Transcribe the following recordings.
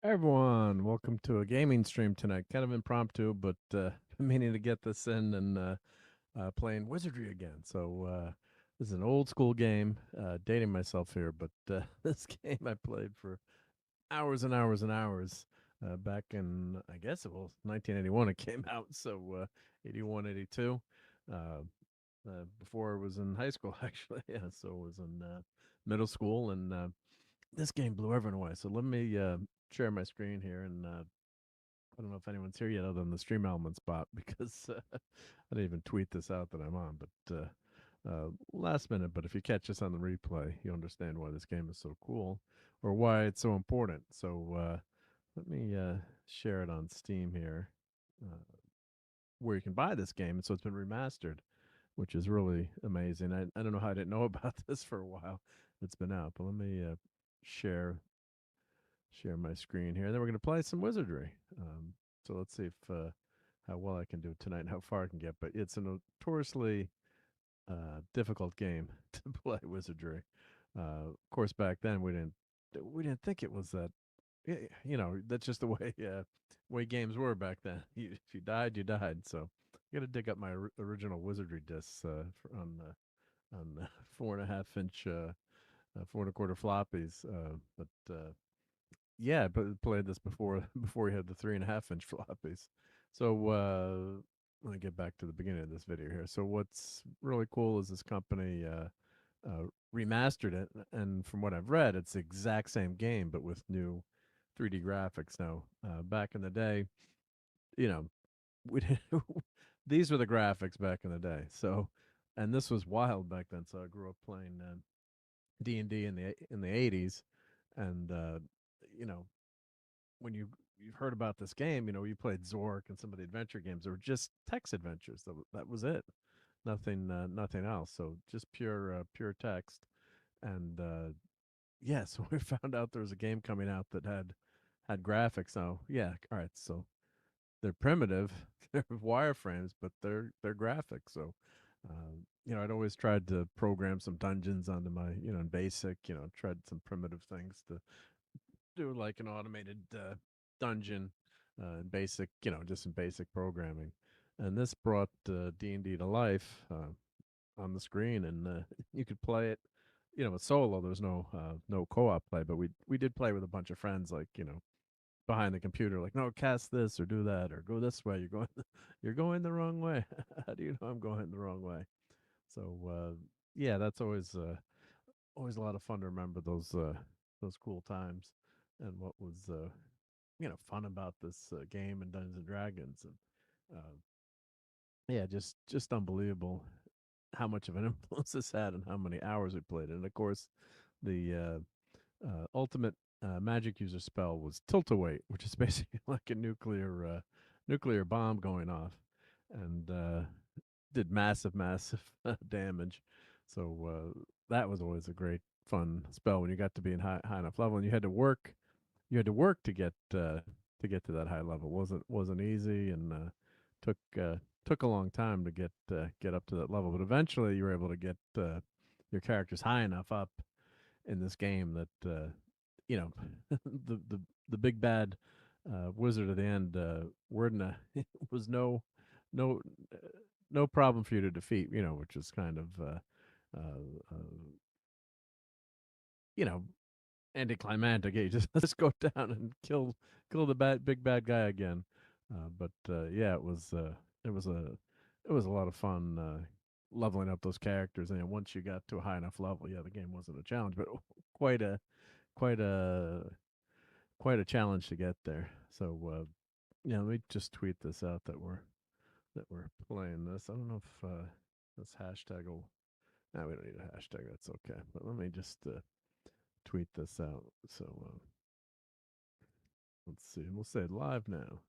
Everyone, welcome to a gaming stream tonight. Kind of impromptu, but been meaning to get this in and playing Wizardry again. So this is an old school game. Dating myself here, but this game I played for hours and hours and hours back in, I guess it was 1981. It came out, so 81, 82. Uh, Before I was in high school, actually. Yeah, so I was in middle school, and this game blew everyone away. So let me share my screen here, and I don't know if anyone's here yet other than the Stream Elements bot because I didn't even tweet this out that I'm on. But last minute, but if you catch us on the replay, you understand why this game is so cool or why it's so important. So let me share it on Steam here, uh, where you can buy this game. And so it's been remastered, which is really amazing. I don't know how I didn't know about this for a while. It's been out, but let me share share my screen here. And then we're going to play some Wizardry. So let's see if how well I can do tonight and how far I can get. But it's a notoriously difficult game to play Wizardry. Of course, back then we didn't think it was that. You know, that's just the way games were back then. If you died, you died. So I got to dig up my original Wizardry discs on 4.5 inch, 4 1/4 floppies. But yeah, but played this before before we had the 3.5 inch floppies. So let me get back to the beginning of this video here. So what's really cool is this company remastered it, and from what I've read, it's the exact same game but with new 3D graphics. Now, back in the day, you know, we didn't, these were the graphics back in the day. So, and this was wild back then. So I grew up playing D&D in the 80s, and you know, when you've heard about this game, you know, you played Zork and some of the adventure games. They were just text adventures. That was it. Nothing else. So just pure text. And yeah, so we found out there was a game coming out that had graphics. So yeah, all right. So they're primitive, they're wireframes, but they're graphics. So you know, I'd always tried to program some dungeons onto my, you know, in basic, you know, tried some primitive things to do like an automated dungeon, basic, you know, just some basic programming. And this brought D&D to life on the screen, and you could play it, you know, with solo. There was no co-op play, but we did play with a bunch of friends, like, you know, behind the computer, like, no, cast this or do that or go this way. You're going the wrong way. How do you know I'm going the wrong way? So yeah, that's always a lot of fun to remember those cool times and what was you know, fun about this game and Dungeons and Dragons. And yeah, just unbelievable how much of an influence this had and how many hours we played. And of course, the ultimate magic user spell was tilt-a-weight, which is basically like a nuclear bomb going off, and did massive damage. So that was always a great fun spell when you got to be in high enough level, and you had to work to get to that high level. Wasn't easy, and took took a long time to get up to that level. But eventually, you were able to get your characters high enough up in this game that you know, the big bad wizard at the end were was no no problem for you to defeat. You know, which is kind of uh, you know, anticlimactic. You just just go down and kill the big bad guy again. But yeah, it was a it was a lot of fun leveling up those characters. And once you got to a high enough level, yeah, the game wasn't a challenge, but quite a quite a quite a challenge to get there. So yeah, let me just tweet this out that we're playing this. I don't know if this hashtag will. No, we don't need a hashtag. That's okay. But let me just tweet this out. So let's see. We'll say it live now.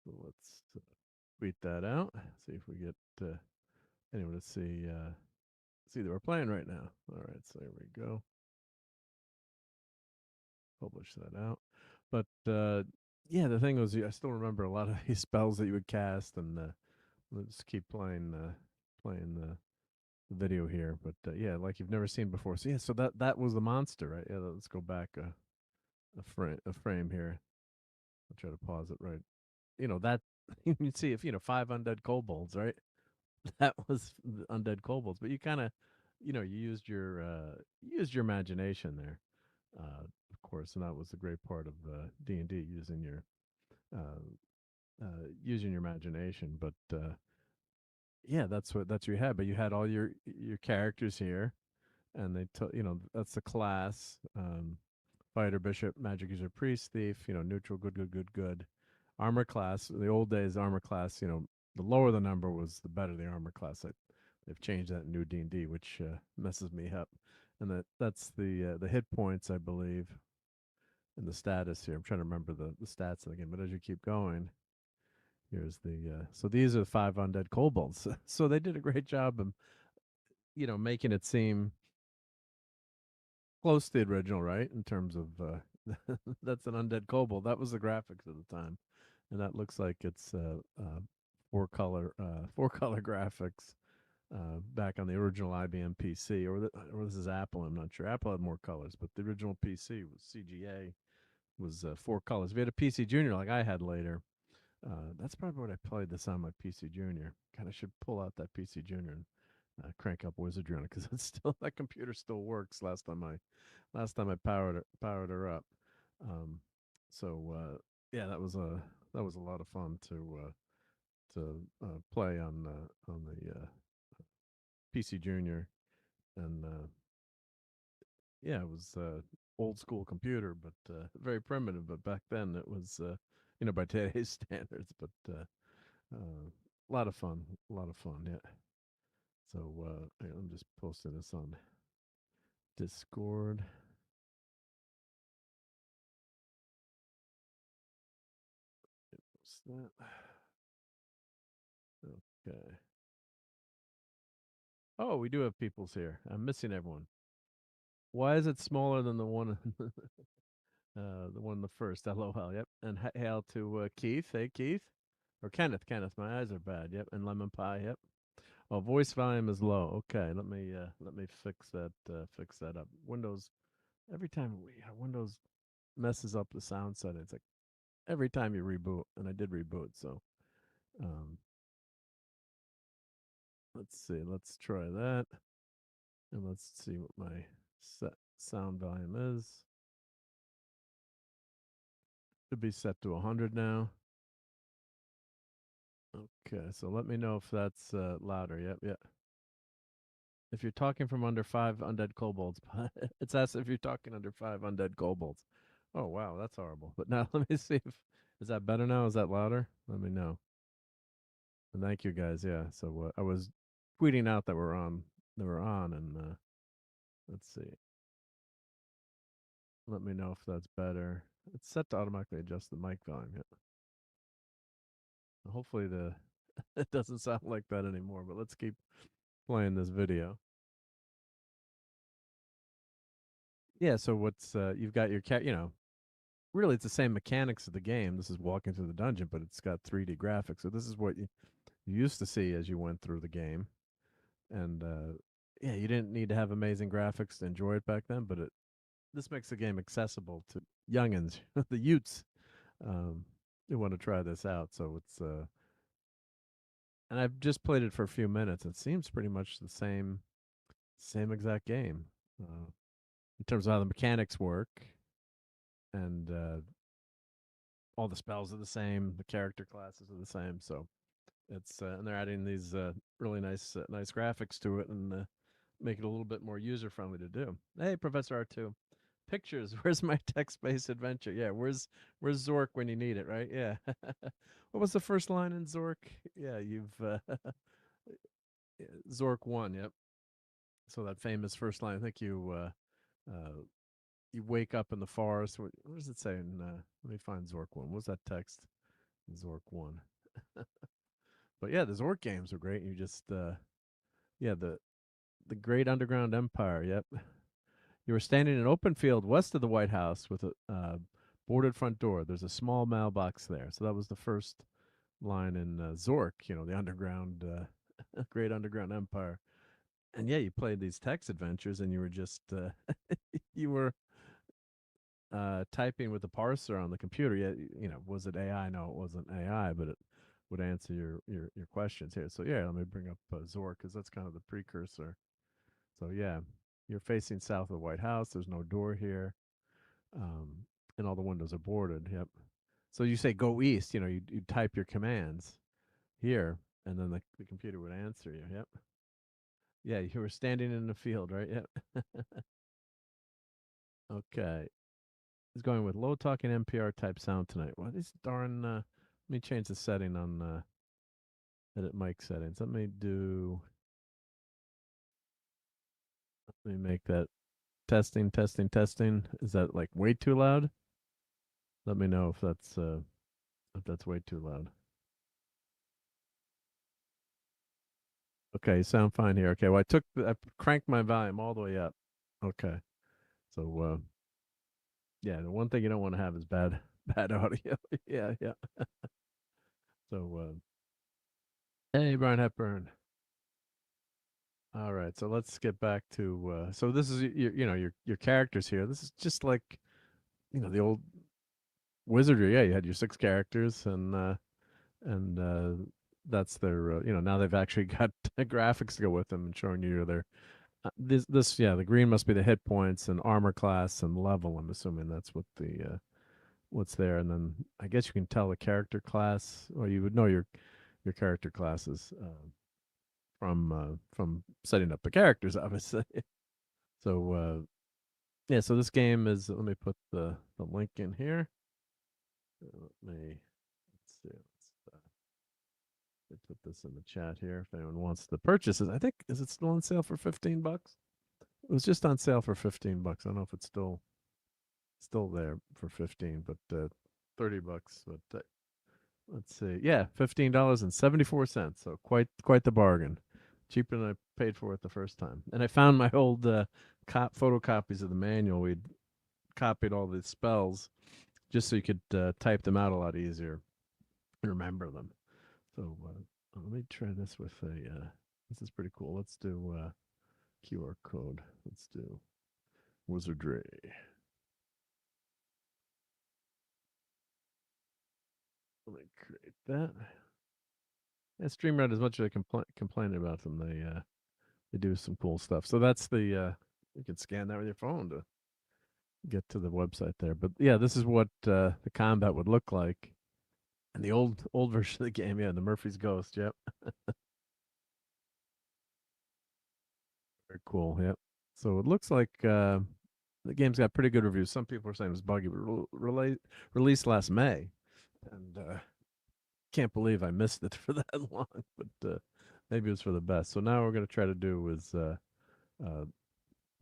So let's tweet that out. See if we get anyone to see that we're playing right now. All right, so there we go. Publish that out. But yeah, the thing was, I still remember a lot of these spells that you would cast, and let's keep playing the video here, but yeah, like you've never seen before. So yeah, so that was the monster, right? Yeah, let's go back a frame here. I'll try to pause it right. That you can see if five undead kobolds, right? That was the undead kobolds, but you kind of, you used your imagination there, of course, and that was the great part of D&D, uh, using your imagination. But yeah, that's what you had. But you had all your characters here, and that's the class. Fighter, bishop, magic user, priest, thief. Neutral, good, good, good, good. Armor class. In the old days, armor class. The lower the number was, the better the armor class. They've changed that in new D&D, which messes me up. And that's the hit points, I believe, and the status here. I'm trying to remember the stats of the game, but as you keep going, here's so these are the five undead kobolds. So they did a great job of making it seem close to the original, right? In terms of that's an undead kobold. That was the graphics at the time, and that looks like it's four color graphics back on the original IBM PC, or this is Apple. I'm not sure. Apple had more colors, but the original PC was CGA, was four colors. If you had a PC Junior like I had later, that's probably what I played this on my PC Junior. Kind of should pull out that PC Junior and crank up Wizardry on it, because it's still, that computer still works. Last time I powered her up. Um, so yeah, that was a lot of fun to play on the PC Junior, and yeah, it was old school computer, but very primitive. But back then it was by today's standards, but a lot of fun, a lot of fun. Yeah. So I'm just posting this on Discord. What's that? Okay. Oh, we do have peoples here. I'm missing everyone. Why is it smaller than the one, the one in the first? LOL. Yep. And hail to Keith. Hey, Keith. Or Kenneth. Kenneth. My eyes are bad. Yep. And lemon pie. Yep. Oh, voice volume is low. Okay. Let me fix that up. Windows. Every time Windows messes up the sound setting, it's like every time you reboot, and I did reboot. So um, let's see. Let's try that, and let's see what my sound volume is. Should be set to 100 now. Okay, so let me know if that's louder. Yep, yep. If you're talking from under five undead kobolds, it's asked if you're talking under five undead kobolds. Oh wow, that's horrible. But now let me see if is that better now? Is that louder? Let me know. And thank you guys. Yeah. So I was tweeting out that we're on, and let's see. Let me know if that's better. It's set to automatically adjust the mic volume. Yeah. Hopefully it doesn't sound like that anymore. But let's keep playing this video. Yeah. So what's you've got your cat. Really it's the same mechanics of the game. This is walking through the dungeon, but it's got 3D graphics. So this is what you used to see as you went through the game, and yeah, you didn't need to have amazing graphics to enjoy it back then, but this makes the game accessible to youngins, the Utes, um, who want to try this out. So it's and I've just played it for a few minutes. It seems pretty much the same exact game in terms of how the mechanics work, and all the spells are the same, the character classes are the same. So it's and they're adding these really nice graphics to it, and make it a little bit more user friendly to do. Hey, Professor R2. Pictures. Where's my text-based adventure? Yeah, where's Zork when you need it, right? Yeah. What was the first line in Zork? Yeah, you've Zork 1, yep. So that famous first line, I think you wake up in the forest. What does it say in let me find Zork 1. What was that text? Zork 1. But yeah, the Zork games are great. You just yeah, the Great Underground Empire, yep. You were standing in an open field west of the White House with a boarded front door. There's a small mailbox there. So that was the first line in Zork, the underground, Great Underground Empire. And yeah, you played these text adventures, and you were just you were typing with the parser on the computer. Yeah, was it AI? No, it wasn't AI, but it would answer your questions here. So yeah, let me bring up Zor because that's kind of the precursor. So yeah, you're facing south of the White House. There's no door here, um, and all the windows are boarded. Yep. So you say go east. You type your commands here, and then the computer would answer you. Yep. Yeah, you were standing in the field, right? Yep. Okay. He's going with low talking NPR type sound tonight. Well, these darn. Let me change the setting on edit mic settings. Let me make that testing, testing, testing. Is that like way too loud? Let me know if that's way too loud. Okay, you sound fine here. Okay, well I cranked my volume all the way up. Okay, so yeah, the one thing you don't want to have is bad bad audio. Yeah, yeah. So hey, Brian Hepburn. All right, so let's get back to so this is your characters here. This is just like the old Wizardry. Yeah, you had your six characters, and that's their now they've actually got graphics to go with them and showing you their this yeah, the green must be the hit points and armor class and level. I'm assuming that's what what's there, and then I guess you can tell the character class, or you would know your character classes from setting up the characters, obviously. So yeah, so this game is. Let me put the link in here. Let's see. Let put this in the chat here if anyone wants to purchase it. I think is it still on sale for $15? It was just on sale for $15. I don't know if it's still there for 15, but $30. But let's see. Yeah, $15.74. So quite the bargain. Cheaper than I paid for it the first time. And I found my old photocopies of the manual. We'd copied all the spells just so you could type them out a lot easier and remember them. So let me try this with a. This is pretty cool. Let's do QR code. Let's do Wizardry. Let me create that. Yeah, StreamYard, as much as I complain about them, they do some cool stuff. So that's the you can scan that with your phone to get to the website there. But yeah, this is what the combat would look like. And the old version of the game, yeah, the Murphy's Ghost. Yep, very cool. Yep. So it looks like the game's got pretty good reviews. Some people are saying it was buggy, but released last May, and can't believe I missed it for that long. But maybe it was for the best. So now what we're gonna try to do is uh,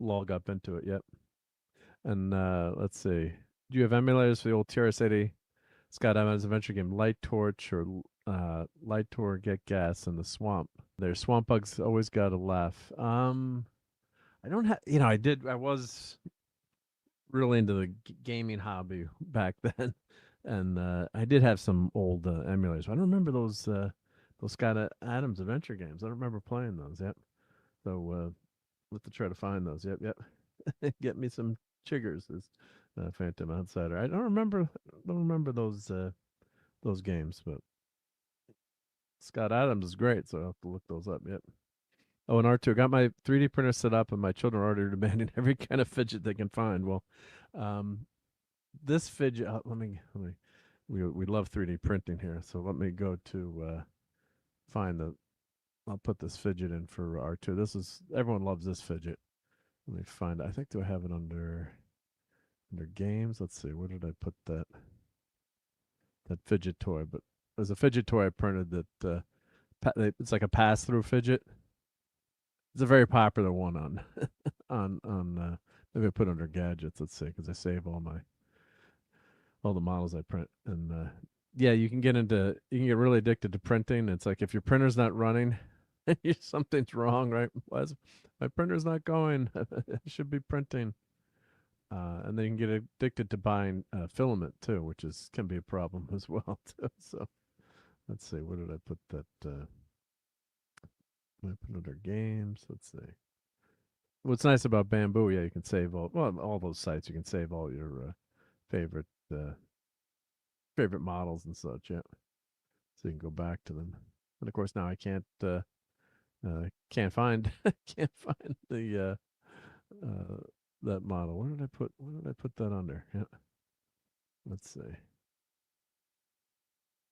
log up into it. Yep. And let's see. Do you have emulators for the old TRS-80 Scott Adams adventure game Light Torch or Light Tour Get Gas in the Swamp? There's swamp bugs always got to laugh. I don't have. I was really into the gaming hobby back then, and I did have some old emulators. I don't remember those Scott Adams adventure games. I don't remember playing those. Yep. So we'll have to try to find those. Yep. Yep. Get me some chiggers. Is Phantom Outsider. I don't remember those games, but Scott Adams is great, so I'll have to look those up. Yep. Oh, and R2 got my 3D printer set up, and my children are already demanding every kind of fidget they can find. Well, um, this fidget. Let me. We love 3D printing here, so let me go to find the. I'll put this fidget in for R2. This is everyone loves this fidget. Let me find. I think do I have it under games? Let's see. Where did I put that fidget toy? But there's a fidget toy I printed that it's like a pass through fidget. It's a very popular one on on maybe I put under gadgets. Let's see, because I save all the models I print, and yeah, you can get really addicted to printing. It's like if your printer's not running, something's wrong, right? Why is my printer's not going? It should be printing. And then you can get addicted to buying filament too, which is can be a problem as well too. So let's see, where did I put that? Open other games. Let's see. What's nice about Bamboo? Yeah, you can save all those sites. You can save all your favorite uh, favorite models and such. Yeah, so you can go back to them. And of course, now I can't find can't find the that model. Where did I put that under? Yeah, let's see.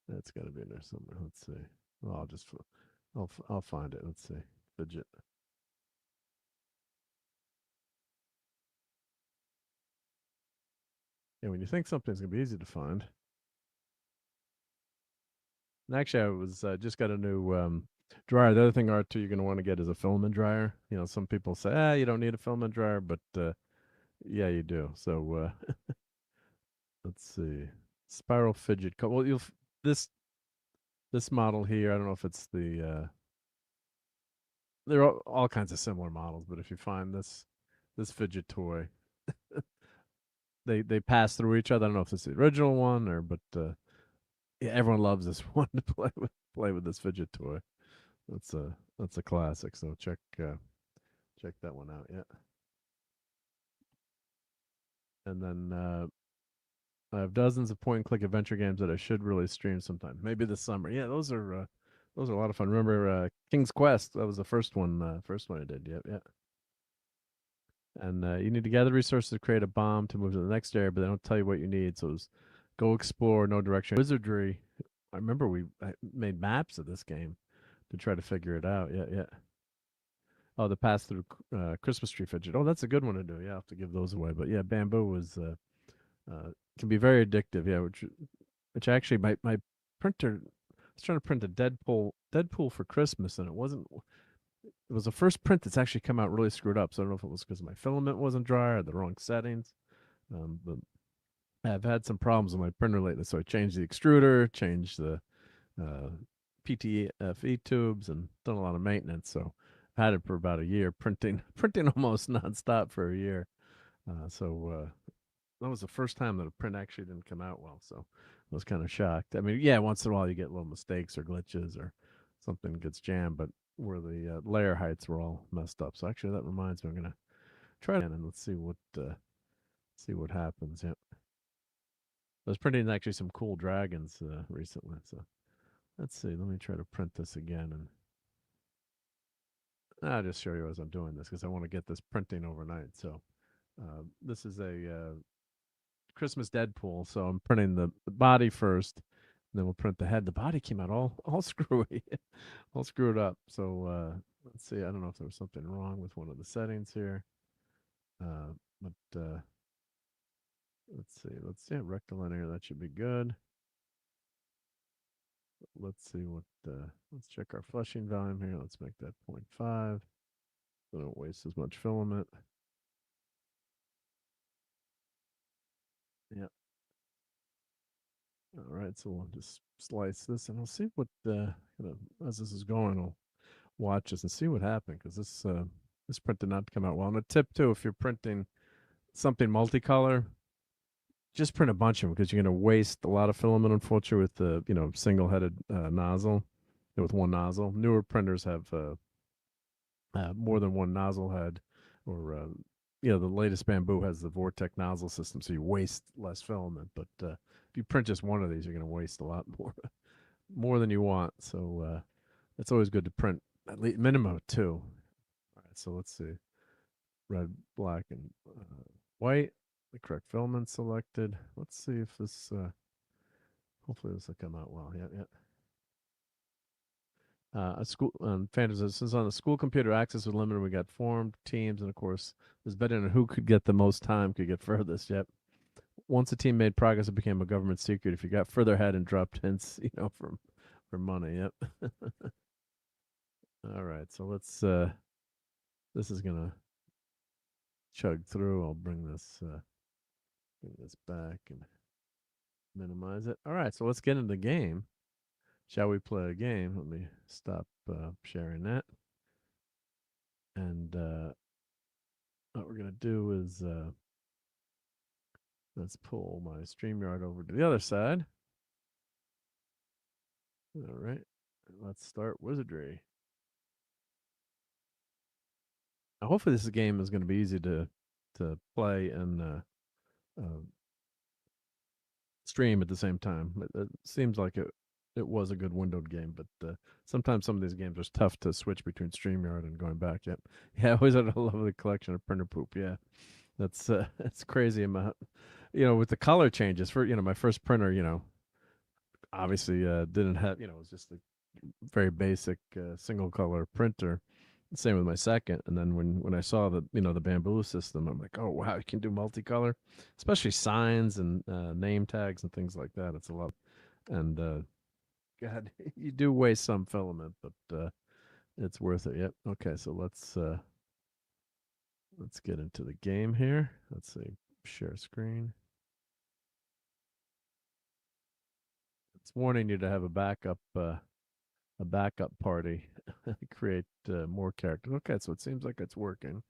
That's got to be in there somewhere. Let's see. Well, I'll find it. Let's see. Fidget. Yeah, when you think something's gonna be easy to find. And actually, I was just got a new dryer. The other thing, R2, you're gonna want to get is a filament dryer. You know, some people say, you don't need a filament dryer, but yeah, you do. So let's see. Spiral fidget. Well, this this model here. I don't know if it's the. There are all kinds of similar models, but if you find this fidget toy, they pass through each other. I don't know if it's the original one or, but yeah, everyone loves this one to play with this fidget toy. That's a classic. So check that one out. Yeah, and then I have dozens of point and click adventure games that I should really stream sometime. Maybe this summer. Yeah, those are a lot of fun. Remember King's Quest? That was the first one I did. Yep, yeah. And you need to gather resources to create a bomb to move to the next area, but they don't tell you what you need. So it's go explore, no direction. Wizardry. I remember I made maps of this game to try to figure it out. Yeah, yeah. Oh, the pass through Christmas tree fidget. Oh, that's a good one to do. Yeah, I'll have to give those away. But yeah, bamboo was can be very addictive. Yeah, which actually my printer. I was trying to print a Deadpool for Christmas, and it wasn't. It was the first print that's actually come out really screwed up. So I don't know if it was because my filament wasn't dry or the wrong settings. But I've had some problems with my printer lately, so I changed the extruder, changed the uh, PTFE tubes, and done a lot of maintenance. So I had it for about a year, printing almost nonstop for a year. So that was the first time that a print actually didn't come out well. So I was kind of shocked. I mean, yeah, once in a while you get little mistakes or glitches or something gets jammed, but where the layer heights were all messed up. So actually, that reminds me, I'm gonna try it again and let's see what happens. Yeah, I was printing actually some cool dragons recently. So let's see. Let me try to print this again, and I'll just show you as I'm doing this because I want to get this printing overnight. So this is a Christmas Deadpool. So I'm printing the body first, and then we'll print the head. The body came out all screwy, all screwed up. So let's see. I don't know if there was something wrong with one of the settings here, but let's see. Let's see. Rectilinear. That should be good. Let's see what. Let's check our flushing volume here. Let's make that 0.5. So don't waste as much filament. Yeah. All right. So we'll just slice this, and we'll see what as this is going. I'll watch this and see what happened because this print did not come out well. And a tip too, if you're printing something multicolor, just print a bunch of them because you're going to waste a lot of filament, unfortunately, with the single-headed nozzle, with one nozzle. Newer printers have more than one nozzle head, or the latest bamboo has the vortex nozzle system, so you waste less filament. But if you print just one of these, you're going to waste a lot more than you want. So it's always good to print at least minimum of two. All right, so let's see. Red, black, and white. The correct filament selected. Let's see if this. Hopefully, this will come out well. Yeah, yeah. A school fantasy. Since on the school computer access was limited, we got formed teams, and of course, there's betting on who could get the most time, could get furthest. Yep. Once a team made progress, it became a government secret. If you got further ahead and dropped hints, from money. Yep. All right. So let's. This is gonna chug through. I'll bring this back and minimize it. All right, so let's get into the game. Shall we play a game? Let me stop sharing that. And what we're going to do is let's pull my StreamYard over to the other side. All right, let's start Wizardry. hopefully this game is going to be easy to play and uh, stream at the same time. It seems like it was a good windowed game, but sometimes some of these games are tough to switch between StreamYard and going back. Yep. Yeah, I always had a lovely collection of printer poop. Yeah, that's that's crazy amount. With the color changes for my first printer, obviously didn't have it was just a very basic single color printer. Same with my second, and then when I saw the bamboo system, I'm like, oh wow, you can do multicolor, especially signs and name tags and things like that. It's a lot, and God, you do waste some filament, but it's worth it. Yep. Okay, so let's get into the game here. Let's see, share screen. It's warning you to have a backup party, create more characters. Okay, so it seems like it's working.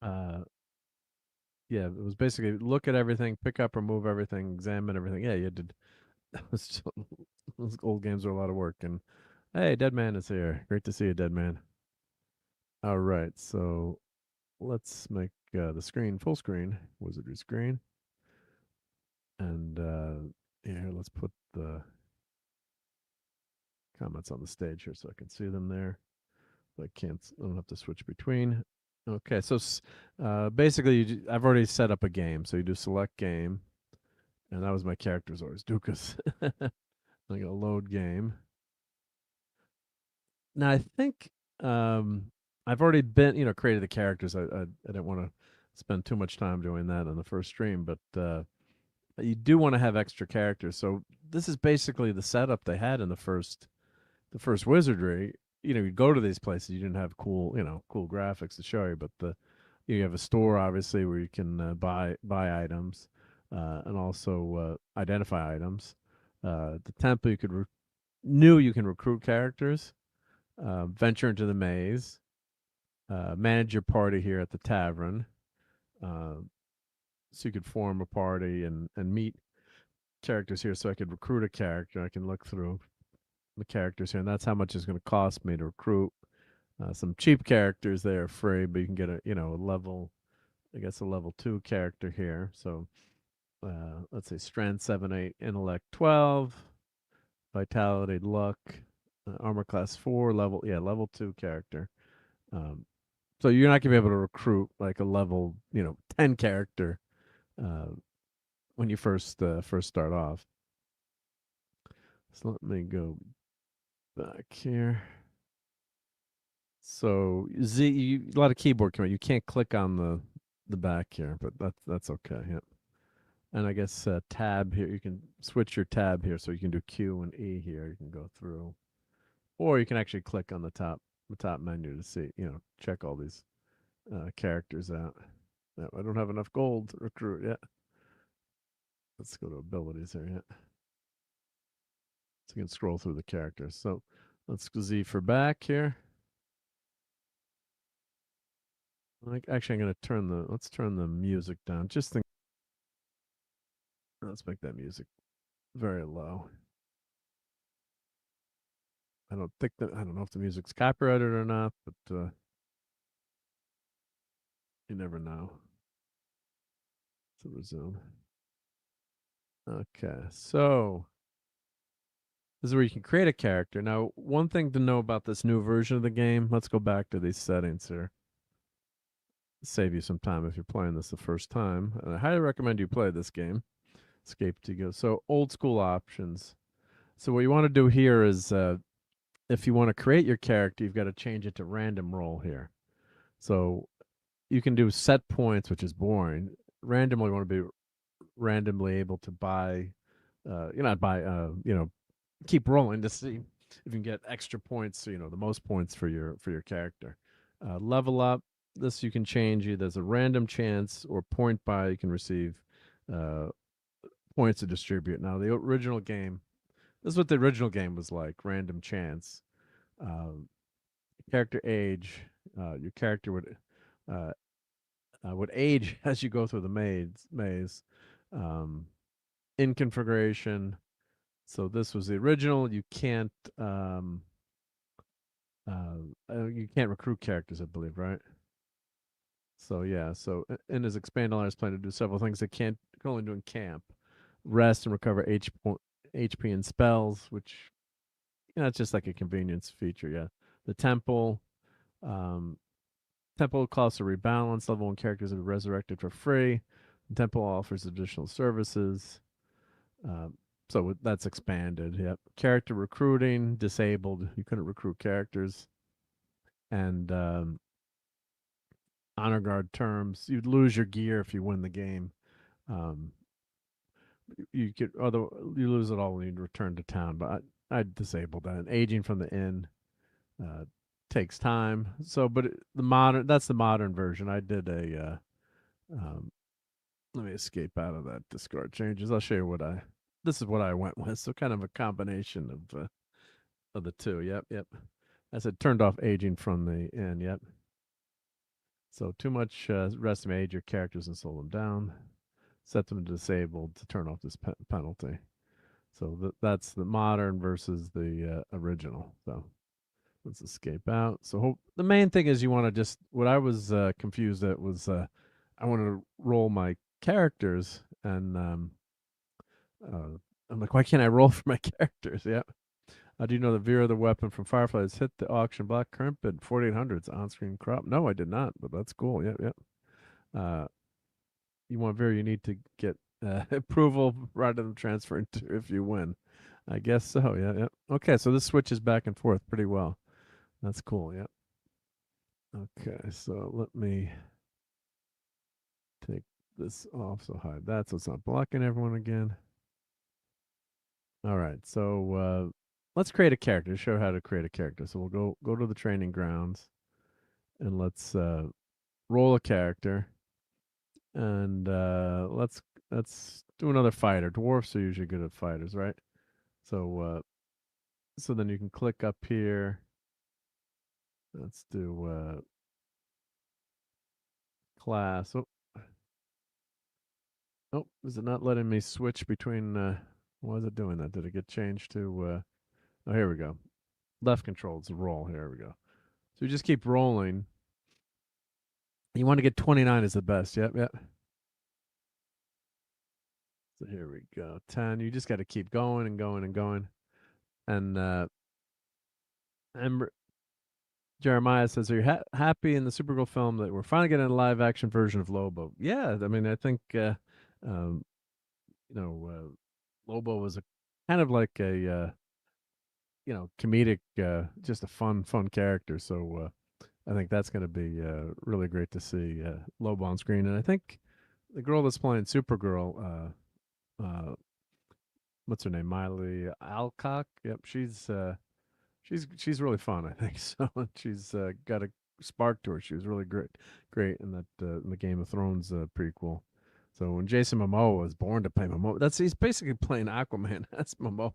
Uh, yeah, it was basically look at everything, pick up, remove everything, examine everything. Yeah, you did. Those old games are a lot of work. And hey, Dead Man is here. Great to see you, Dead Man. All right, so let's make the screen full screen, Wizardry screen, and here let's put the comments on the stage here so I can see them there. I don't have to switch between. Okay, so basically, I've already set up a game. So you do select game, and that was my character's always Dukas. I'm gonna load game. Now I think I've already created the characters. I didn't want to spend too much time doing that on the first stream, but you do want to have extra characters. So this is basically the setup they had in the first Wizardry. You'd go to these places. You didn't have cool graphics to show you, but you have a store obviously where you can buy items and also identify items. The temple you can recruit characters, venture into the maze, manage your party here at the tavern. Uh, so you could form a party and meet characters here. So I could recruit a character. I can look through the characters here, and that's how much it's going to cost me to recruit. Some cheap characters they are free, but you can get a level, I guess a level 2 character here. So let's say strength 7, 8, intellect 12, vitality, luck, armor class 4, level 2 character. Um, so you're not gonna be able to recruit like a level 10 character uh, when you first start off. So let me go back here. So a lot of keyboard command. You can't click on the back here, but that's okay. Yep. And I guess tab here. You can switch your tab here, so you can do Q and E here. You can go through, or you can actually click on the top menu to see. Check all these characters out. No, I don't have enough gold to recruit yet. Let's go to abilities here. Yeah. So you can scroll through the characters. So let's go Z for back here. Actually, I'm gonna let's turn the music down. Let's make that music very low. I don't know if the music's copyrighted or not, but you never know. So resume. Okay, so this is where you can create a character. Now, one thing to know about this new version of the game, let's go back to these settings here. Save you some time if you're playing this the first time. And I highly recommend you play this game. Escape to go. So old school options. So what you want to do here is if you want to create your character, you've got to change it to random roll here. So you can do set points, which is boring. Randomly, you want to be randomly able to buy, not buy, keep rolling to see if you can get extra points. So, the most points for your character. Level up. This you can change. There's a random chance or point buy. You can receive uh, points to distribute. Now, the original game. This is what the original game was like. Random chance. Uh, character age. Your character uh, would age as you go through the maze. Um, in configuration. So this was the original. You can't You can't recruit characters, I believe, right? So yeah, so in his expand on, is planning to do several things that can only do in camp: rest and recover HP and spells, which it's just like a convenience feature. Yeah, the temple, um, temple costs a rebalance. Level 1 characters are resurrected for free. The temple offers additional services. Um, so that's expanded. Yep. Character recruiting disabled. You couldn't recruit characters, and honor guard terms. You'd lose your gear if you win the game. Um, you could other you lose it all when you return to town. But I disabled that. And aging from the inn uh, takes time. So, but that's the modern version. I did a. Let me escape out of that discard changes. I'll show you what I. This is what I went with. So kind of a combination of the two. Yep, yep. I said turned off aging from the inn. Yep. So too much rest may age your characters and slow them down. Set them to disabled to turn off this penalty. So that's the modern versus the original. So let's escape out. So the main thing is you want to just what I was confused at was I want to roll my characters and I'm like, why can't I roll for my characters? Yeah. Do you know the Vera the weapon from Firefly has hit the auction block? Current bid 4,800 on-screen crop. No, I did not, but that's cool. Yep, yep. You want Vera, you need to get approval rather than transferring to if you win. I guess so. Yeah, yep. Okay, so this switches back and forth pretty well. That's cool. Yep. Okay, so let me take this off so hide that so it's not blocking everyone again. All right, so let's create a character. Show how to create a character. So we'll go to the training grounds, and let's roll a character, and let's do another fighter. Dwarfs are usually good at fighters, right? So so then you can click up here. Let's do class. Oh, is it not letting me switch between? Why is it doing that? Did it get changed to? Oh, here we go. Left control is roll. Here we go. So you just keep rolling. You want to get 29 is the best. Yep, yep. So here we go. 10. You just got to keep going and going and going. And Jeremiah says, "Are you happy in the Supergirl film that we're finally getting a live action version of Lobo?" Yeah, I mean, I think um, Lobo was a kind of like a comedic, just a fun character. So I think that's going to be really great to see Lobo on screen. And I think the girl that's playing Supergirl, what's her name, Miley Alcock? Yep, she's really fun. I think so. She's got a spark to her. She was really great in that in the Game of Thrones prequel. So when Jason Momoa was born to play Momoa, he's basically playing Aquaman as Momoa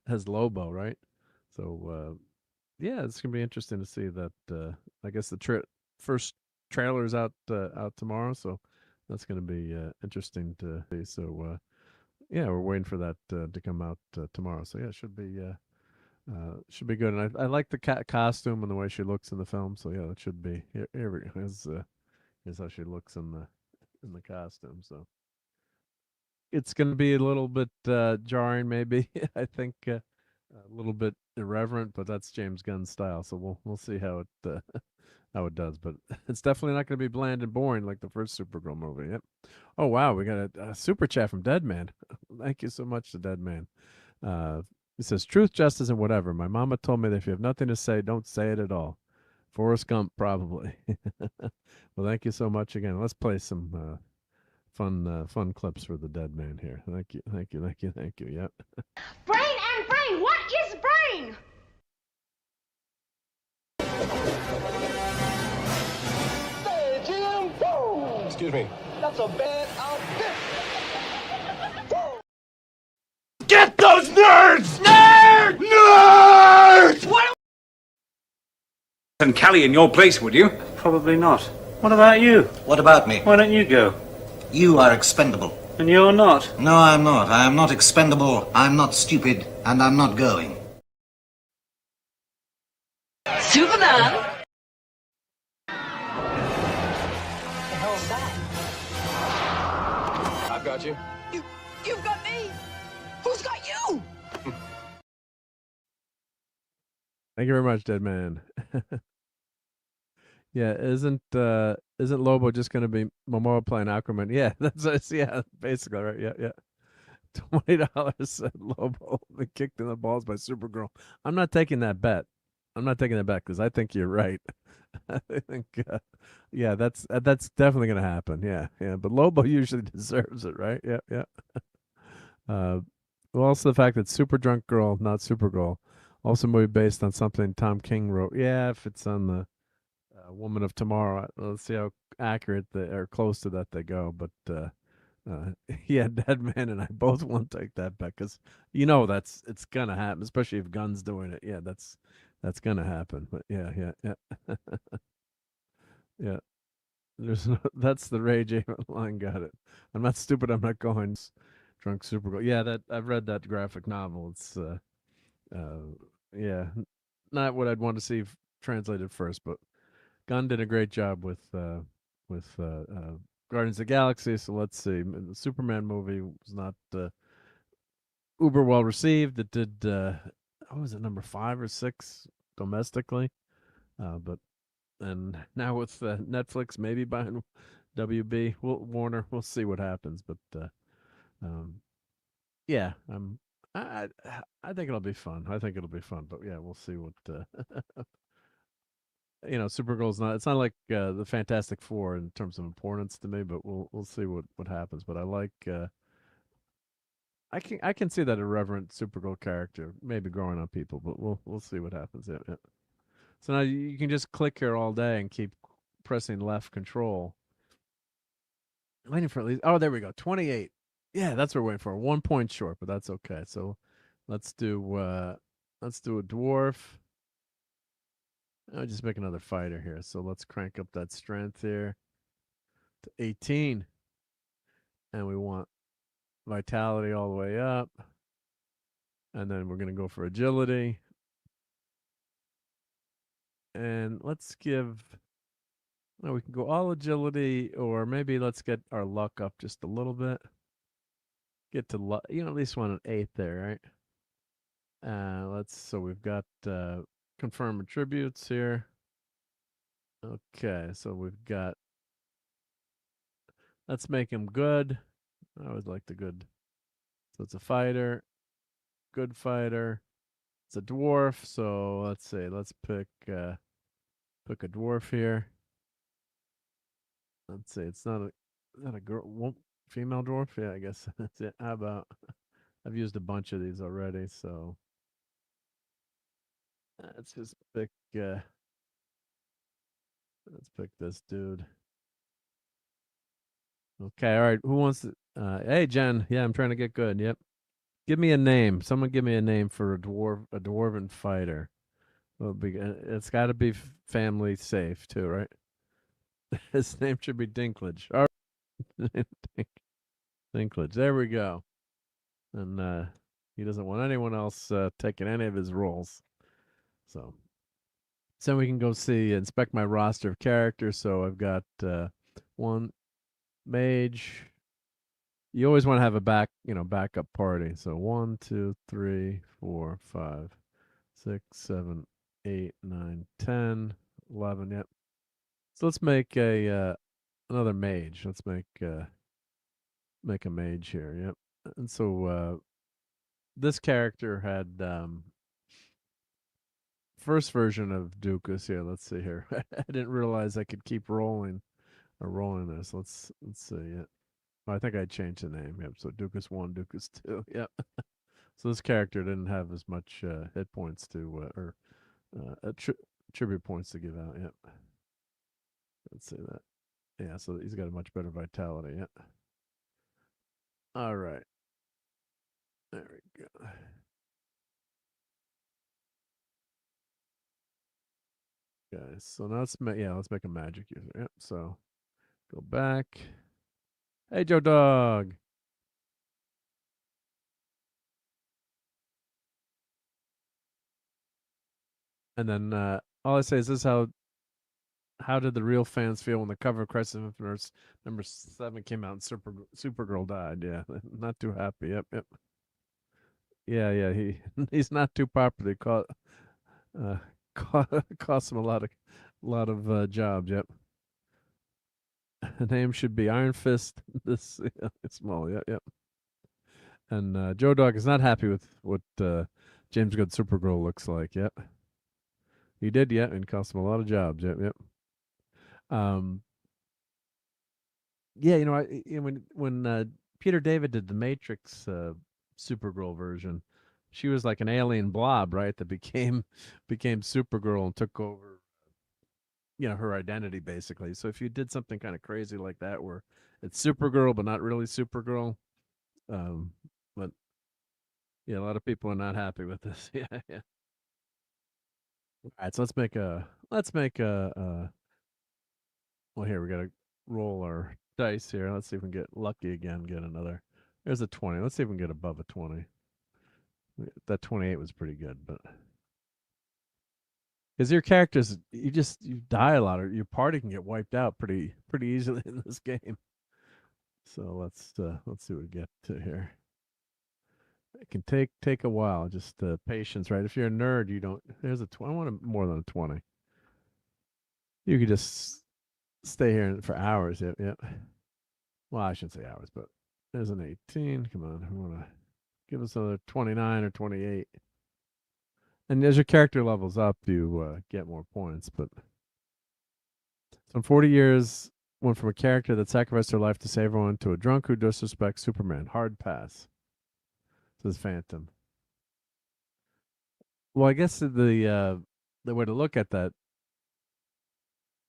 as Lobo, right? So yeah, it's gonna be interesting to see that. I guess the first trailer's out tomorrow, so that's gonna be interesting to see. So yeah, we're waiting for that to come out tomorrow. So yeah, it should be good. And I like the costume and the way she looks in the film. So yeah, that should be here we go. Here's how she looks in the costume. So it's going to be a little bit jarring, maybe. I think a little bit irreverent, but that's James Gunn's style. So we'll see how it how it does. But it's definitely not going to be bland and boring like the first Supergirl movie. Yep. Oh wow, we got a super chat from Dead Man. Thank you so much to Dead Man. He says, "Truth, justice, and whatever. My mama told me that if you have nothing to say, don't say it at all. Forrest Gump, probably." Well, thank you so much again. Let's play some fun clips for the Dead Man here. Thank you, thank you, thank you, thank you. Yep. Brain and brain. What is brain? Hey, Jim. Whoa. Excuse me. That's a bad outfit. Get those nerds! Nerds! Nerds! What? And Callie in your place, would you? Probably not. What about you? What about me? Why don't you go? You are expendable. And you're not? No, I'm not. I am not expendable. I'm not stupid, and I'm not going. Superman. The hell's that? I've got you. You've got me. Who's got you? Thank you very much, Dead Man. Yeah, isn't Lobo just gonna be Momoa playing Aquaman? Yeah, yeah, basically right. Yeah, yeah. $20 said Lobo be kicked in the balls by Supergirl. I'm not taking that bet. I'm not taking that bet because I think you're right. I think, yeah, that's definitely gonna happen. Yeah, yeah. But Lobo usually deserves it, right? Yeah, yeah. Well, also the fact that Super Drunk Girl, not Supergirl, also a movie based on something Tom King wrote. Yeah, if it's on the Woman of Tomorrow, let's see how accurate or close to that they go. But yeah, Dead Man and I both won't take that bet because it's gonna happen, especially if Gunn's doing it. Yeah, that's gonna happen. But yeah, yeah, yeah, yeah. That's the Rage line. Got it. I'm not stupid. I'm not going. Drunk Supergirl. Yeah, that I've read that graphic novel. It's yeah, not what I'd want to see translated first, but Gunn did a great job with Guardians of the Galaxy. So let's see. The Superman movie was not uber well received. It did. What was it, number 5 or 6 domestically? But and now with Netflix maybe buying WB, Warner, we'll see what happens. But yeah, I I think it'll be fun. I think it'll be fun. But yeah, we'll see what. Supergirl's not. It's not like the Fantastic Four in terms of importance to me, but we'll see what happens. But I like. I can see that irreverent Supergirl character maybe growing on people, but we'll see what happens. Yeah, yeah. So now you can just click here all day and keep pressing left control. Waiting for at least. Oh, there we go. 28. Yeah, that's what we're waiting for. 1 point short, but that's okay. So let's do a dwarf. I'll just make another fighter here. So let's crank up that strength here to 18. And we want vitality all the way up. And then we're going to go for agility. And let's give. We can go all agility, or maybe let's get our luck up just a little bit. Get to luck. At least want an 8 there, right? So we've got confirm attributes here. Okay, so we've got. Let's make him good. I always like the good. So it's a fighter, good fighter. It's a dwarf. So let's see. Let's pick a dwarf here. Let's see. It's not a girl, female dwarf. Yeah, I guess that's it. How about? I've used a bunch of these already, so let's just pick. Let's pick this dude. Okay, all right. Who wants to? Hey, Jen. Yeah, I'm trying to get good. Yep. Give me a name. Someone give me a name for a dwarven fighter. It's got to be family safe too, right? His name should be Dinklage. All right. Dinklage. There we go. And he doesn't want anyone else taking any of his roles. So we can go inspect my roster of characters. So I've got one mage. You always want to have a backup party. So 1, 2, 3, 4, 5, 6, 7, 8, 9, 10, 11. Yep. So let's make another mage. Let's make a mage here. Yep. And so this character had first version of Dukas here. Let's see here. I didn't realize I could keep rolling this. Let's see. Yeah. I think I changed the name. Yep. So Dukas 1, Dukas 2. Yep. So this character didn't have as much hit points or tribute points to give out. Yep. Let's see that. Yeah. So he's got a much better vitality. Yep. All right. There we go. Guys, so now let's make a magic user. Yep. So go back. Hey, Joe Dog. And then all I say is this: how did the real fans feel when the cover of Crisis of Infinite Earths #7 came out and Supergirl died? Yeah, not too happy. Yep, yep. Yeah. He's not too popular. Uh, cost him a lot of jobs. Yep. The name should be Iron Fist. This it's small. Yep. And Joe Dog is not happy with what James Gunn Supergirl looks like. Yep. He did. Yep, and cost him a lot of jobs. Yep. Um. Yeah, when Peter David did the Matrix Supergirl version, she was like an alien blob, right? That became Supergirl and took over, her identity basically. So if you did something kind of crazy like that, where it's Supergirl but not really Supergirl, um, but yeah, a lot of people are not happy with this. Yeah. All right, so let's make a. Well, here we got to roll our dice here. Let's see if we can get lucky again. Get another. There's a 20. Let's see if we can get above a 20. That 28 was pretty good, but because your characters, you die a lot, or your party can get wiped out pretty easily in this game. So let's see what we get to here. It can take a while, just patience, right? If you're a nerd, you don't. There's a 20. I want more than a 20. You could just stay here for hours. Yep. Well, I shouldn't say hours, but there's an 18. Come on, I want to give us another 29 or 28. And as your character levels up, you get more points. But so in 40 years, went from a character that sacrificed her life to save everyone to a drunk who disrespects Superman. Hard pass. Says Phantom. Well, I guess the way to look at that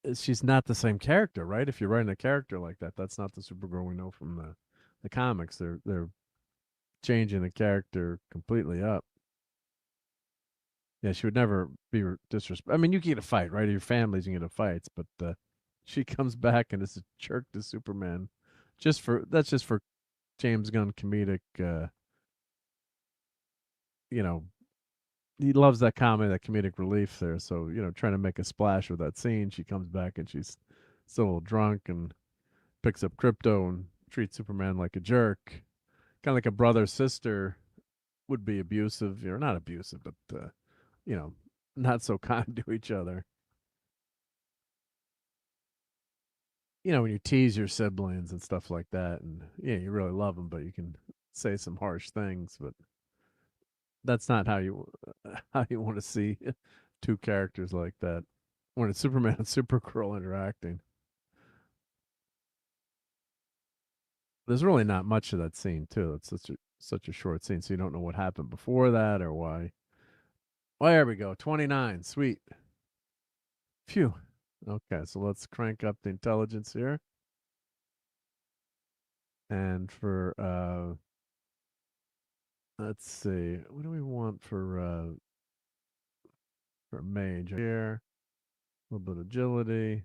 is she's not the same character, right? If you're writing a character like that, that's not the Supergirl we know from the comics. They're changing the character completely up. Yeah, she would never be disrespect. I mean, you can get a fight, right? Your families, you can get a fights, but she comes back and is a jerk to Superman. That's just for James Gunn comedic. You know, he loves that comedy, that comedic relief there. So trying to make a splash with that scene, she comes back and she's still a little drunk and picks up crypto and treats Superman like a jerk, kind of like a brother sister would be abusive. Not abusive, but not so kind to each other. When you tease your siblings and stuff like that, and you really love them, but you can say some harsh things, but that's not how you want to see two characters like that when it's Superman and Supergirl interacting. There's really not much of that scene too. It's such a short scene, so you don't know what happened before that or why. Well, there we go. 29. Sweet. Phew. Okay, so let's crank up the intelligence here. And for let's see, what do we want for mage here? A little bit of agility.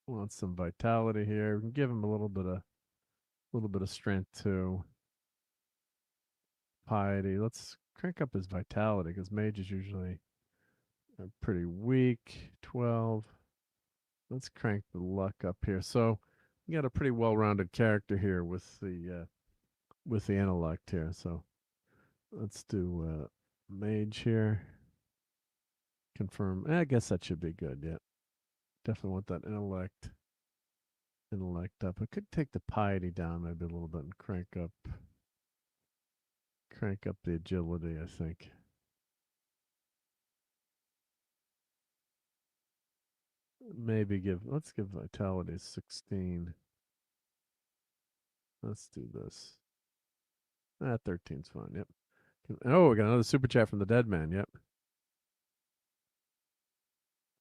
Want some vitality here. We can give him a little bit of strength too. Piety. Let's crank up his vitality because mages usually are pretty weak. 12. Let's crank the luck up here. So we got a pretty well-rounded character here with the intellect here. So let's do mage here. Confirm. I guess that should be good. Yeah, definitely want that intellect up. I could take the piety down maybe a little bit and crank up the agility. I think. Maybe let's give vitality 16. Let's do this. 13's fine. Yep. Oh, we got another super chat from the Dead Man. Yep.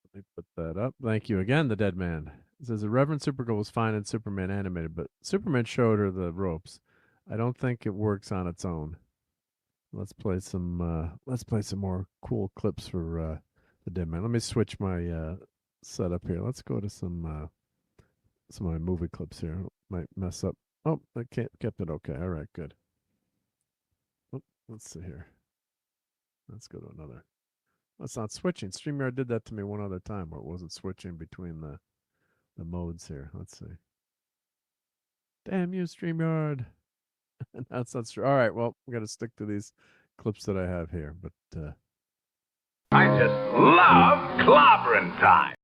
Let me put that up. Thank you again, the Dead Man. It says the Reverend Supergirl was fine in Superman animated, but Superman showed her the ropes. I don't think it works on its own. Let's play some more cool clips for the Dead Man. Let me switch my setup here. Let's go to some of my movie clips here. Might mess up. Oh, I kept it okay. All right, good. Oh, let's see here. Let's go to another. It's not switching. StreamYard did that to me one other time where it wasn't switching between the modes here. Let's see. Damn you, StreamYard. Now it's not true. All right, well, we got to stick to these clips that I have here. But I just love clobbering time.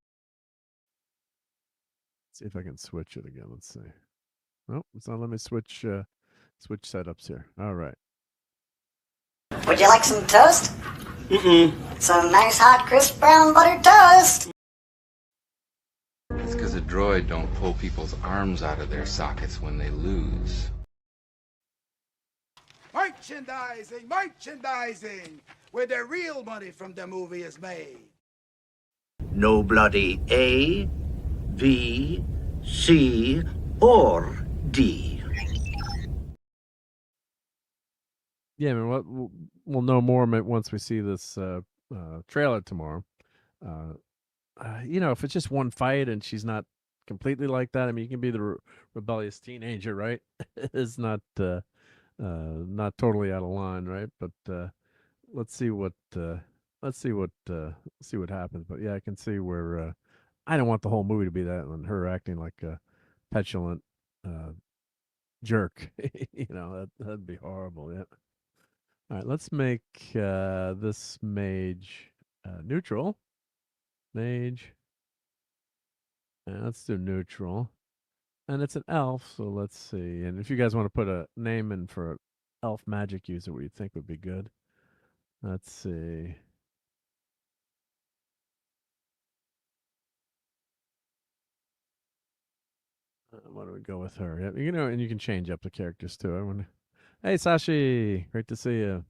see if I can switch it again. Let's see. Nope, it's not. Let me switch switch setups here. All right. Would you like some toast? Some nice hot crisp brown buttered toast. It's because a droid don't pull people's arms out of their sockets when they lose. Merchandising, merchandising, where the real money from the movie is made. No bloody A, B, C, or D. Yeah, I mean, we'll know more once we see this trailer tomorrow. You know, if it's just one fight and she's not completely like that, I mean, you can be the rebellious teenager, right? It's not totally out of line, right? But let's see what happens. But yeah, I can see where I don't want the whole movie to be that and her acting like a petulant jerk. You know, that'd be horrible. Yeah. All right, let's make this mage neutral. Mage. And let's do neutral. And it's an elf, so let's see. And if you guys want to put a name in for an elf magic user, what you think would be good? Let's see. What do we go with her? Yeah, you know, and you can change up the characters too. Hey, Sashi, great to see you.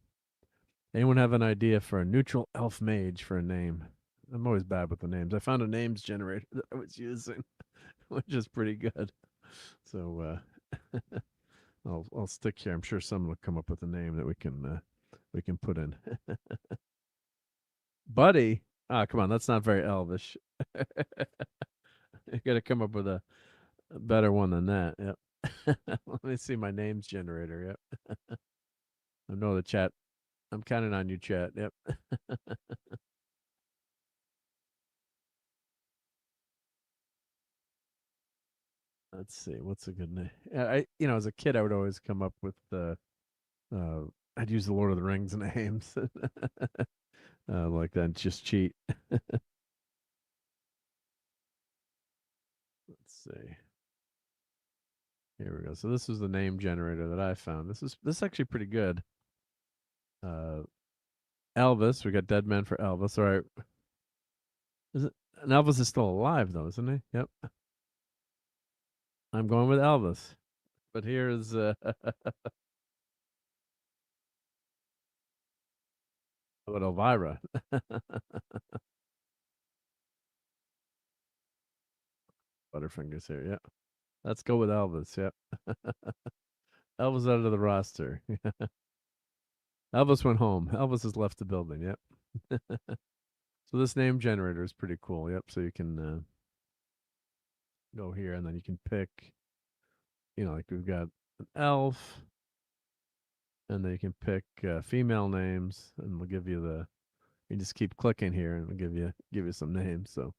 Anyone have an idea for a neutral elf mage for a name? I'm always bad with the names. I found a names generator that I was using, which is pretty good. So I'll stick here. I'm sure someone will come up with a name that we can put in. Buddy, come on, that's not very elvish. You got to come up with a better one than that. Yep. Let me see my names generator. Yep. I know the chat. I'm counting on you, chat. Yep. Let's see. What's a good name? As a kid, I would always come up with I'd use the Lord of the Rings names like that. Just cheat. Let's see. Here we go. So this is the name generator that I found. This is actually pretty good. Elvis. We got Dead Man for Elvis. All right. And Elvis is still alive though, isn't he? Yep. I'm going with Elvis. But here's what Elvira. Butterfingers here, yeah. Let's go with Elvis, yep. Elvis out of the roster. Elvis went home. Elvis has left the building, yep. So this name generator is pretty cool, yep. So you can go here and then you can pick, like we've got an elf, and then you can pick female names, and we'll give you you just keep clicking here and it'll give you some names. So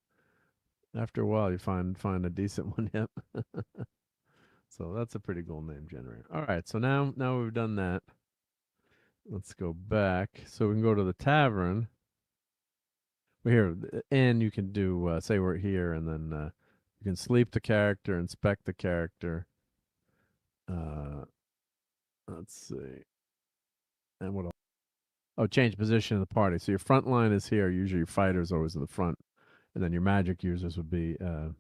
after a while you find a decent one. Yep. So that's a pretty cool name generator. All right, so now we've done that. Let's go back. So we can go to the tavern. We're here, and you can do say we're here, and then you can sleep the character, inspect the character. Let's see. And what else? Oh, change position of the party. So your front line is here. Usually your fighter's always in the front, and then your magic users would be in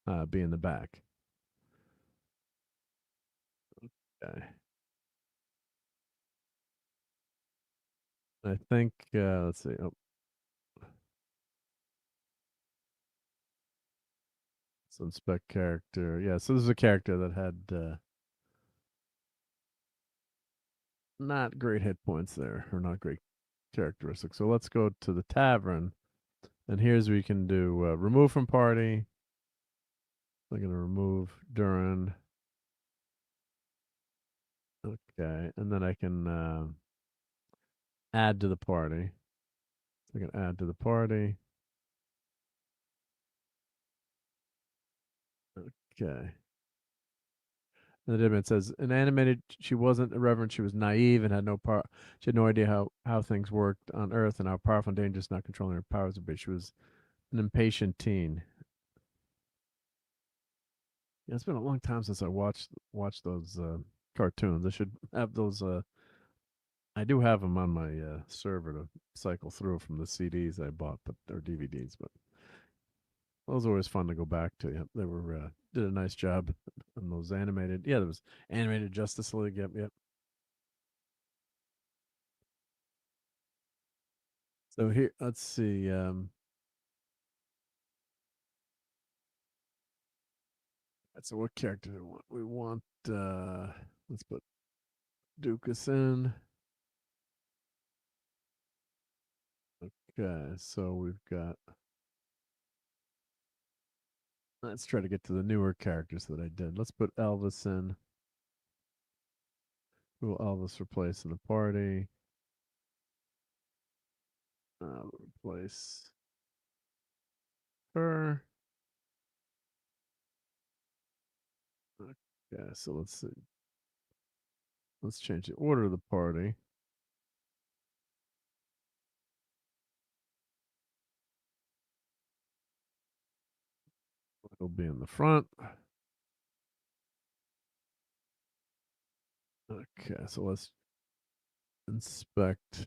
the back. Okay. I think let's see. Oh. So inspect character. Yeah, so this is a character that had not great hit points there, or not great characteristics. So let's go to the tavern, and here's where you can do remove from party. I'm going to remove Durin. Okay, and then I can add to the party. I can add to the party. Okay. And the it says, in animated, she wasn't irreverent. She was naive and had no power. She had no idea how things worked on Earth and how powerful and dangerous not controlling her powers would be. She was an impatient teen. Yeah, it's been a long time since I watched those cartoons. I should have those. I do have them on my server to cycle through from the CDs I bought, but or DVDs. But those are always fun to go back to. Yep, they were did a nice job on those animated. Yeah, there was animated Justice League. Yep, yep. So here, let's see. So what character do we want? We want. Let's put Dukas in. Okay, so we've got. Let's try to get to the newer characters that I did. Let's put Elvis in. Who will Elvis replace in the party? Replace her. Okay, so let's see. Let's change the order of the party. It'll be in the front. Okay, so let's inspect.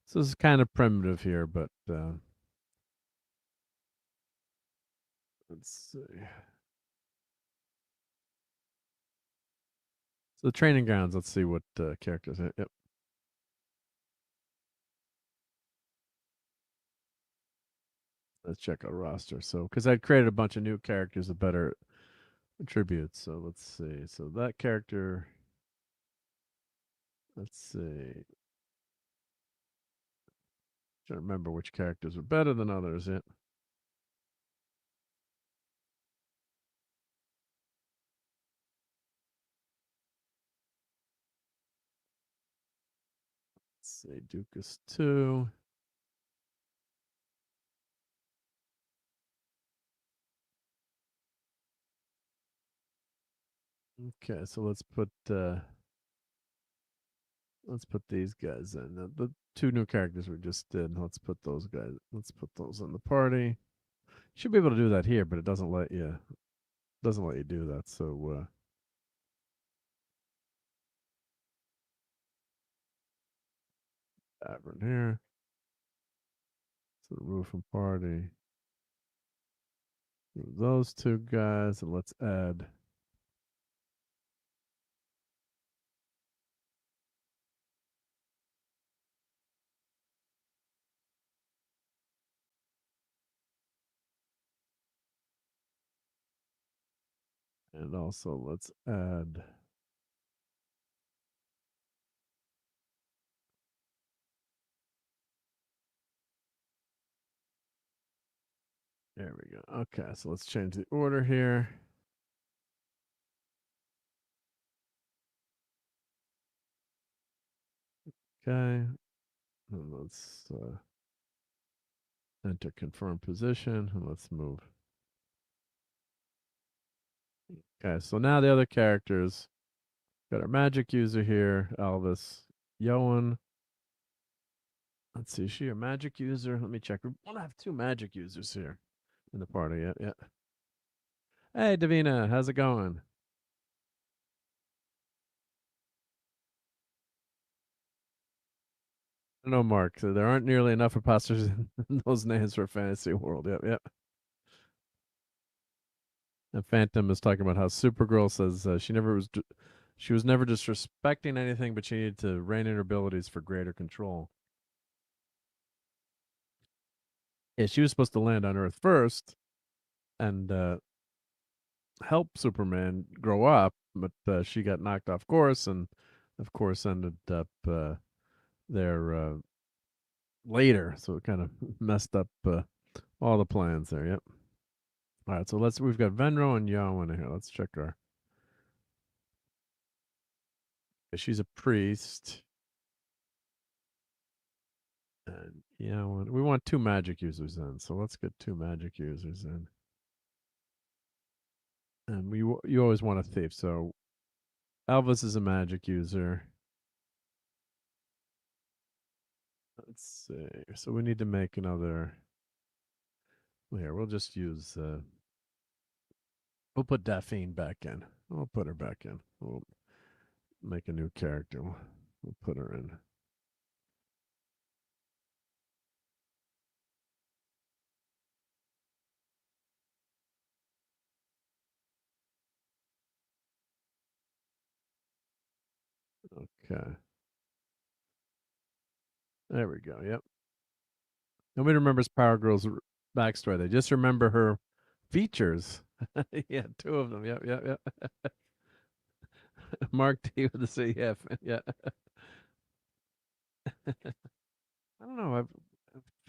So this is kind of primitive here, but let's see. So the training grounds, let's see what characters. Yep. Let's check our roster. So, because I'd created a bunch of new characters with better attributes. So let's see. So that character. Let's see. Trying to remember which characters are better than others. Yeah. Let's see. Dukas 2. Okay, so let's put these guys in. The two new characters we just did. Let's put those guys. Let's put those in the party. Should be able to do that here, but it doesn't let you. Doesn't let you do that. So tavern here. So roof and party. Those two guys, and let's add. And also let's add. There we go. Okay, so let's change the order here. Okay. And let's enter confirm position and let's move. Okay, so now the other characters. Got our magic user here, Elvis. Yoan. Let's see, is she a magic user? Let me check. We want to have two magic users here in the party. Yeah, yeah. Hey, Davina, how's it going? I know, Mark. So there aren't nearly enough imposters in those names for a fantasy world. Yep, yep. And Phantom is talking about how Supergirl says she was never disrespecting anything, but she needed to rein in her abilities for greater control. Yeah, she was supposed to land on Earth first and help Superman grow up, but she got knocked off course, and of course ended up there later. So it kind of messed up all the plans there. Yep. All right, so we've got Venro and Yoan here. Let's check her. She's a priest. And we want 2 magic users in, so let's get 2 magic users in. And you always want a thief, so Elvis is a magic user. Let's see. So we need to make another. Here, we'll just use. We'll put Daphne back in. We'll put her back in. We'll make a new character. We'll put her in. Okay. There we go. Yep. Nobody remembers Power Girl's backstory. They just remember her features. Yeah, 2 of them. Yep, yep, yep. Marc D with the CF. Yeah. I don't know.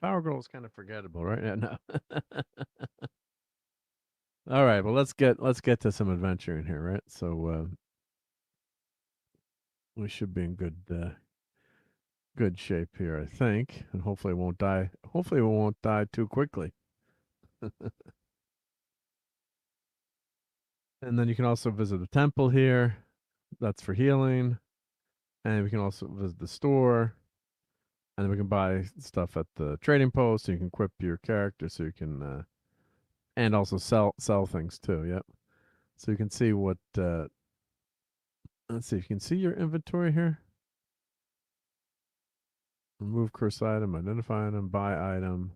Power Girl is kind of forgettable, right? Yeah, no. All right. Well, let's get to some adventure in here, right? So we should be in good shape here, I think, and hopefully it won't die. Hopefully we won't die too quickly. And then you can also visit the temple here. That's for healing. And we can also visit the store. And then we can buy stuff at the trading post. So you can equip your character, so you can, and also sell things too. Yep. So you can see what. Let's see. You can see your inventory here. Remove curse item, identify item, buy item.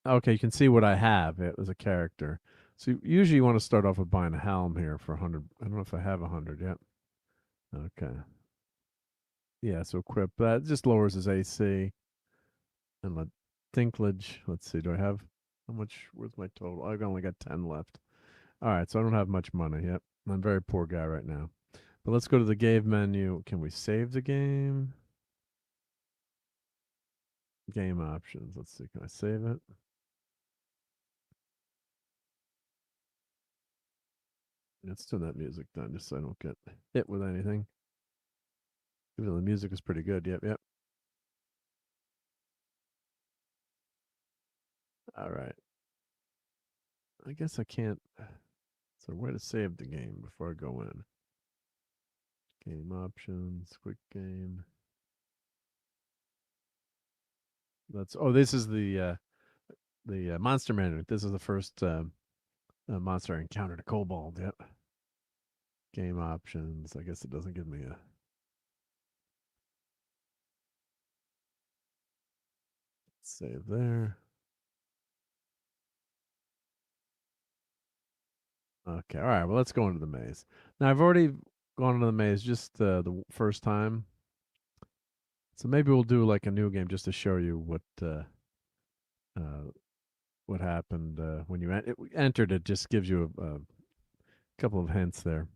Okay, you can see what I have. It was a character. So usually you want to start off with buying a helm here for 100. I don't know if I have 100 yet. Okay. Yeah, so equip that. It just lowers his AC. And let Dinklage. Let's see. Do I have how much? Where's my total? I've only got 10 left. All right, so I don't have much money yet. I'm a very poor guy right now. But let's go to the game menu. Can we save the game? Game options. Let's see. Can I save it? Let's turn that music down just so I don't get hit with anything. Even though the music is pretty good. Yep, yep. All right. I guess I can't. So where to save the game before I go in? Game options, quick game. This is the monster manual. This is the first monster I encountered, a kobold. Yep. Game options. I guess it doesn't give me a. Save there. Okay. All right. Well, let's go into the maze. Now, I've already gone into the maze just the first time. So maybe we'll do like a new game just to show you what happened when you entered it. Just gives you a couple of hints there.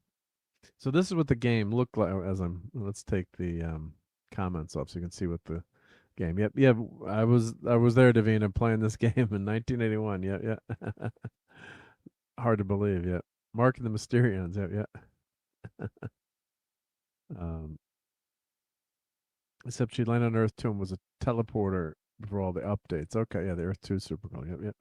So this is what the game looked like let's take the comments off so you can see what the game. Yep, yeah, I was there, Davina, playing this game in 1981. Yeah, yeah. Hard to believe, yeah. Mark and the Mysterians, yeah, yeah. Except she landed on Earth 2 and was a teleporter for all the updates. Okay, yeah, the Earth 2 super cool. Yep, yep.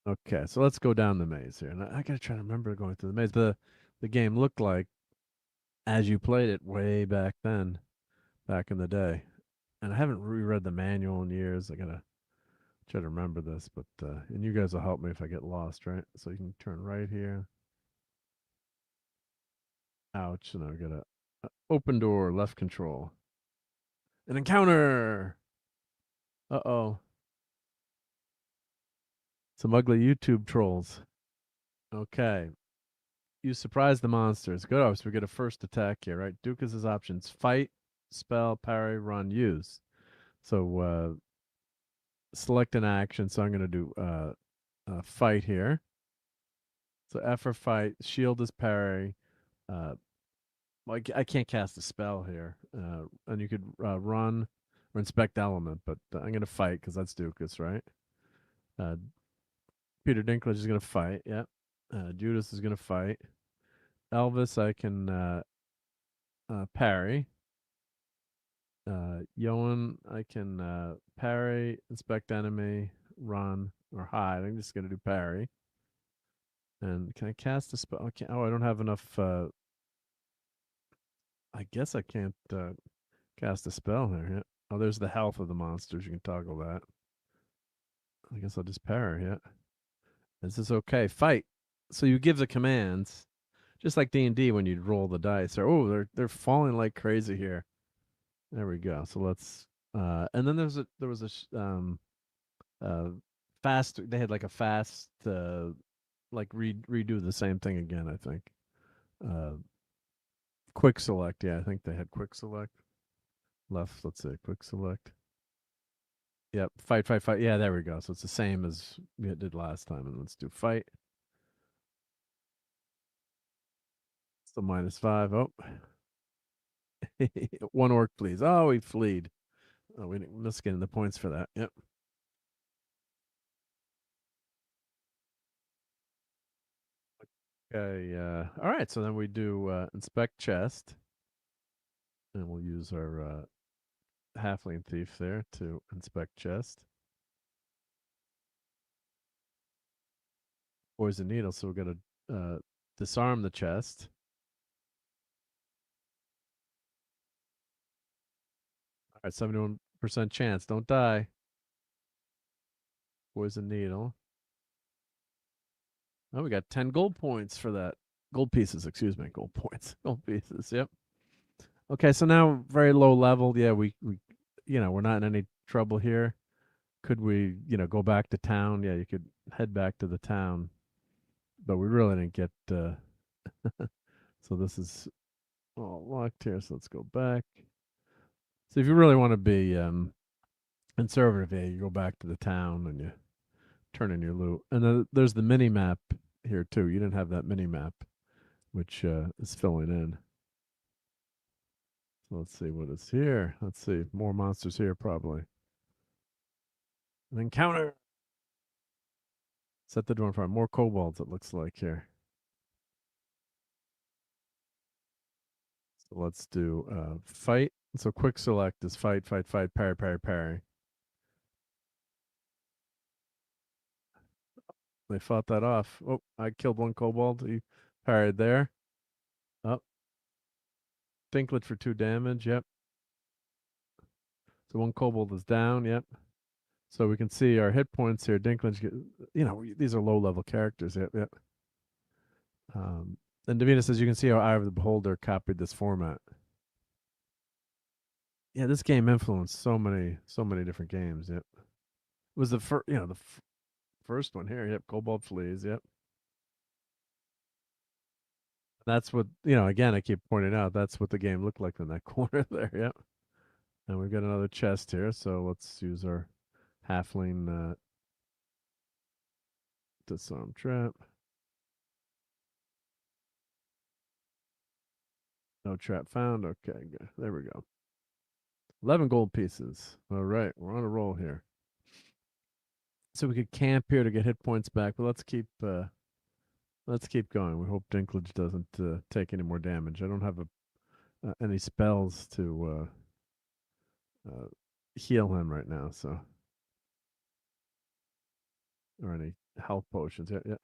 Okay, so let's go down the maze here. And I gotta try to remember going through the maze. The game looked like as you played it way back then, back in the day. And I haven't reread the manual in years. I gotta try to remember this, but and you guys will help me if I get lost, right? So you can turn right here. Ouch, and I got a open door, left control. An encounter. Uh-oh. Some ugly YouTube trolls. Okay. You surprise the monsters. Good. So we get a first attack here, right? Dukas' options: fight, spell, parry, run, use. So select an action. So I'm going to do fight here. So F for fight, shield is parry. Well, I can't cast a spell here. And you could run or inspect element, but I'm going to fight because that's Dukas, right? Peter Dinklage is going to fight. Yeah. Judas is going to fight. Elvis, I can parry. Yoan, I can parry, inspect enemy, run, or hide. I'm just gonna do parry. And can I cast a spell? Okay. Oh, I don't have enough. I guess I can't cast a spell here. Yeah. Oh, there's the health of the monsters. You can toggle that. I guess I'll just parry. Yeah. This is okay. Fight. So you give the commands, just like D&D when you roll the dice. Or they're falling like crazy here. There we go. So let's. And then there was a fast. They had like a fast like redo the same thing again. I think. Quick select. Yeah, I think they had quick select. Left. Let's see. Quick select. Yep. Fight. Fight. Fight. Yeah, there we go. So it's the same as we did last time. And let's do fight. So -5. Oh. One orc, please. Oh, he fleed. Oh, we missed getting the points for that. Yep. Okay. All right. So then we do inspect chest, and we'll use our halfling thief there to inspect chest. Poison needle. So we're gonna disarm the chest. All right. 71% chance. Don't die. Poison needle. Oh, we got 10 gold points for that. Gold pieces, excuse me. Gold points. Gold pieces. Yep. Okay, so now very low level. Yeah, we we're not in any trouble here. Could we, go back to town? Yeah, you could head back to the town. But we really didn't get so this is all locked here, so let's go back. So if you really want to be conservative, yeah, you go back to the town and you turn in your loot. And then there's the mini map here too. You didn't have that mini map, which is filling in. So let's see what is here. Let's see. More monsters here, probably. An encounter. Set the door on fire. More kobolds, it looks like here. So let's do fight. So quick select is fight, fight, fight, parry, parry, parry. They fought that off. Oh, I killed one kobold. He parried there. Oh. Dinklet for 2 damage. Yep. So one kobold is down. Yep. So we can see our hit points here. Dinklage, these are low level characters. Yep. Yep. And Davina says you can see how Eye of the Beholder copied this format. Yeah, this game influenced so many different games. Yep. It was the first, first one here. Yep. Kobold fleas. Yep. That's what, again, I keep pointing out, that's what the game looked like in that corner there. Yep. And we've got another chest here. So let's use our halfling disarm trap. No trap found. Okay, good. There we go. 11 gold pieces. All right, we're on a roll here. So we could camp here to get hit points back, but let's keep going. We hope Dinklage doesn't take any more damage. I don't have any spells to heal him right now, so or any health potions. Yeah.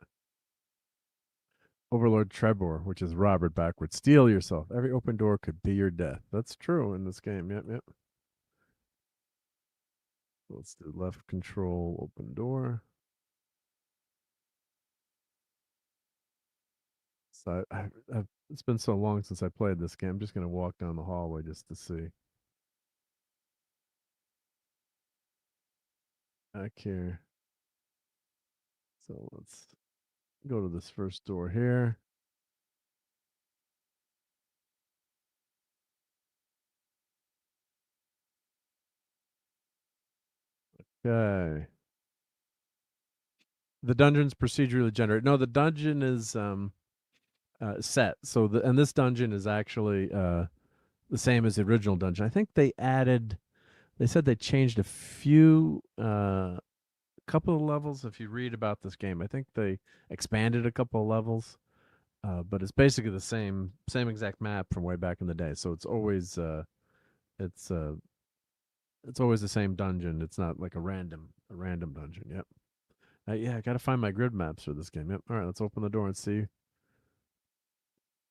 Overlord Trebor, which is Robert backwards. Steel yourself. Every open door could be your death. That's true in this game. Yep. Let's do left control, open door. So it's been so long since I played this game. I'm just going to walk down the hallway just to see. Back here. So let's go to this first door here. Okay. The dungeon's procedurally generated. No, the dungeon is set. So and this dungeon is actually the same as the original dungeon. I think they said they changed a few couple of levels. If you read about this game, I think they expanded a couple of levels. but it's basically the same exact map from way back in the day. So it's uh, it's always the same dungeon. It's not like a random dungeon. Yep. Yeah, I gotta find my grid maps for this game. Yep. All right, let's open the door and see.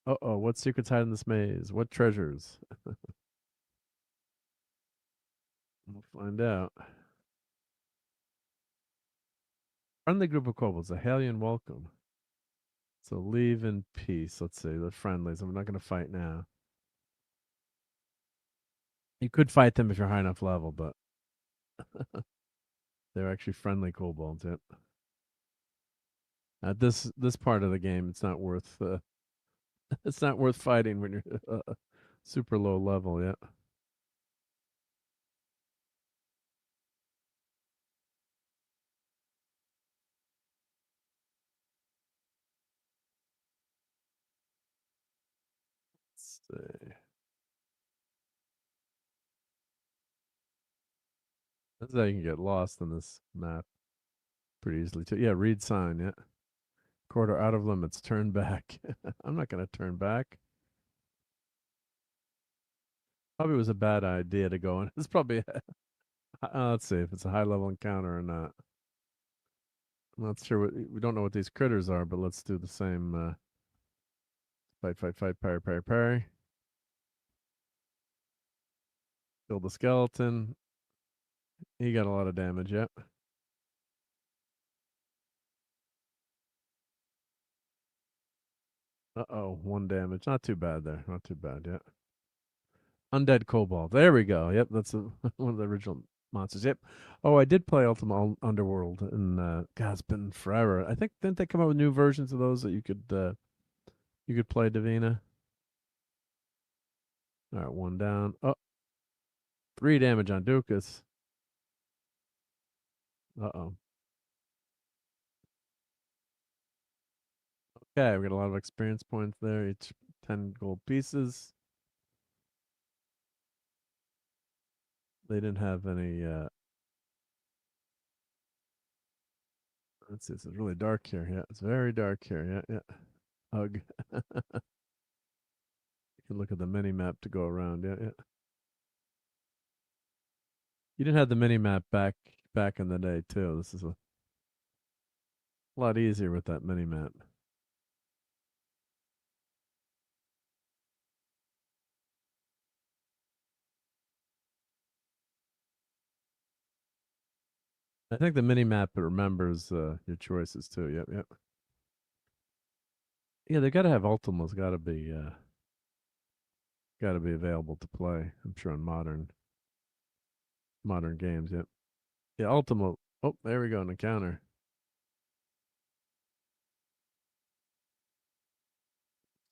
Oh, what secrets hide in this maze? What treasures? We'll find out. Friendly group of kobolds, a hail you and welcome. So leave in peace. Let's see, the friendlies. I'm not going to fight now. You could fight them if you're high enough level, but they're actually friendly kobolds. Yep. At this part of the game, it's not worth it's not worth fighting when you're super low level. Yet. Let's see. This is how you can get lost in this map pretty easily too. Yeah, read sign. Yeah. Quarter out of limits. Turn back. I'm not going to turn back. Probably was a bad idea to go in. It's probably. Let's see if it's a high level encounter or not. I'm not sure. We don't know what these critters are, but let's do the same. Fight, parry. Kill the skeleton. He got a lot of damage. Yep. Uh-oh, 1 damage. Not too bad there. Not too bad. Yeah. Undead Kobold. There we go. Yep, that's one of the original monsters. Yep. Oh, I did play Ultima Underworld, and God, it's been forever. I think didn't they come out with new versions of those that you could play, Davina? All right, 1 down. Oh, 3 damage on Dukas. Uh-oh. Okay, we got a lot of experience points there. Each 10 gold pieces. They didn't have any. Let's see. It's really dark here. Yeah, it's very dark here. Yeah. Hug. You can look at the mini map to go around. Yeah. You didn't have the mini map back in the day too. This is a lot easier with that mini map. I think the mini map remembers your choices too. Yep. Yeah, they got to have Ultima's. Got to be available to play. I'm sure on modern games. Yep. Yeah, Ultima. Oh, there we go. An encounter.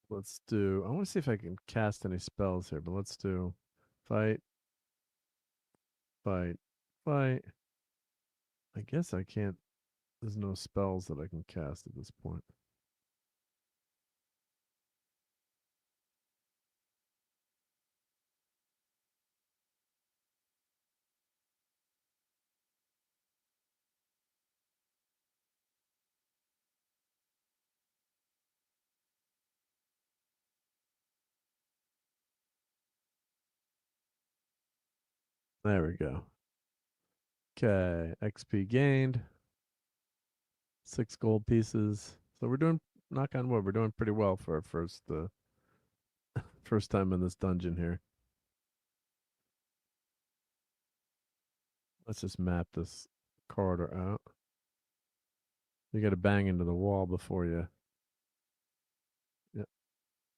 Let's do. I want to see if I can cast any spells here, but let's do fight. I guess I can't. There's no spells that I can cast at this point. There we go. Okay, XP gained. 6 gold pieces. So we're doing, knock on wood, we're doing pretty well for our first time in this dungeon here. Let's just map this corridor out. You got to bang into the wall before you. Yeah.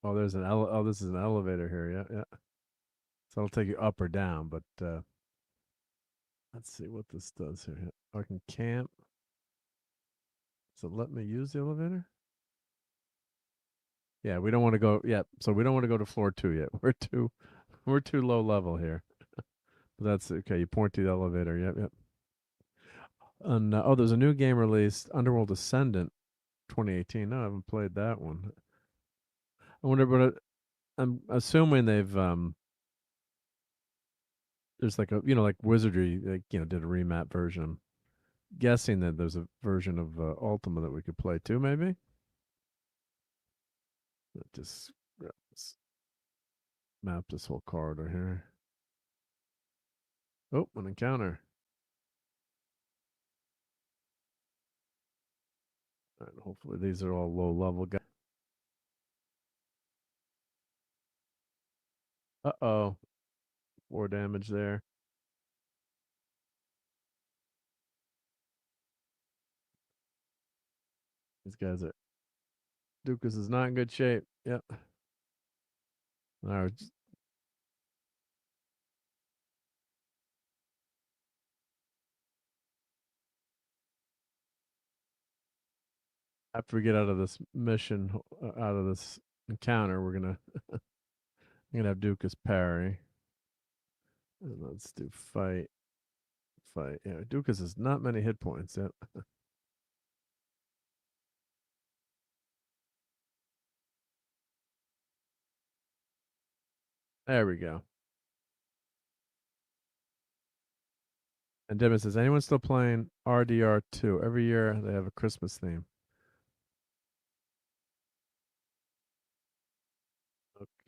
Oh, there's an this is an elevator here. Yeah. So it'll take you up or down, but let's see what this does here. I can camp. Does it let me use the elevator? Yeah, we don't want to go. Yeah, so we don't want to go to floor 2 yet. We're too low level here. But that's okay. You point to the elevator. Yep. And there's a new game released, Underworld Ascendant, 2018. No, I haven't played that one. I wonder, but I'm assuming they've there's like like Wizardry, did a remap version. I'm guessing that there's a version of Ultima that we could play too, maybe. Just map this whole corridor here. Oh, an encounter. All right, hopefully these are all low level guys. Uh-oh. 4 damage there. These guys are... Dukas is not in good shape. Yep. All right. After we get out of this mission, out of this encounter, we're gonna I'm gonna have Dukas parry. And let's do fight. Yeah, Dukas has not many hit points. Yep. There we go. And Devin says, anyone still playing RDR2? Every year they have a Christmas theme.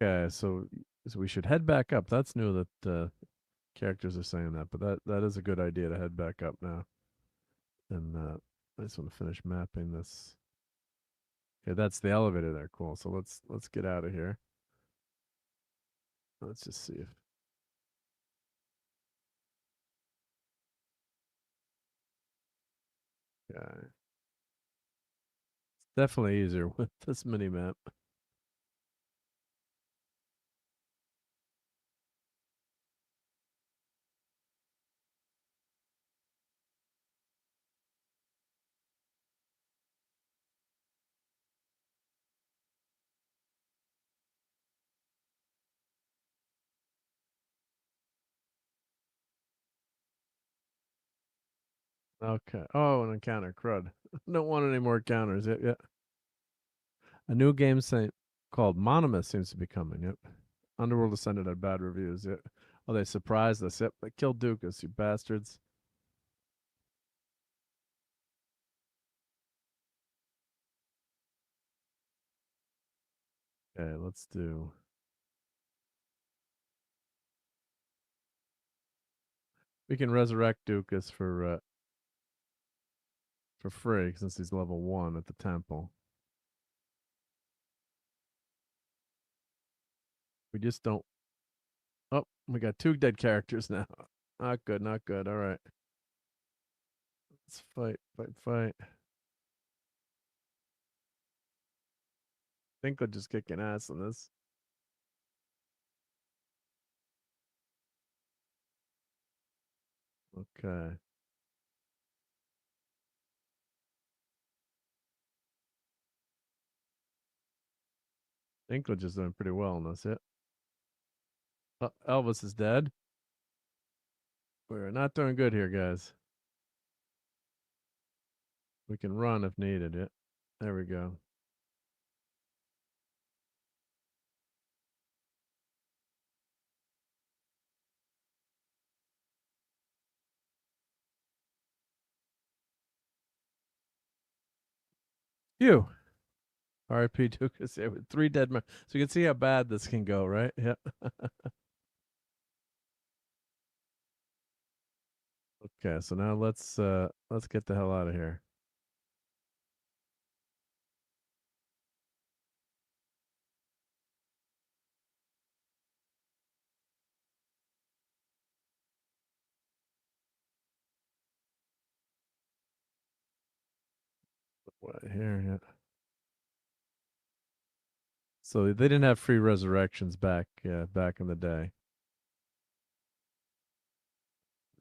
Okay, so we should head back up. That's new that characters are saying that, but that is a good idea to head back up now. And I just want to finish mapping this. Okay, that's the elevator there. Cool. So let's get out of here. Let's just see if... Yeah. It's definitely easier with this mini map. Okay. Oh, an encounter. Crud. Don't want any more encounters. Yeah. A new game called Monolith seems to be coming. Yep. Underworld Ascended had bad reviews. Yep. Oh, they surprised us. Yep. They killed Dukas, you bastards. Okay, let's do... We can resurrect Dukas for free since he's level 1 at the temple. We just don't... Oh, we got 2 dead characters now. Not good, not good. All right. Let's fight. I think they're just kicking ass on this. Okay. Dinklage is doing pretty well on this. Yeah. Elvis is dead. We're not doing good here, guys. We can run if needed. Yeah. There we go. Phew. R.I.P. Dukas. Yeah, with 3 dead men. So you can see how bad this can go, right? Yeah. Okay, so now let's get the hell out of here. Right here, yeah. So they didn't have free resurrections back in the day.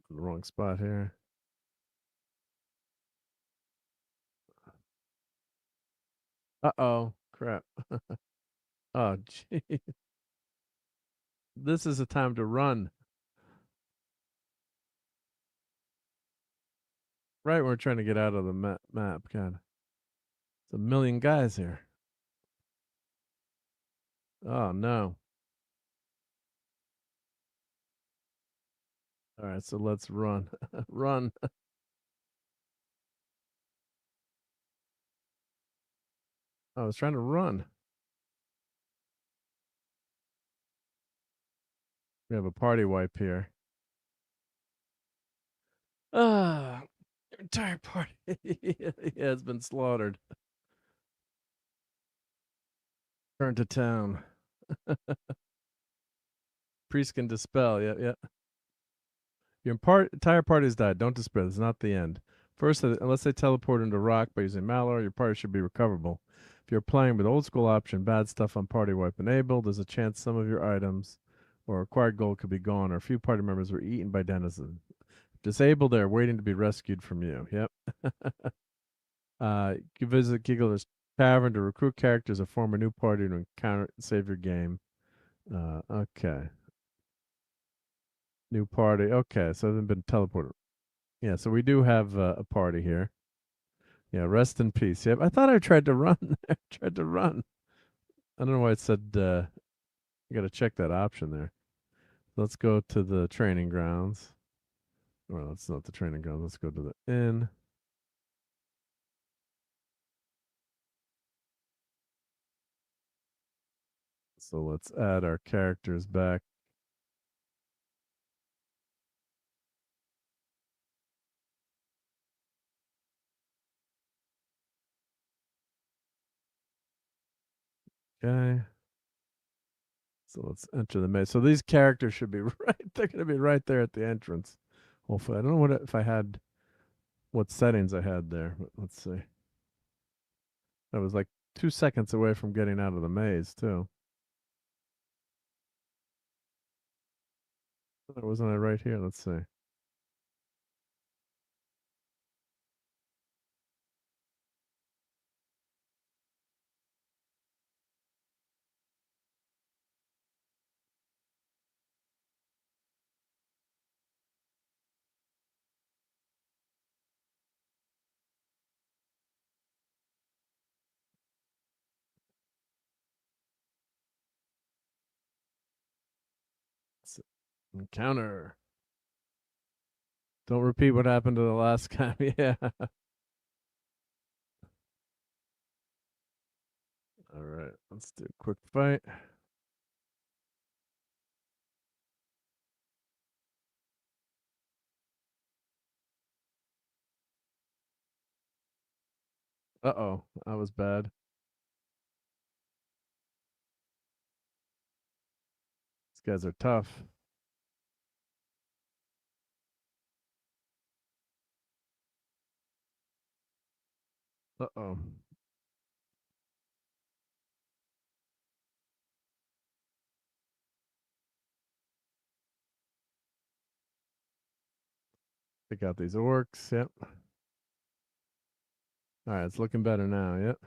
Wrong spot here. Uh-oh. Crap. Oh, gee. This is a time to run. Right, we're trying to get out of the map. God, there's a million guys here. Oh no! All right, so let's run, run. I was trying to run. We have a party wipe here. Ah, your entire party has been slaughtered. Turn to town. Priest can dispel. Yeah. Your entire party has died. Don't despair. This is not the end. First, unless they teleport into rock by using Malor, your party should be recoverable. If you're playing with old school option, bad stuff on party wipe enabled, there's a chance some of your items or acquired gold could be gone, or a few party members were eaten by denizens. Disabled, they're waiting to be rescued from you. Yep. You visit Giggler's Tavern to recruit characters or form a new party to encounter save your game. Okay. New party. Okay, so they've been teleported. Yeah, so we do have a party here. Yeah, rest in peace. Yep, I thought I tried to run. I tried to run. I don't know why it said you got to check that option there. Let's go to the training grounds. Well, that's not the training grounds. Let's go to the inn. So let's add our characters back. Okay. So let's enter the maze. So these characters should be right. They're going to be right there at the entrance. Hopefully, I don't know if I had what settings I had there. But let's see. I was like 2 seconds away from getting out of the maze too. Wasn't I right here? Let's see. Encounter. Don't repeat what happened to the last guy. Yeah. All right. Let's do a quick fight. Uh-oh. That was bad. These guys are tough. Uh-oh. Pick out these orcs. Yep. All right. It's looking better now. Yep.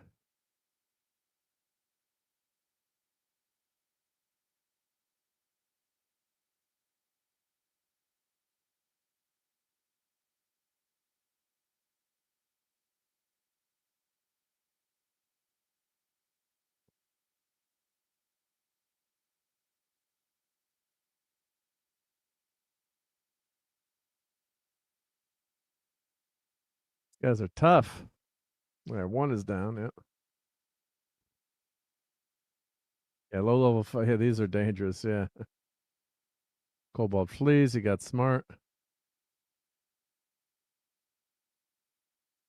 These guys are tough. All right. One is down. Yep. Yeah. Low level fight. Yeah. These are dangerous. Yeah. Cobalt flees. He got smart.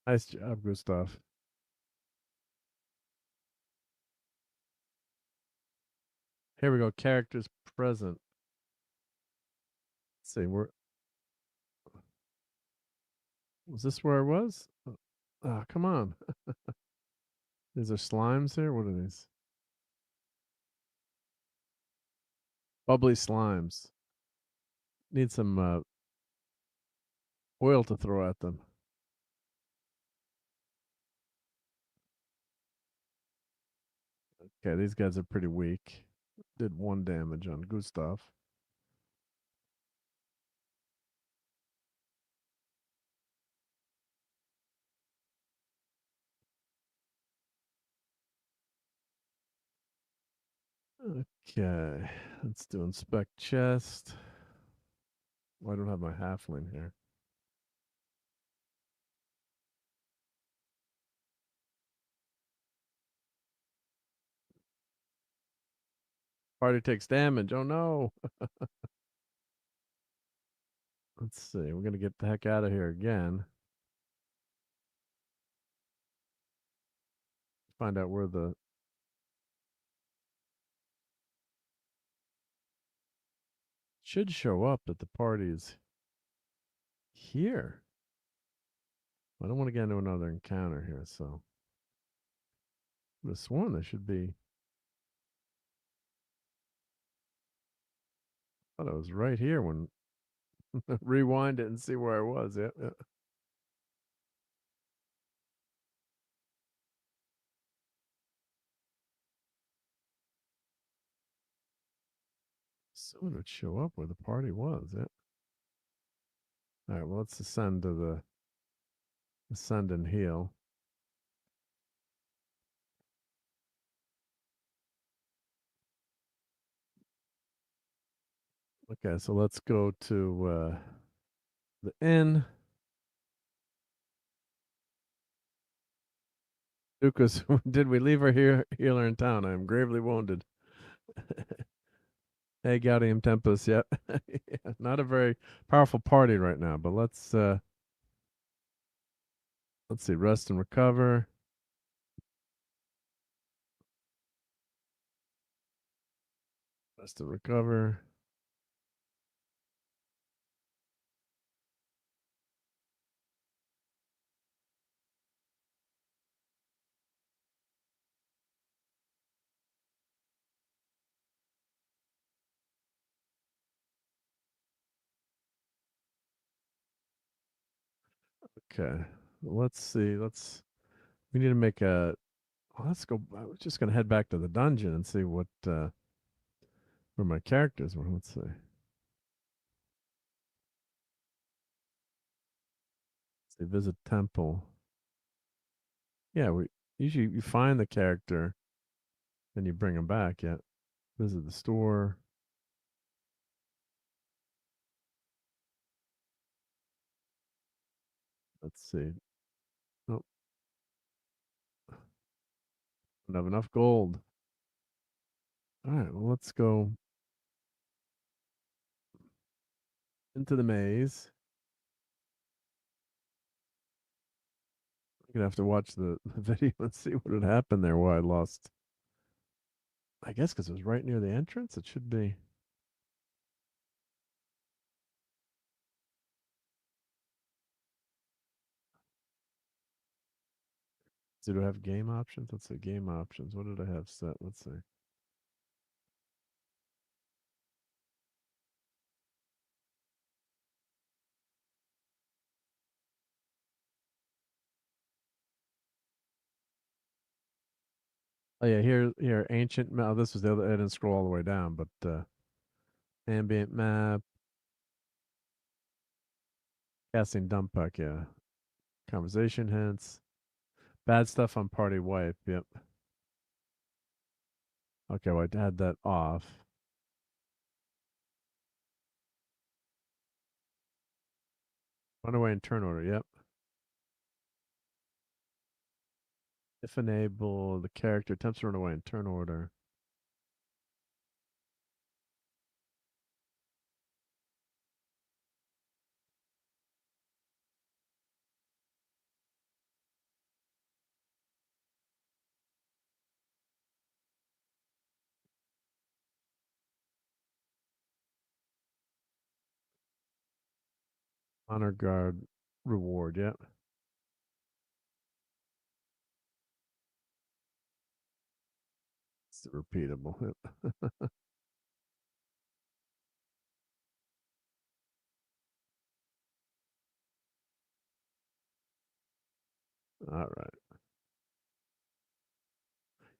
Nice job, Gustav. Here we go. Characters present. Let's see. Was this where I was? Oh, come on. These are slimes here? What are these? Bubbly slimes. Need some oil to throw at them. Okay, these guys are pretty weak. Did 1 damage on Gustav. Okay, let's do inspect chest. Well, I don't have my halfling here. Party takes damage. Oh no. Let's see. We're going to get the heck out of here again. Find out where the should show up that the party's here. I don't want to get into another encounter here, so I would have sworn there should be. I thought I was right here when rewind it and see where I was. Yeah, yeah. So it would show up where the party was. Yeah. All right. Well, let's ascend to the ascend and heal. Okay, so let's go to the inn. Lucas, did we leave our healer in town? I am gravely wounded. Hey, Gaudium Tempest. Yeah. Yeah, not a very powerful party right now, but let's see. Rest and recover. Rest and recover. Okay. Let's see. We need to make a let's go. I was just gonna head back to the dungeon and see what where my characters were. Let's see. Let's see, visit temple. Yeah, we usually you find the character, then you bring them back. Yeah. Visit the store. Let's see. Oh, don't have enough gold. All right, well, let's go into the maze. I'm gonna have to watch the video and see what had happened there. Why I lost. I guess because it was right near the entrance. It should be. Do I have game options? Let's see. Game options. What did I have set? Let's see. Oh yeah, here ancient map. This was the other. I didn't scroll all the way down, but ambient map, casting dump pack. Yeah, conversation hints, bad stuff on party wipe. Yep. Okay, well I had that off. Run away in turn order. Yep. If enable, the character attempts to run away in turn order. Honor guard reward. Yep. It's repeatable. Yep. All right.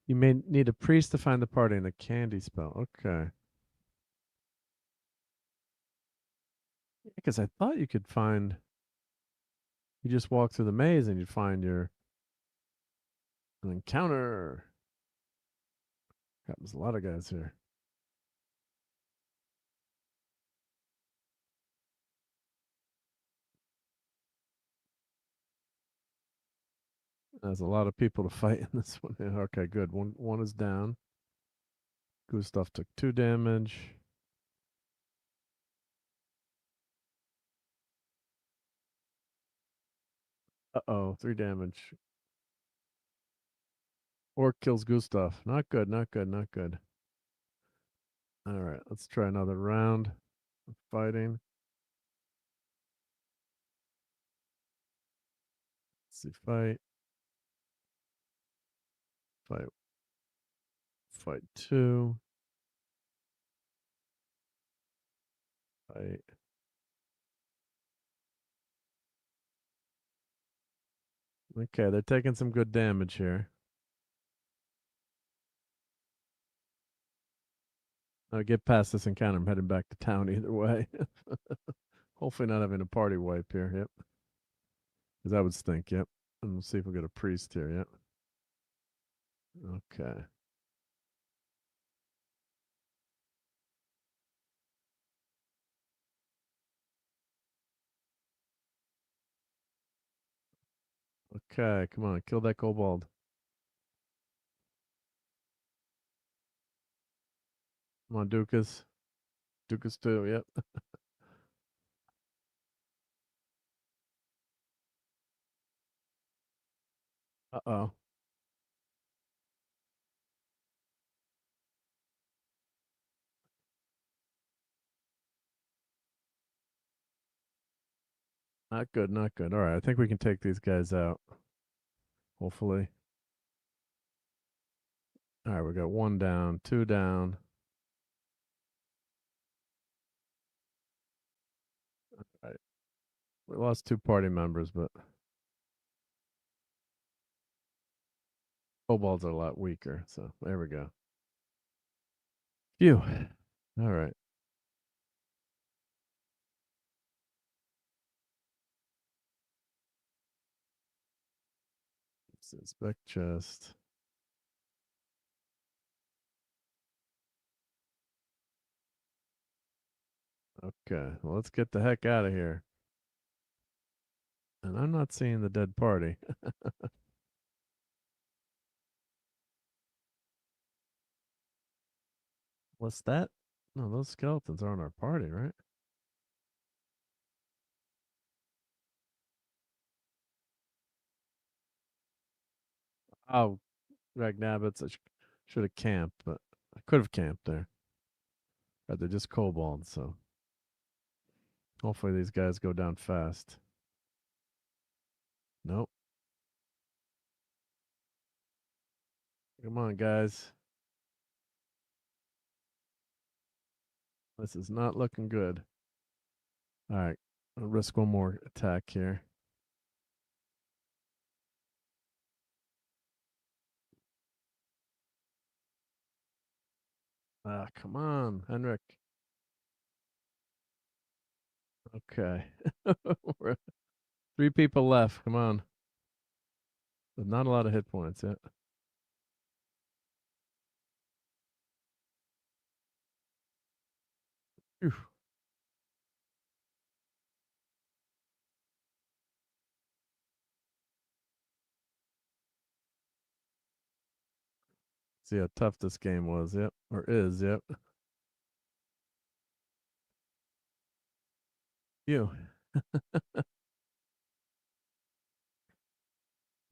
You may need a priest to find the party and a candy spell. Okay. Because I thought you could find. You just walk through the maze and you'd find an encounter. God, there's a lot of guys here. There's a lot of people to fight in this one. Yeah, okay, good. One is down. Gustav took 2 damage. Uh-oh, 3 damage. Orc kills Gustav. Not good, not good, not good. All right, let's try another round of fighting. Let's see, fight. Fight. Fight 2. Fight. Okay, they're taking some good damage here. I'll get past this encounter. I'm heading back to town either way. Hopefully not having a party wipe here. Yep. Because that would stink. Yep. And we'll see if we get a priest here. Yep. Okay. Okay, come on. Kill that kobold. Come on, Dukas. Dukas 2. Yep. Uh-oh. Not good, not good. All right, I think we can take these guys out. Hopefully. All right, we got 1 down, 2 down. All right. We lost 2 party members, but kobolds are a lot weaker. So there we go. Phew. All right. Let's inspect chest. Okay, well, let's get the heck out of here. And I'm not seeing the dead party. What's that? No, those skeletons aren't our party, right? Oh, Ragnabbits. I should have camped, but I could have camped there. But they're just kobolds, so hopefully these guys go down fast. Nope. Come on, guys. This is not looking good. All right. I'll risk one more attack here. Ah, come on, Henrik. Okay. 3 people left. Come on. But not a lot of hit points yet. Phew. See how tough this game was. Yep. Or is. Yep. You.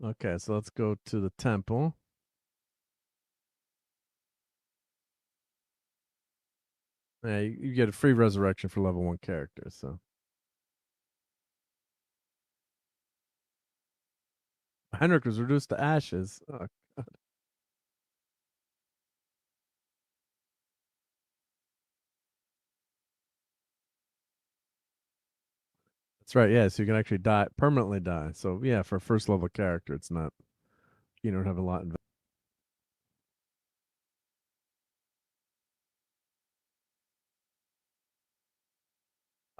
Okay, so let's go to the temple. Yeah, you get a free resurrection for level 1 characters, so. Henrik was reduced to ashes. Oh, God. That's right, yeah, so you can actually die, permanently die. So, yeah, for a first level character, it's not, you don't have a lot in.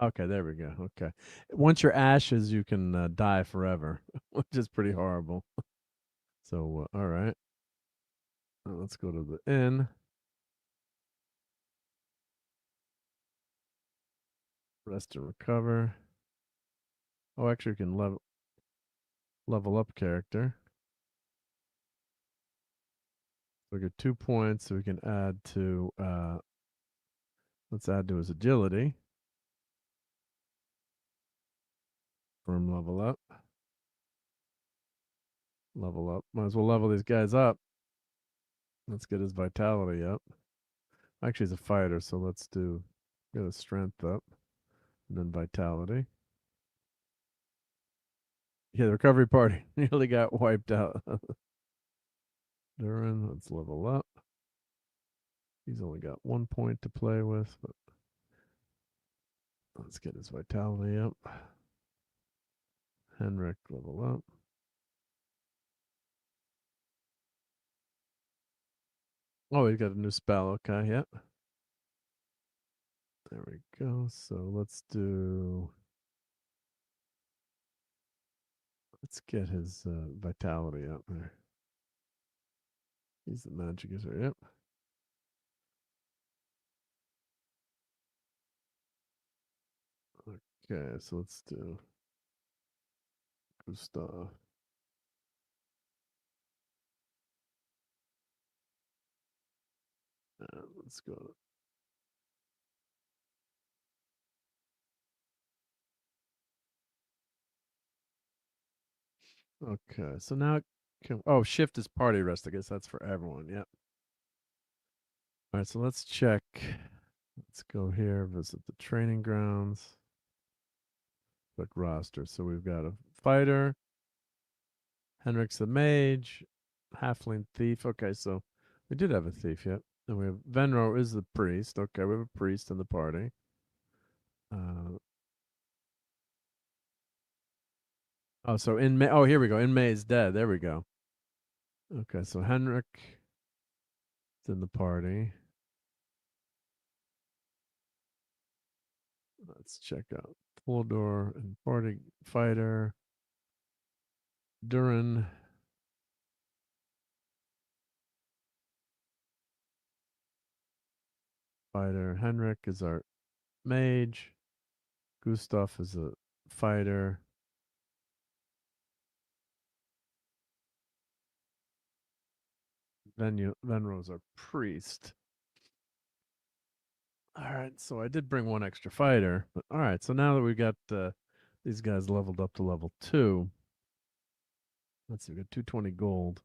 Okay, there we go. Okay. Once you're ashes, you can die forever, which is pretty horrible. So, all right. Let's go to the inn. Rest and recover. Oh, actually, you can level up character. So we get 2 points, so we can add to, let's add to his agility. Firm level up. Level up. Might as well level these guys up. Let's get his vitality up. Actually, he's a fighter, so let's get his strength up. And then vitality. Yeah, the recovery party nearly got wiped out. Durin, let's level up. He's only got 1 point to play with, but let's get his vitality up. Henrik, level up. Oh, he's got a new spell. Okay, yep. There we go. So let's get his vitality up there. He's the magic user. Yep. Okay, so let's do Gustav. Let's go. Okay, so now shift is party rest. I guess that's for everyone. Yep. All right, so let's check. Let's go here, visit the training grounds. Click roster. So we've got a fighter, Henrik's the mage, halfling thief. Okay, so we did have a thief, yep. And we have Venro is the priest. Okay, we have a priest in the party. So in May. Oh, here we go. In May is dead. There we go. Okay, so Henrik is in the party. Let's check out Tildor and party fighter. Durin. Fighter. Henrik is our mage. Gustav is a fighter. Venro's our priest. All right, so I did bring one extra fighter, but all right. So now that we got these guys leveled up to level 2, let's see, we got 220 gold.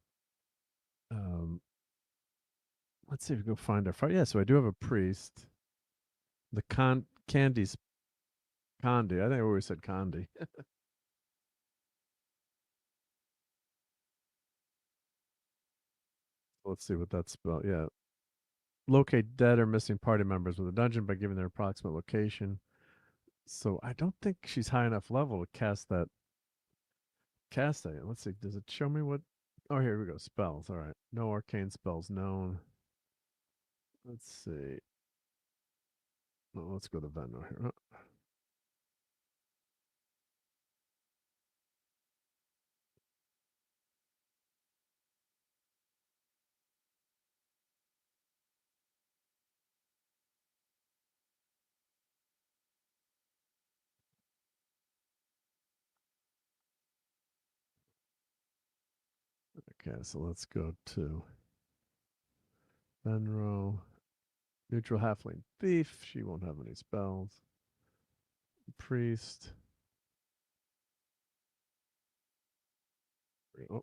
Let's see if we go find our fight. Yeah, so I do have a priest. The Candy's Condi. I think I always said Condi. Let's see what that's spelled. Yeah. Locate dead or missing party members with a dungeon by giving their approximate location. So I don't think she's high enough level to cast that. Let's see. Does it show me what? Oh, here we go. Spells. All right. No arcane spells known. Let's see. Oh, let's go to Venro here. Okay, so let's go to Venro. Neutral halfling thief. She won't have any spells. Priest. Oh.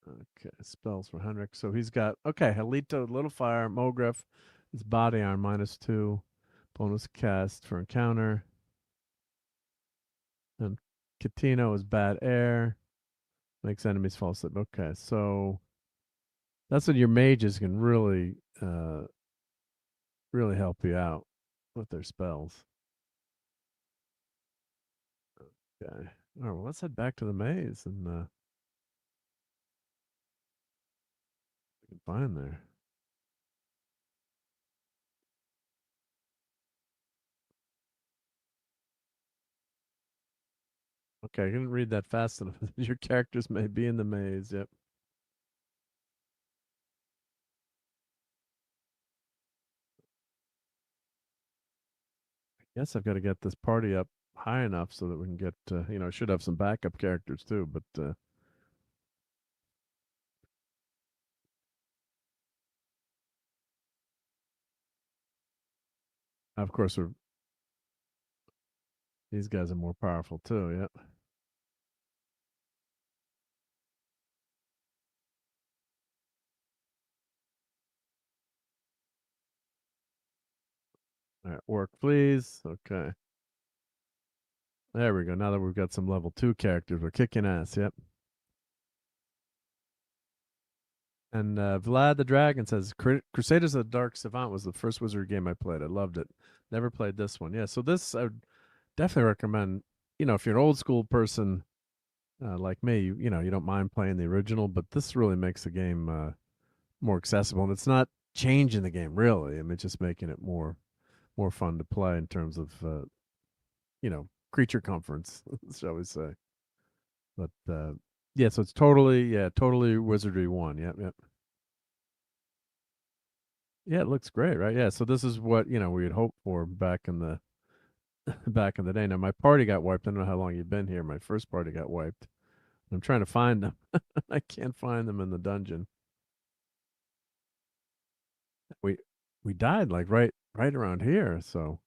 Okay, spells for Henrik. So he's got, okay, Halito, Little Fire, Mogref, his body arm -2, bonus cast for encounter. And Catino is bad air, makes enemies fall asleep. Okay, so that's when your mages can really, really help you out with their spells. Okay. All right, well, let's head back to the maze and we can find there. Okay, I didn't read that fast enough. Your characters may be in the maze. Yep. I guess I've got to get this party up high enough so that we can get, I should have some backup characters too, but Of course, these guys are more powerful too. Yep. All right, work, please. Okay. There we go. Now that we've got some level 2 characters, we're kicking ass. Yep. And Vlad the Dragon says Crusaders of the Dark Savant was the first Wizard game I played. I loved it. Never played this one. Yeah, so this I would definitely recommend. If you're an old school person like me, you don't mind playing the original, but this really makes the game more accessible, and it's not changing the game really. I mean, it's just making it more fun to play in terms of creature comforts, shall we say? But yeah, so it's totally Wizardry 1. Yep, yep. Yeah, it looks great, right? Yeah, so this is what we had hoped for back in the back in the day. Now my party got wiped. I don't know how long you've been here. My first party got wiped. I'm trying to find them. I can't find them in the dungeon. We we died like right around here. So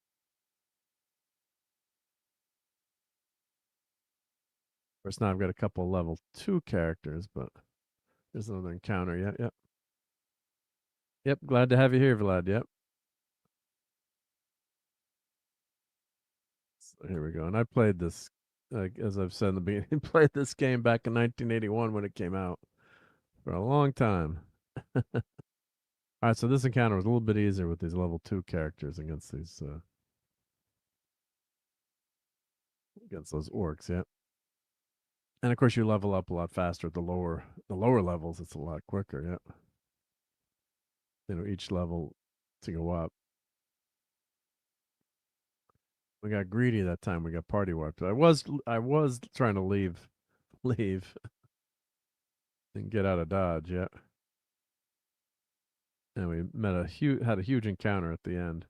of course now I've got a couple level 2 characters, but there's another encounter. Yep, yep, yep. Glad to have you here, Vlad. Yep. So here we go. And I played this, as I've said in the beginning, played this game back in 1981 when it came out for a long time. All right, so this encounter was a little bit easier with these level 2 characters against those orcs. Yep. And of course, you level up a lot faster at the lower levels. It's a lot quicker. Yep. Each level to go up. We got greedy that time. We got party wiped. I was trying to leave and get out of Dodge. Yeah. And we had a huge encounter at the end.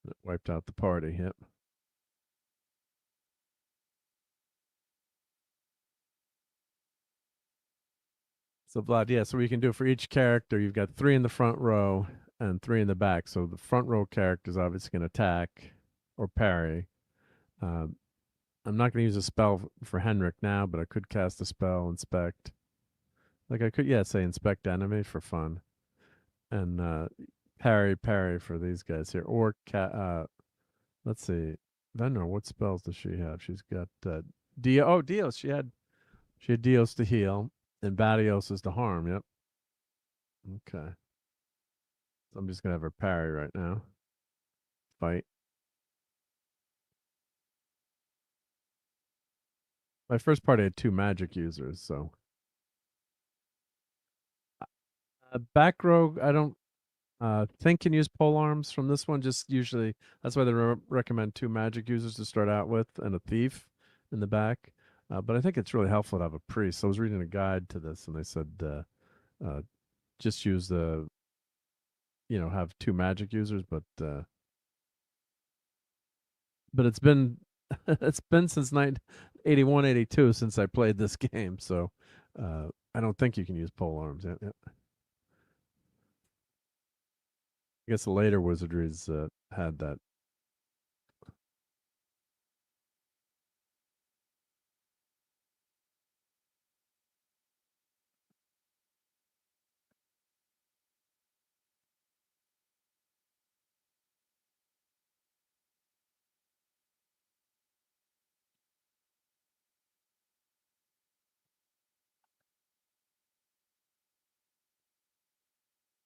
It wiped out the party. Yep. So Vlad, yeah. So what you can do for each character, you've got 3 in the front row and 3 in the back. So the front row characters obviously can attack or parry. I'm not going to use a spell for Henrik now, but I could cast a spell, inspect. Like I could, say inspect enemy for fun, and parry for these guys here. Or let's see, Venor. What spells does she have? She's got Dio. Oh, Dios. She had Dios to heal, and Batios is to harm. Yep. Okay. So I'm just gonna have her parry right now. Fight. My first party had 2 magic users, so back row. I don't think can use pole arms from this one. Just usually that's why they recommend 2 magic users to start out with and a thief in the back. But I think it's really helpful to have a priest. So I was reading a guide to this, and they said just use have 2 magic users, but it's been since 81, 82 since I played this game. So I don't think you can use pole arms. Yeah, yeah. I guess the later wizardries had that.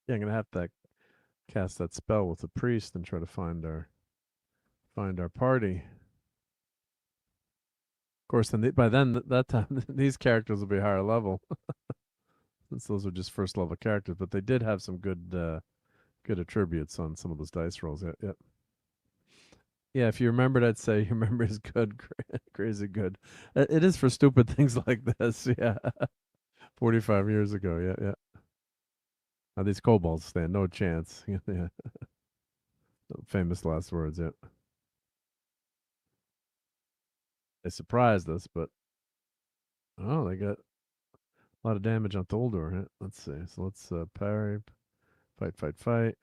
Yeah, I'm gonna have to cast that spell with the priest and try to find our party. Of course, then by then that time these characters will be higher level, since those are just first level characters. But they did have some good attributes on some of those dice rolls. Yeah, yeah. Yeah, if you remembered, I'd say your memory is good, crazy good. It is for stupid things like this. Yeah, 45 years ago. Yeah, yeah. Now these kobolds stand no chance. Yeah. Famous last words. Yeah. They surprised us, but they got a lot of damage on Tholdor. Huh? Let's see. So let's parry, fight.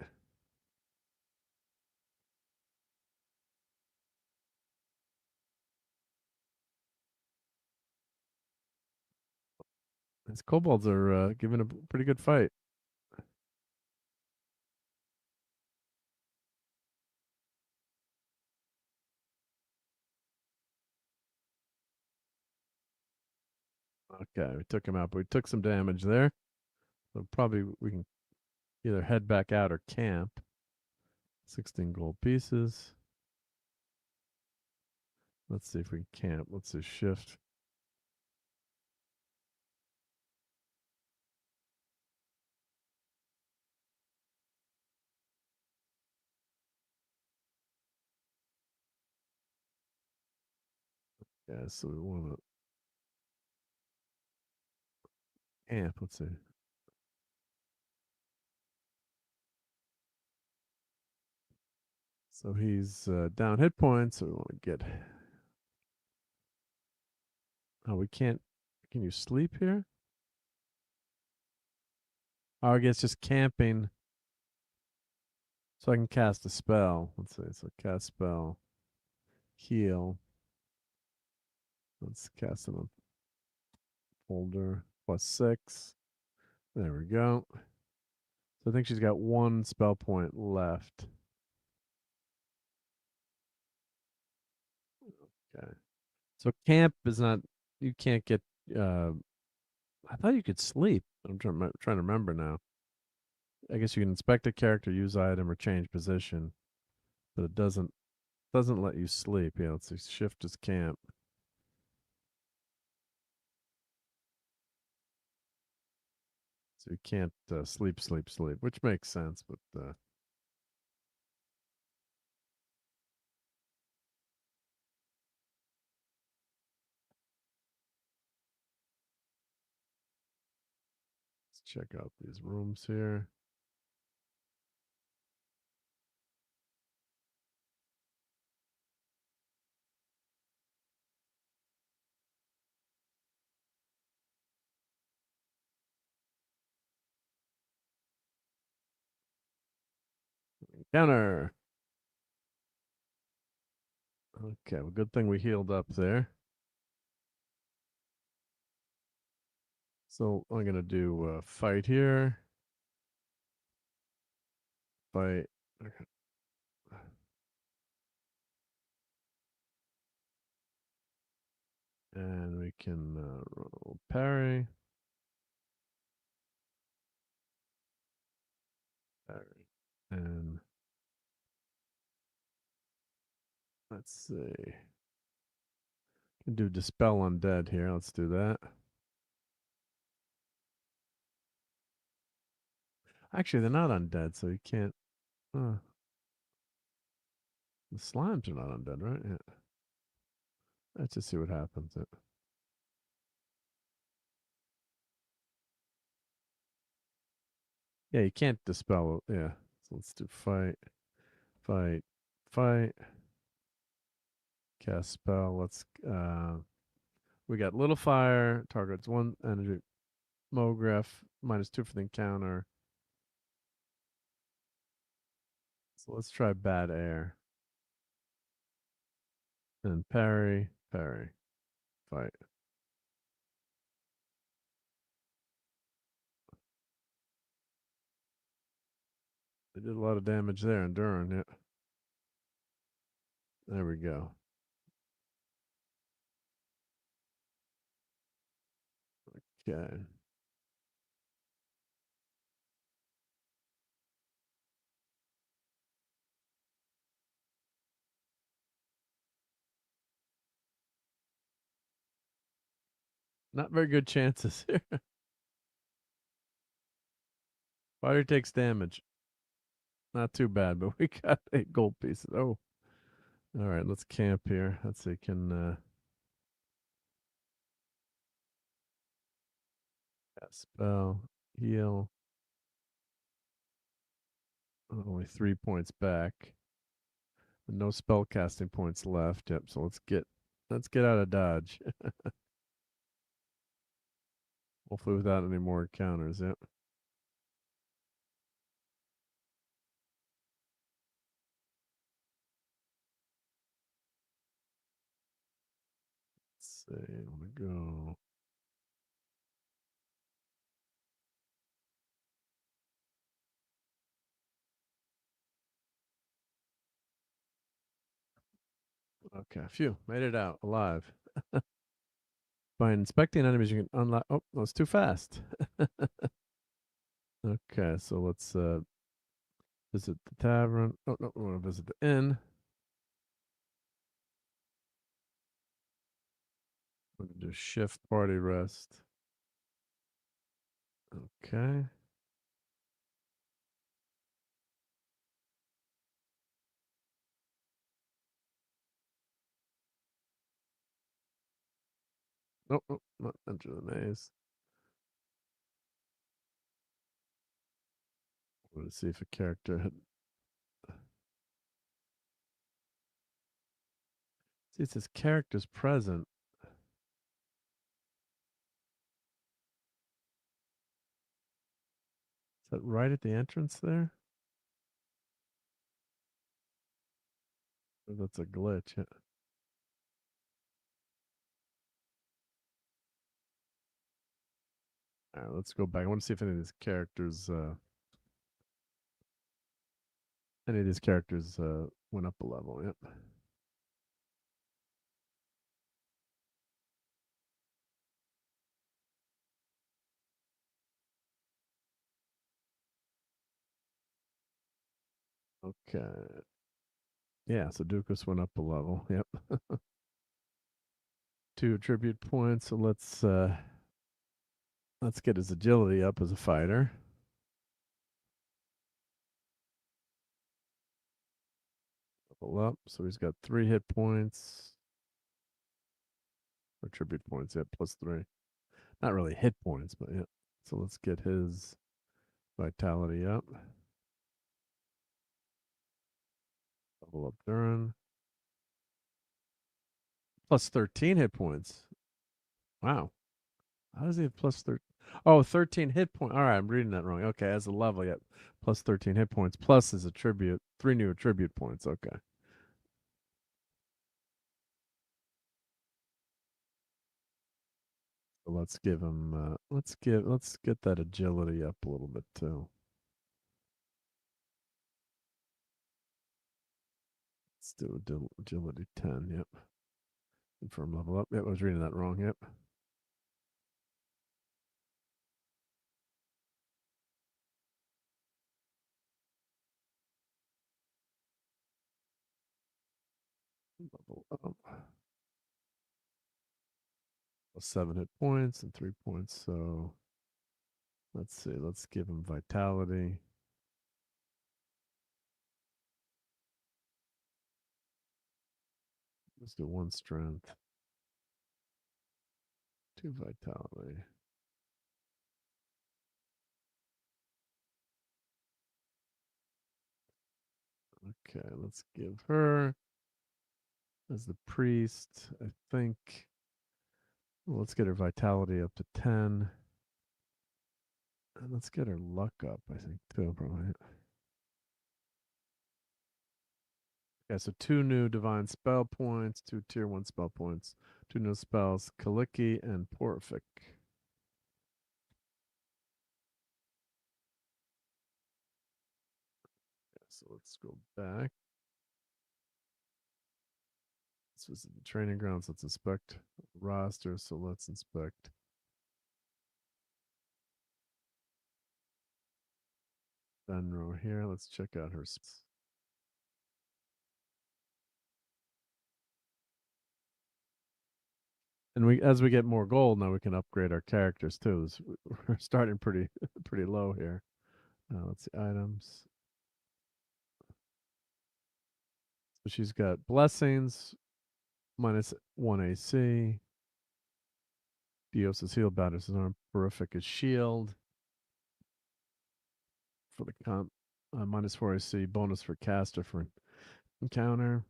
These kobolds are giving a pretty good fight. Okay, we took him out, but we took some damage there. So probably we can either head back out or camp. 16 gold pieces. Let's see if we can camp. Let's do shift. Yeah, so we want to camp. Let's see. So he's down hit points. So we want to get. Oh, we can't. Can you sleep here? Oh, I guess just camping. So I can cast a spell. Let's see. So cast spell. Heal. Let's cast it on folder. +6. There we go. So I think she's got 1 spell point left. Okay. So camp is not. You can't get. I thought you could sleep. I'm trying to remember now. I guess you can inspect a character, use item, or change position, but it doesn't let you sleep. Yeah, let's see. Shift is camp. So you can't sleep, which makes sense, but let's check out these rooms here. Encounter. Okay, well, good thing we healed up there. So I'm gonna do fight here. Fight. Okay. And we can roll parry. Parry. And let's see. Can do dispel undead here. Let's do that. Actually, they're not undead, so you can't. The slimes are not undead, right? Yeah. Let's just see what happens. Yeah, you can't dispel it. Yeah. So let's do fight, fight, fight. Cast spell. Let's. We got little fire. Targets 1 energy. Mograph -2 for the encounter. So let's try bad air. And parry, parry, fight. They did a lot of damage there, enduring it. There we go. Okay. Not very good chances here. Fire takes damage. Not too bad, but we got 8 gold pieces. Oh. All right, let's camp here. Let's see, can spell, heal. Only 3 points back. No spell casting points left. Yep, so let's get out of dodge. Hopefully without any more encounters. Yep. Let's see, I want to go. Okay, phew, made it out alive. By inspecting enemies, you can unlock. Oh, that was too fast. Okay, so let's visit the tavern. Oh no, we want to visit the inn. We're gonna do shift party rest. Okay. Nope, nope, not enter the maze. I want to see if a character had. See, it says characters present. Is that right at the entrance there? Or that's a glitch. Yeah. All right, let's go back. I want to see if any of these characters went up a level. Yep. Okay. Yeah, so Dukas went up a level. Yep. 2 attribute points. So let's get his agility up as a fighter. Level up. So he's got 3 hit points. Attribute points, yeah, +3. Not really hit points, but yeah. So let's get his vitality up. Level up Durin. +13 hit points. Wow. How does he have +13? Oh, 13 hit points. All right, I'm reading that wrong. Okay, as a level, yet +13 hit points, plus his attribute, 3 new attribute points. Okay. So let's give him. Let's get that agility up a little bit too. Let's do agility 10. Yep. Confirm level up. Yep, I was reading that wrong. Yep. Level up. +7 hit points and 3 points. So let's see. Let's give him vitality. Let's do 1 strength, 2 vitality. Okay, let's give her as the priest, I think. Well, let's get her vitality up to 10. And let's get her luck up, I think, too, probably. Yeah, so 2 new divine spell points, 2 tier 1 spell points, 2 new spells, Kaliki and Porfic. Yeah, so let's go back. This was the training grounds. Let's inspect roster. So let's inspect Benro here. Let's check out her. And as we get more gold now, we can upgrade our characters too. We're starting pretty low here. Let's see items. So she's got blessings, -1 AC. Dios is healed, batters his arm. Horrific is shield. For the comp, -4 AC. Bonus for caster for encounter.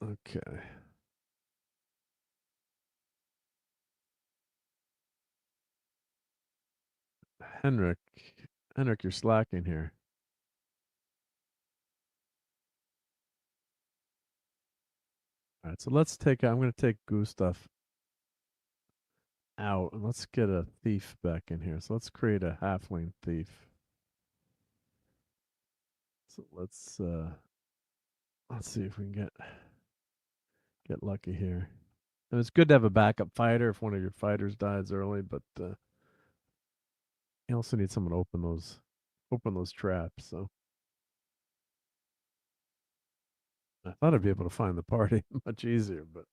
Okay. Henrik, you're slacking here. All right, so let's take. I'm going to take Gustav out, and let's get a thief back in here. So let's create a halfling thief. So let's see if we can get. Get lucky here. And it's good to have a backup fighter if one of your fighters dies early, but you also need someone to open those traps. So I thought I'd be able to find the party much easier, but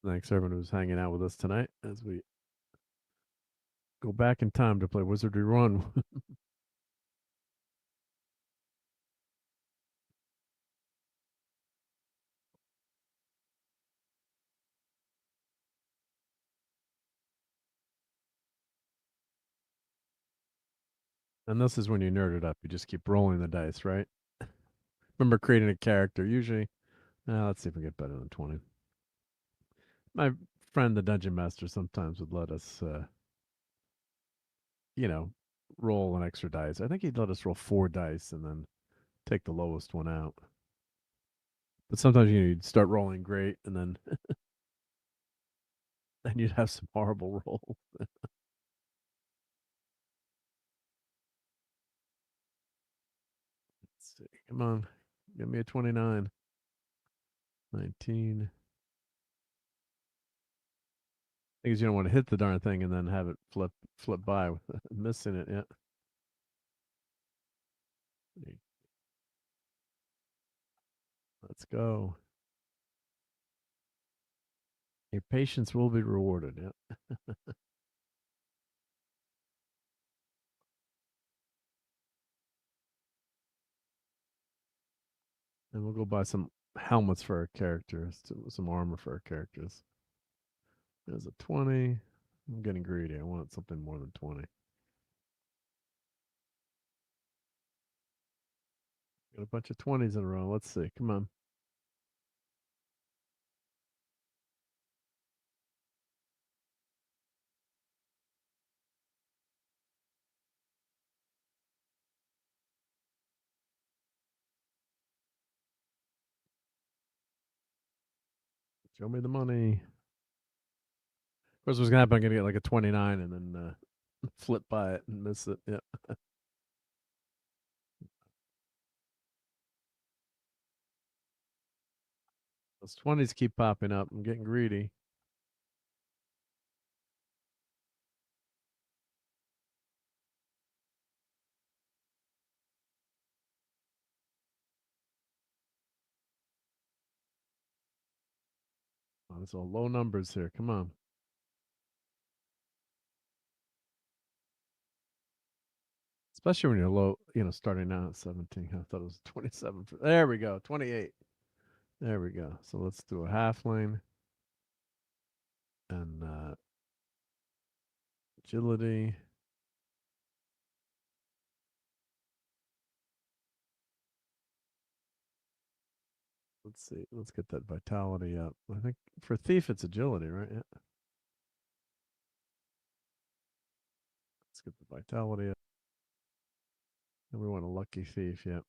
thanks everyone who's hanging out with us tonight as we go back in time to play Wizardry Run. And this is when you nerd it up. You just keep rolling the dice, right? Remember creating a character. Usually, let's see if we get better than 20. My friend, the Dungeon Master, sometimes would let us, you know, roll an extra dice. I think he'd let us roll 4 dice and then take the lowest one out. But sometimes you'd start rolling great and then then you'd have some horrible rolls. Let's see. Come on. Give me a 29. 19. Because you don't want to hit the darn thing and then have it flip by with missing it yet. Let's go. Your patience will be rewarded. Yeah. And we'll go buy some helmets for our characters, some armor for our characters. There's a 20. I'm getting greedy. I want something more than 20. Got a bunch of 20s in a row. Let's see. Come on. Show me the money. Of course, what's going to happen, I'm going to get like a 29 and then flip by it and miss it. Yeah. Those 20s keep popping up. I'm getting greedy. Oh, it's all low numbers here. Come on. Especially when you're low, starting out at 17. I thought it was 27. There we go. 28. There we go. So let's do a half lane. And agility. Let's see. Let's get that vitality up. I think for thief, it's agility, right? Yeah. Let's get the vitality up. And we want a lucky thief. Yep.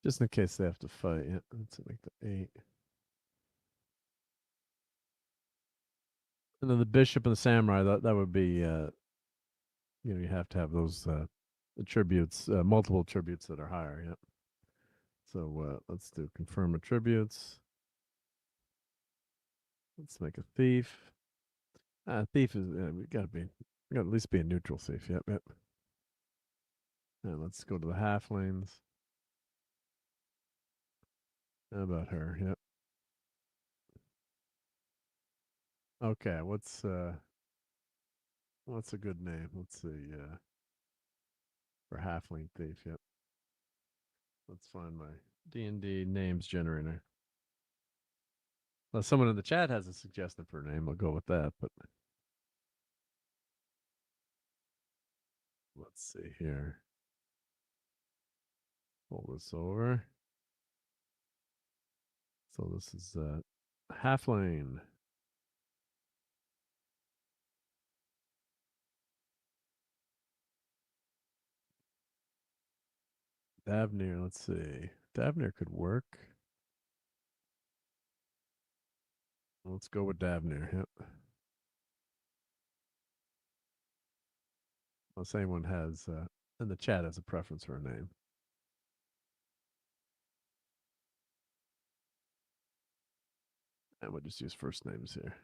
Just in case they have to fight. Yeah. Let's make the 8. And then the bishop and the samurai. That would be. You have to have those attributes, multiple attributes that are higher. Yep. So let's do confirm attributes. Let's make a thief. Thief is we got to at least be a neutral thief. Yep, yep. And let's go to the half lanes. How about her? Yep. Okay, what's a good name? Let's see. For halfling thief. Yep. Let's find my D&D names generator. Well, someone in the chat has a suggestion for a name. I'll go with that. But let's see here. Pull this over. So this is halfling. Davnir, let's see. Davner could work. Let's go with Davner. Yep. Unless anyone has in the chat has a preference for a name. And we'll just use first names here.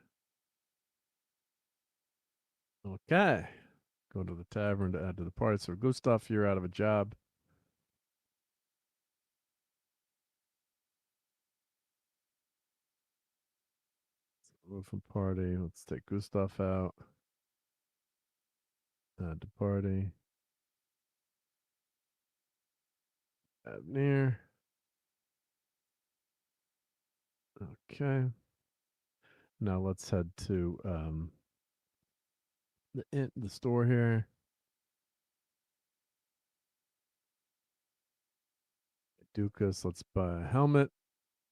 Okay. Go to the tavern to add to the party. So Gustav, you're out of a job. Move from party. Let's take Gustav out. Add to party. Add near. Okay. Now let's head to the store here. Dukas, let's buy a helmet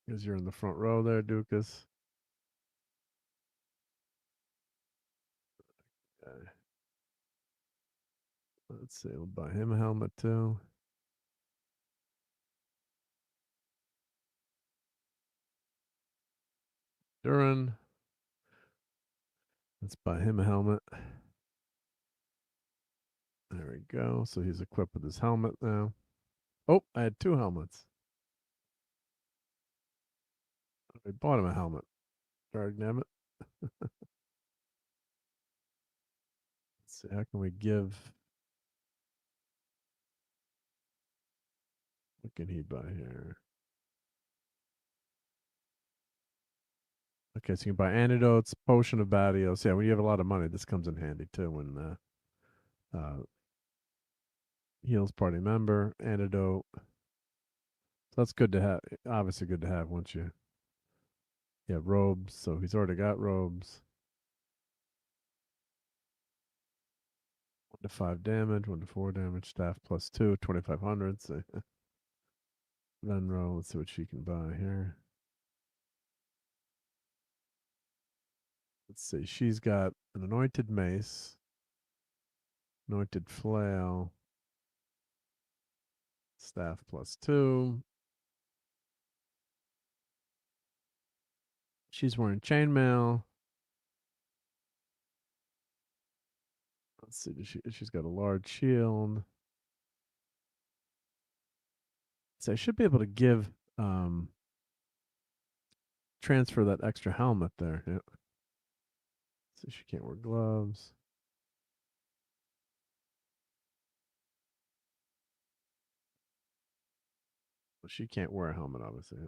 because you're in the front row there, Dukas. Okay. Let's see, we'll buy him a helmet too. Duran. Let's buy him a helmet. There we go. So he's equipped with his helmet now. Oh, I had 2 helmets. I bought him a helmet. Dargnabbit. Let's see, how can we give? What can he buy here? Okay, so you can buy antidotes, potion of Batios. Yeah, when you have a lot of money, this comes in handy too. When heals party member, antidote. So that's good to have. Obviously, good to have once you have robes. So he's already got robes. 1 to 5 damage, 1 to 4 damage. Staff plus 2, 2,500. So Venro. Let's see what she can buy here. Let's see. She's got an anointed mace, anointed flail, staff plus 2. She's wearing chainmail. Let's see. She's got a large shield. So I should be able to give transfer that extra helmet there. Yeah. So she can't wear gloves. Well, she can't wear a helmet, obviously.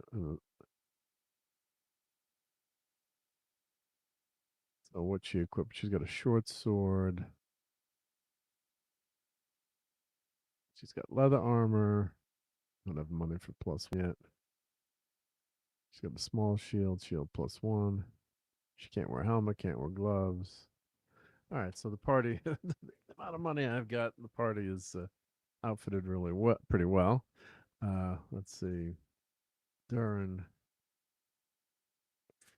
So what she equipped? She's got a short sword. She's got leather armor. Don't have money for +1 yet. She's got a small shield, shield +1. She can't wear a helmet, can't wear gloves. All right, so the party, the amount of money I've got, the party is outfitted really pretty well. Let's see. Duran.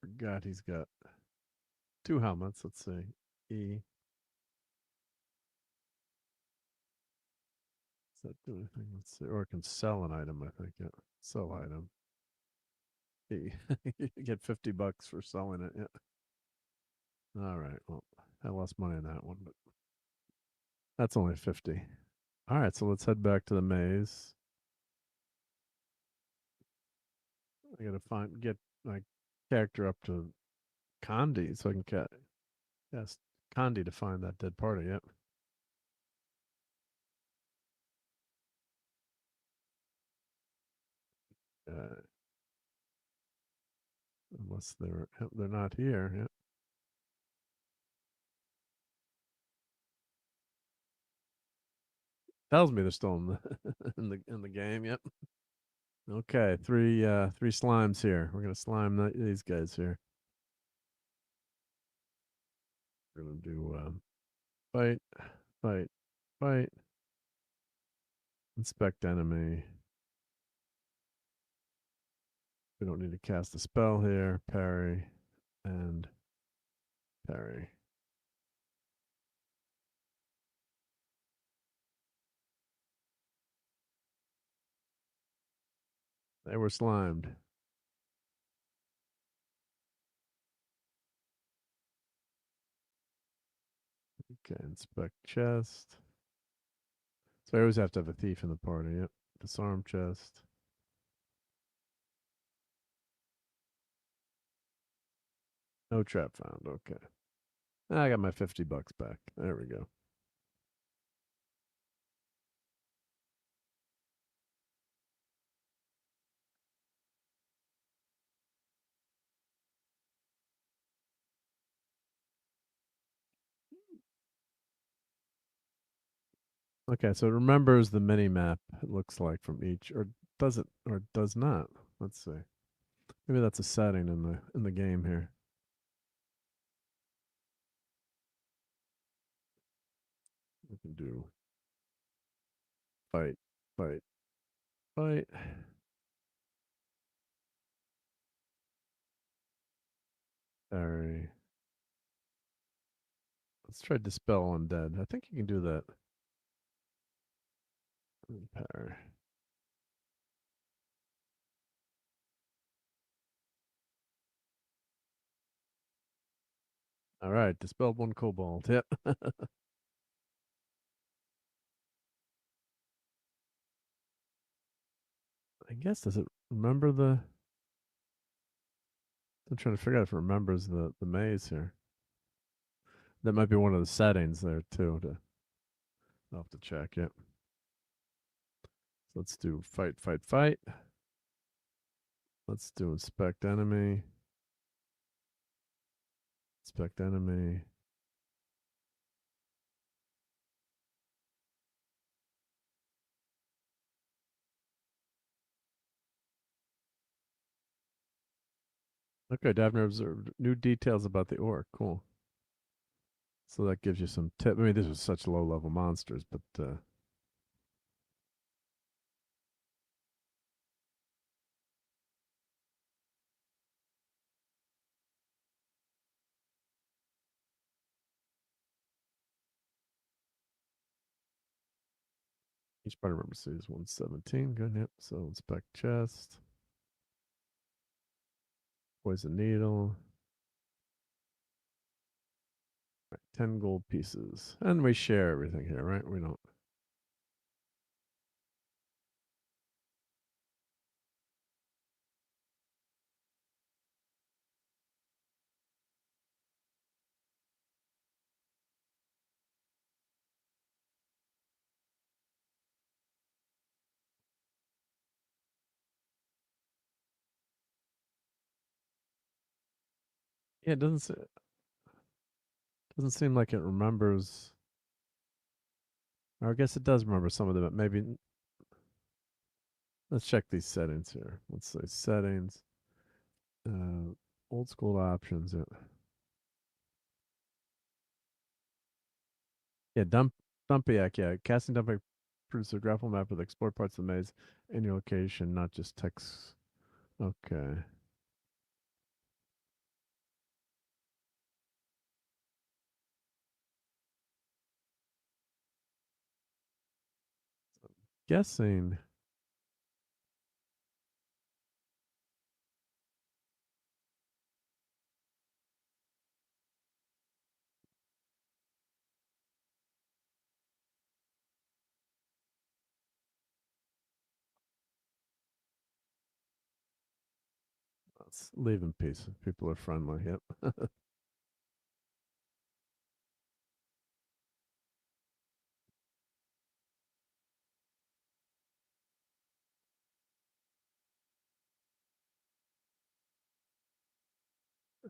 Forgot he's got 2 helmets. Let's see. E. Does that do anything? Let's see. Or it can sell an item, I think. Yeah. Sell item. E. You get $50 for selling it. Yeah. All right. Well, I lost money on that one, but that's only 50. All right, so let's head back to the maze. I gotta get my character up to Condi so I can ask Condi to find that dead party. Yep. Unless they're not here. Yep. Tells me they're still in the in the game. Yep. Okay, 3 slimes here. We're gonna slime these guys here. We're gonna do fight, fight, fight. Inspect enemy. We don't need to cast a spell here. Parry and parry. They were slimed. Okay, inspect chest. So I always have to have a thief in the party. Yep. Disarm chest. No trap found. Okay. I got my $50 back. There we go. Okay, so it remembers the mini map, it looks like, from each, or does it, or does not. Let's see. Maybe that's a setting in the game here. We can do fight, fight, fight. Sorry. Let's try dispel undead. I think you can do that. Power. All right, dispelled one kobold. Yep. I guess, does it remember the? I'm trying to figure out if it remembers the maze here. That might be one of the settings there too. I'll have to check. Yep. So let's do fight, fight, fight. Let's do inspect enemy. Inspect enemy. Okay, Davner observed new details about the orc. Cool. So that gives you some tip. I mean, this was such low level monsters, but each party member sees 117. Good. Yep. So inspect chest. Poison needle. Right, 10 gold pieces. And we share everything here, right? We don't. Yeah, it doesn't seem like it remembers. Or I guess it does remember some of them, but maybe. Let's check these settings here. Let's say settings. Old school options. Yeah, Dumpiac. Yeah, casting Dumpiac produces a graphical map with explore parts of the maze in your location, not just text. Okay. Guessing. Let's leave in peace. People are friendly. Yep.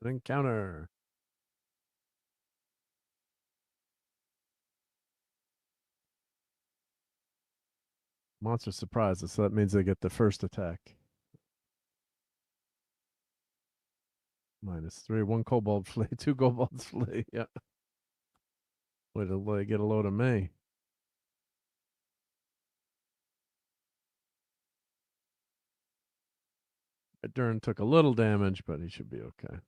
An encounter. Monster surprises, so that means they get the first attack. -3. One kobold flea. Two kobolds flea. Yeah. Way to get a load of me. Dern took a little damage, but he should be okay.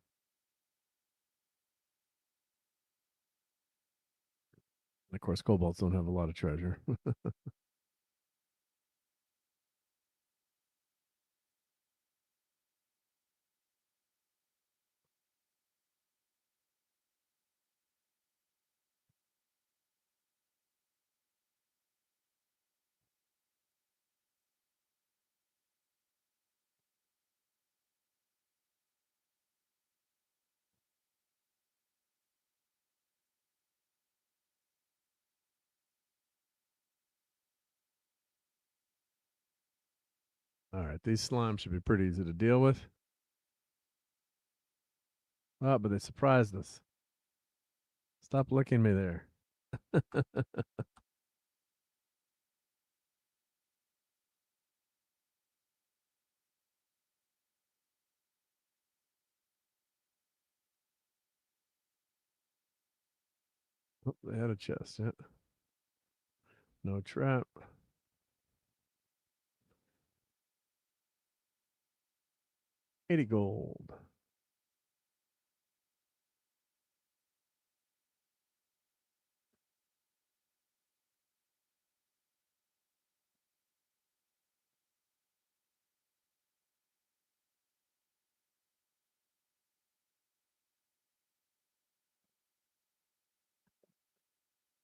Of course, kobolds don't have a lot of treasure. right, these slimes should be pretty easy to deal with. Oh, but they surprised us. Stop licking me there. Oh, they had a chest, yeah. No trap. $80 gold.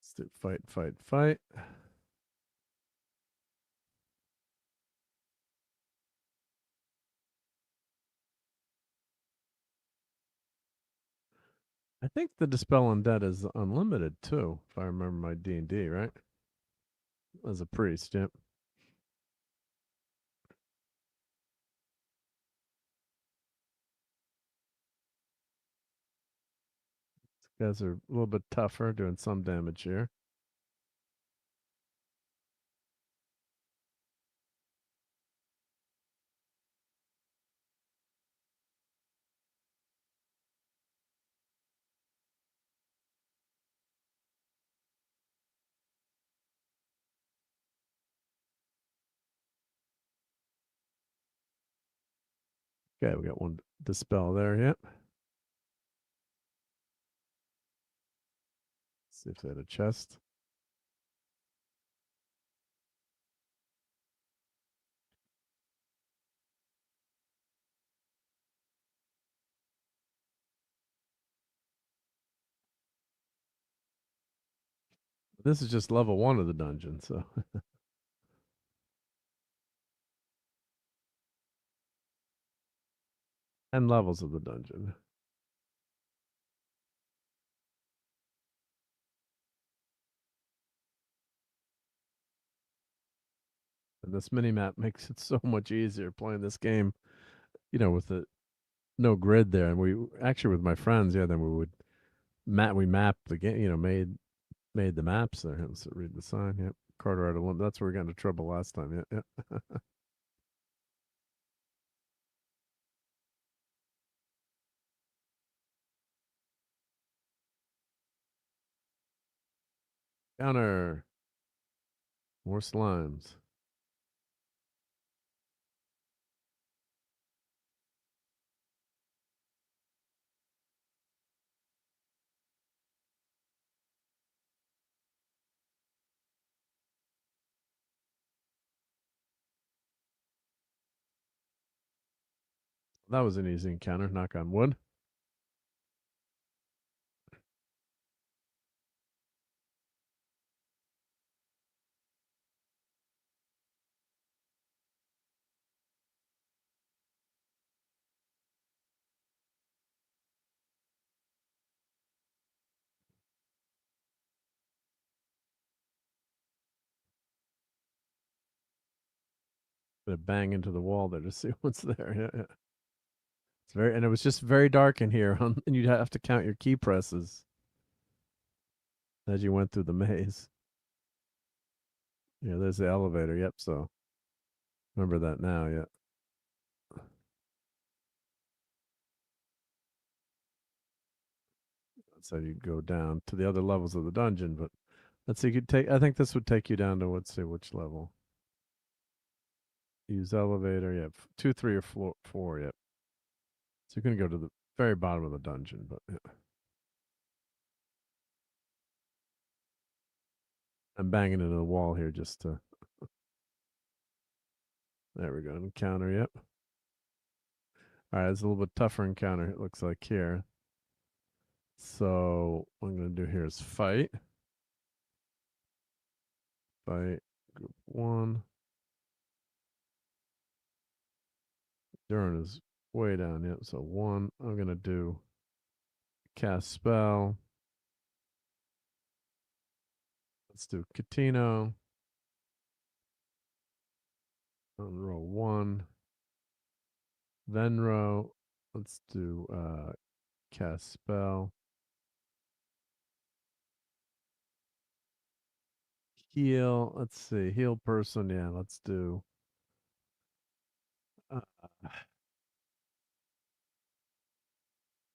Let's do fight, fight, fight. I think the Dispel Undead is unlimited too, if I remember my D&D, right? As a priest, yep. These guys are a little bit tougher, doing some damage here. Okay, we got one Dispel there, yep. See if they had a chest. This is just level 1 of the dungeon, so. 10 levels of the dungeon. And this mini map makes it so much easier playing this game, with the no grid there. And we actually, with my friends, yeah, then we would we mapped the game, made the maps there. Let's read the sign. Yep. Carter out of limb. That's where we got into trouble last time. Yeah, yeah. Counter. More slimes. That was an easy encounter. Knock on wood. Gonna bang into the wall there to see what's there. Yeah, yeah. And it was just very dark in here, and you'd have to count your key presses as you went through the maze. Yeah, there's the elevator. Yep. So remember that now. Yeah. That's how you go down to the other levels of the dungeon. But let's see. I think this would take you down to, let's see, which level. Use elevator. Yep. 2, 3, or 4. Yep. So you're gonna go to the very bottom of the dungeon, but yeah. I'm banging into the wall here just to. There we go. Encounter. Yep. All right, it's a little bit tougher encounter. It looks like here. So what I'm gonna do here is fight. Fight. Group 1. Durin is way down. Yep. So 1. I'm gonna do cast spell. Let's do Catino. On roll 1. Venro. Let's do cast spell. Heal. Let's see. Heal person. Yeah, let's do. Uh,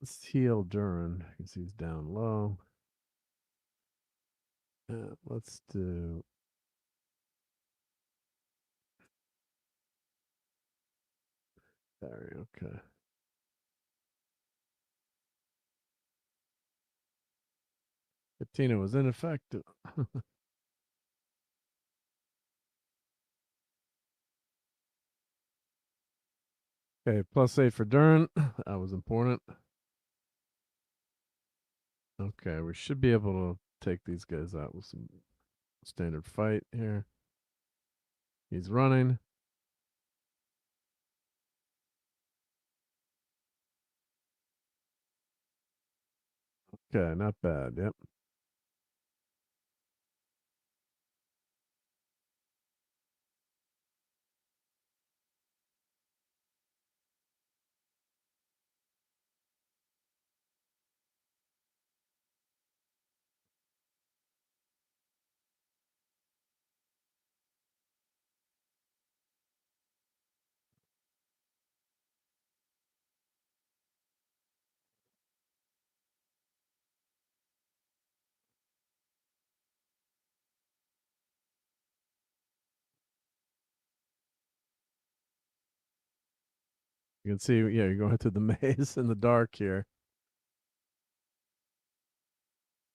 let's heal Durin because he's down low. Let's do. Barry. Okay. Katina was ineffective. Okay, +8 for Durin. That was important. Okay, we should be able to take these guys out with some standard fight here. He's running. Okay, not bad. Yep. You can see, yeah, you're going through the maze in the dark here.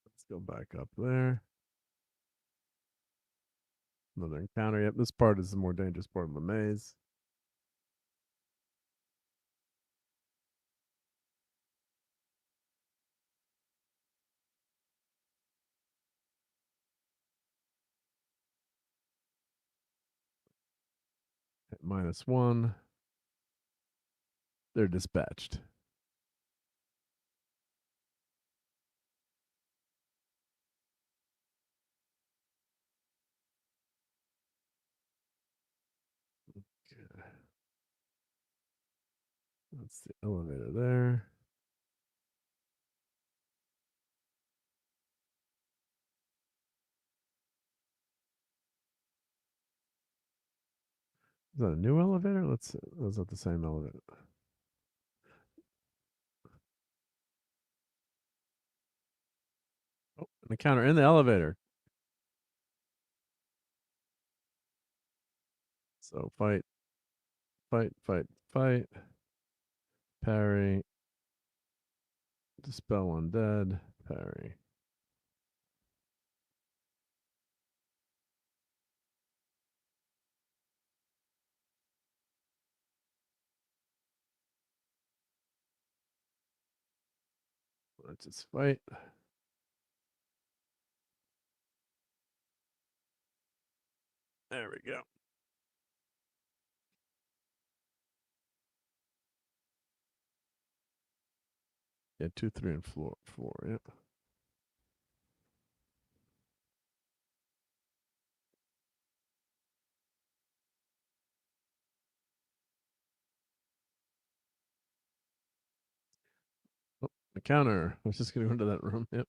Let's go back up there. Another encounter. Yep, this part is the more dangerous part of the maze. At -1. They're dispatched. Okay. That's the elevator there. Is that a new elevator? Let's see. Is that the same elevator? Oh, an encounter in the elevator. So fight, fight, fight, fight. Parry. Dispel undead. Parry. Let's just fight. There we go. Yeah, 2, 3, and 4. Yep. Oh, the counter. I was just going to go into that room. Yep.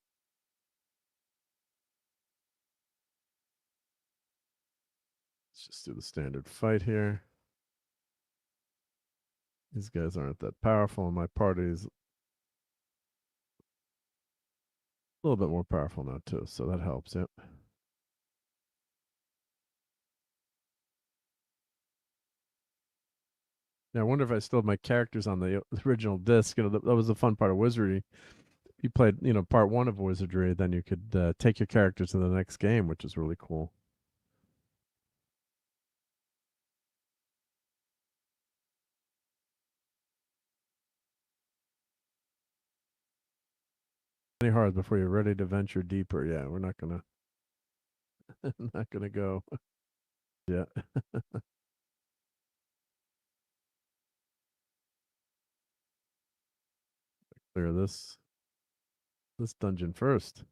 Let's just do the standard fight here. These guys aren't that powerful, and my party is a little bit more powerful now, too, so that helps. Yep. Now, I wonder if I still have my characters on the original disc. That was the fun part of Wizardry. You played, part 1 of Wizardry, then you could take your characters to the next game, which is really cool. Any hard before you're ready to venture deeper. Yeah, we're not gonna not gonna go. Yeah. Clear this dungeon first.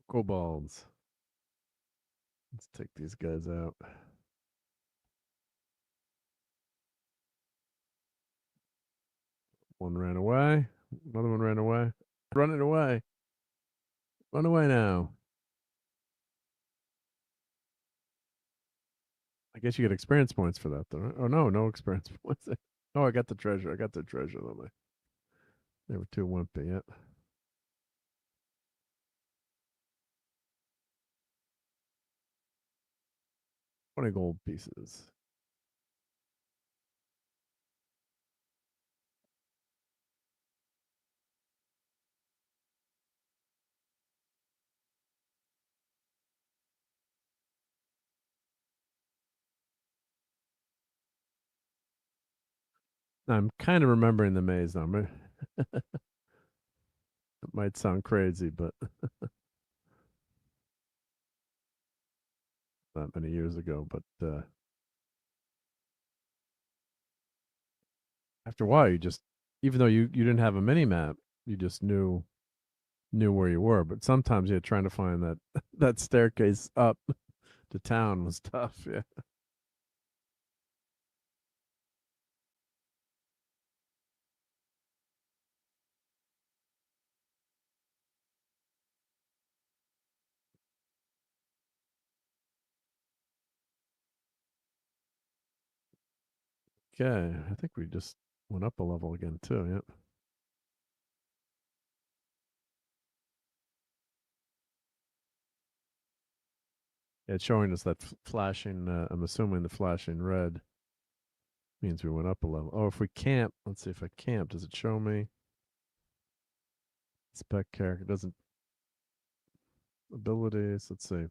Kobolds. Let's take these guys out. One ran away. Another one ran away. Running away. Run away now. I guess you get experience points for that, though. Right? Oh, no experience points. Oh, I got the treasure. I got the treasure. They were too wimpy yet. Yeah. 20 gold pieces. I'm kind of remembering the maze now. It might sound crazy, but not many years ago. But after a while, you just, even though you didn't have a mini map, you just knew where you were. But sometimes, yeah, trying to find that that staircase up to town was tough. Yeah. Okay, I think we just went up a level again too. Yep. Yeah, it's showing us that flashing. I'm assuming the flashing red means we went up a level. Oh, if we camp, let's see if I camp. Does it show me? Spec character doesn't. Abilities. Let's see.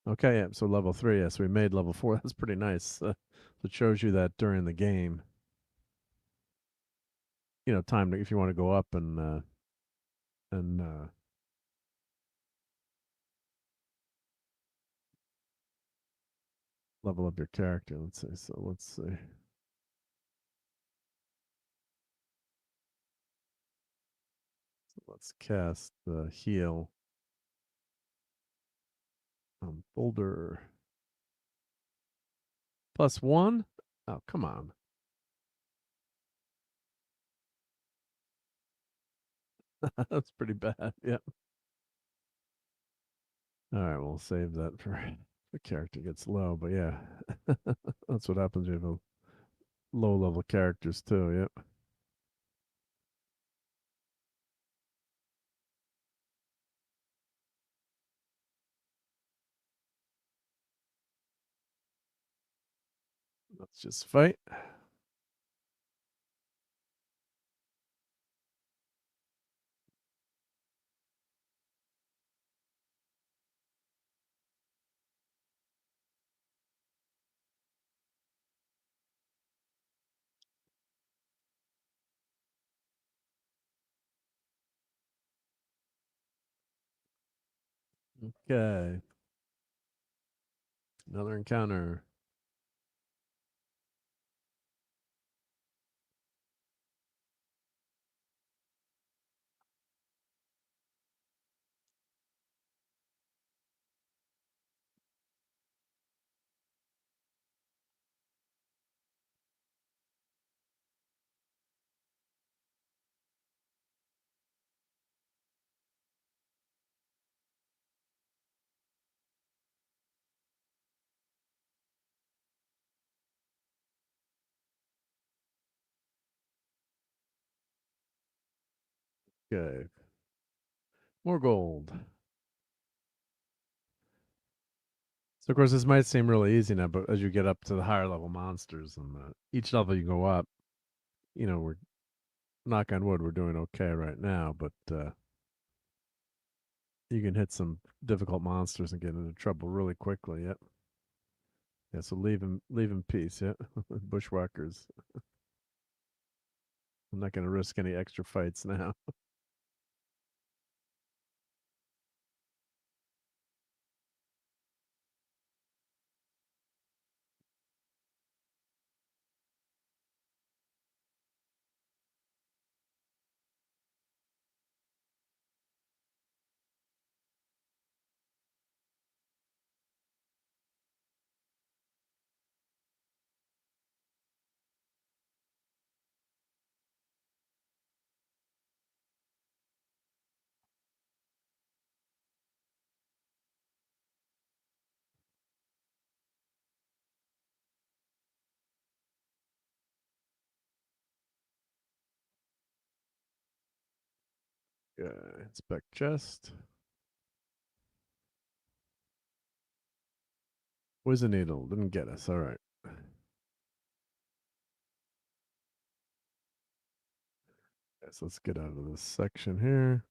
Okay, yeah. So level 3. Yes, we made level 4. That's pretty nice. It shows you that during the game. Time to, if you want to go up and level up your character. Let's see. So let's see. Let's cast the heal. Boulder. +1? Oh, come on. That's pretty bad. Yep. All right, we'll save that for the character gets low. But yeah, that's what happens. You have a low level characters too. Yep. Let's just fight. Okay. Another encounter. Okay. More gold. So of course this might seem really easy now, but as you get up to the higher level monsters and each level you go up, we're knock on wood, we're doing okay right now, but you can hit some difficult monsters and get into trouble really quickly. Yep. Yeah, so leave in peace. Yeah, bushwhackers. I'm not going to risk any extra fights now. Inspect chest. Wizard needle didn't get us. All right. Yes, let's get out of this section here.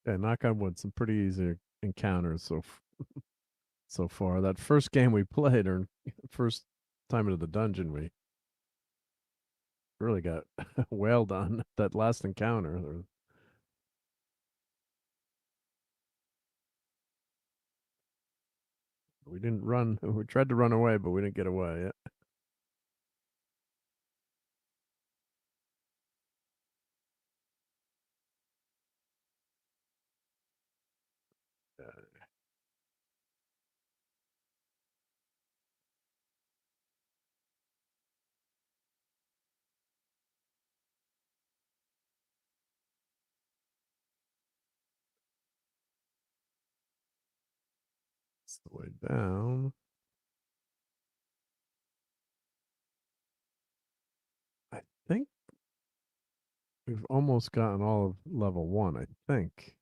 Yeah, knock on wood, some pretty easy encounters so far. That first game we played, or first time into the dungeon, we really got wailed on that last encounter. We didn't run. We tried to run away, but we didn't get away yet. It's the way down. I think we've almost gotten all of level 1, I think.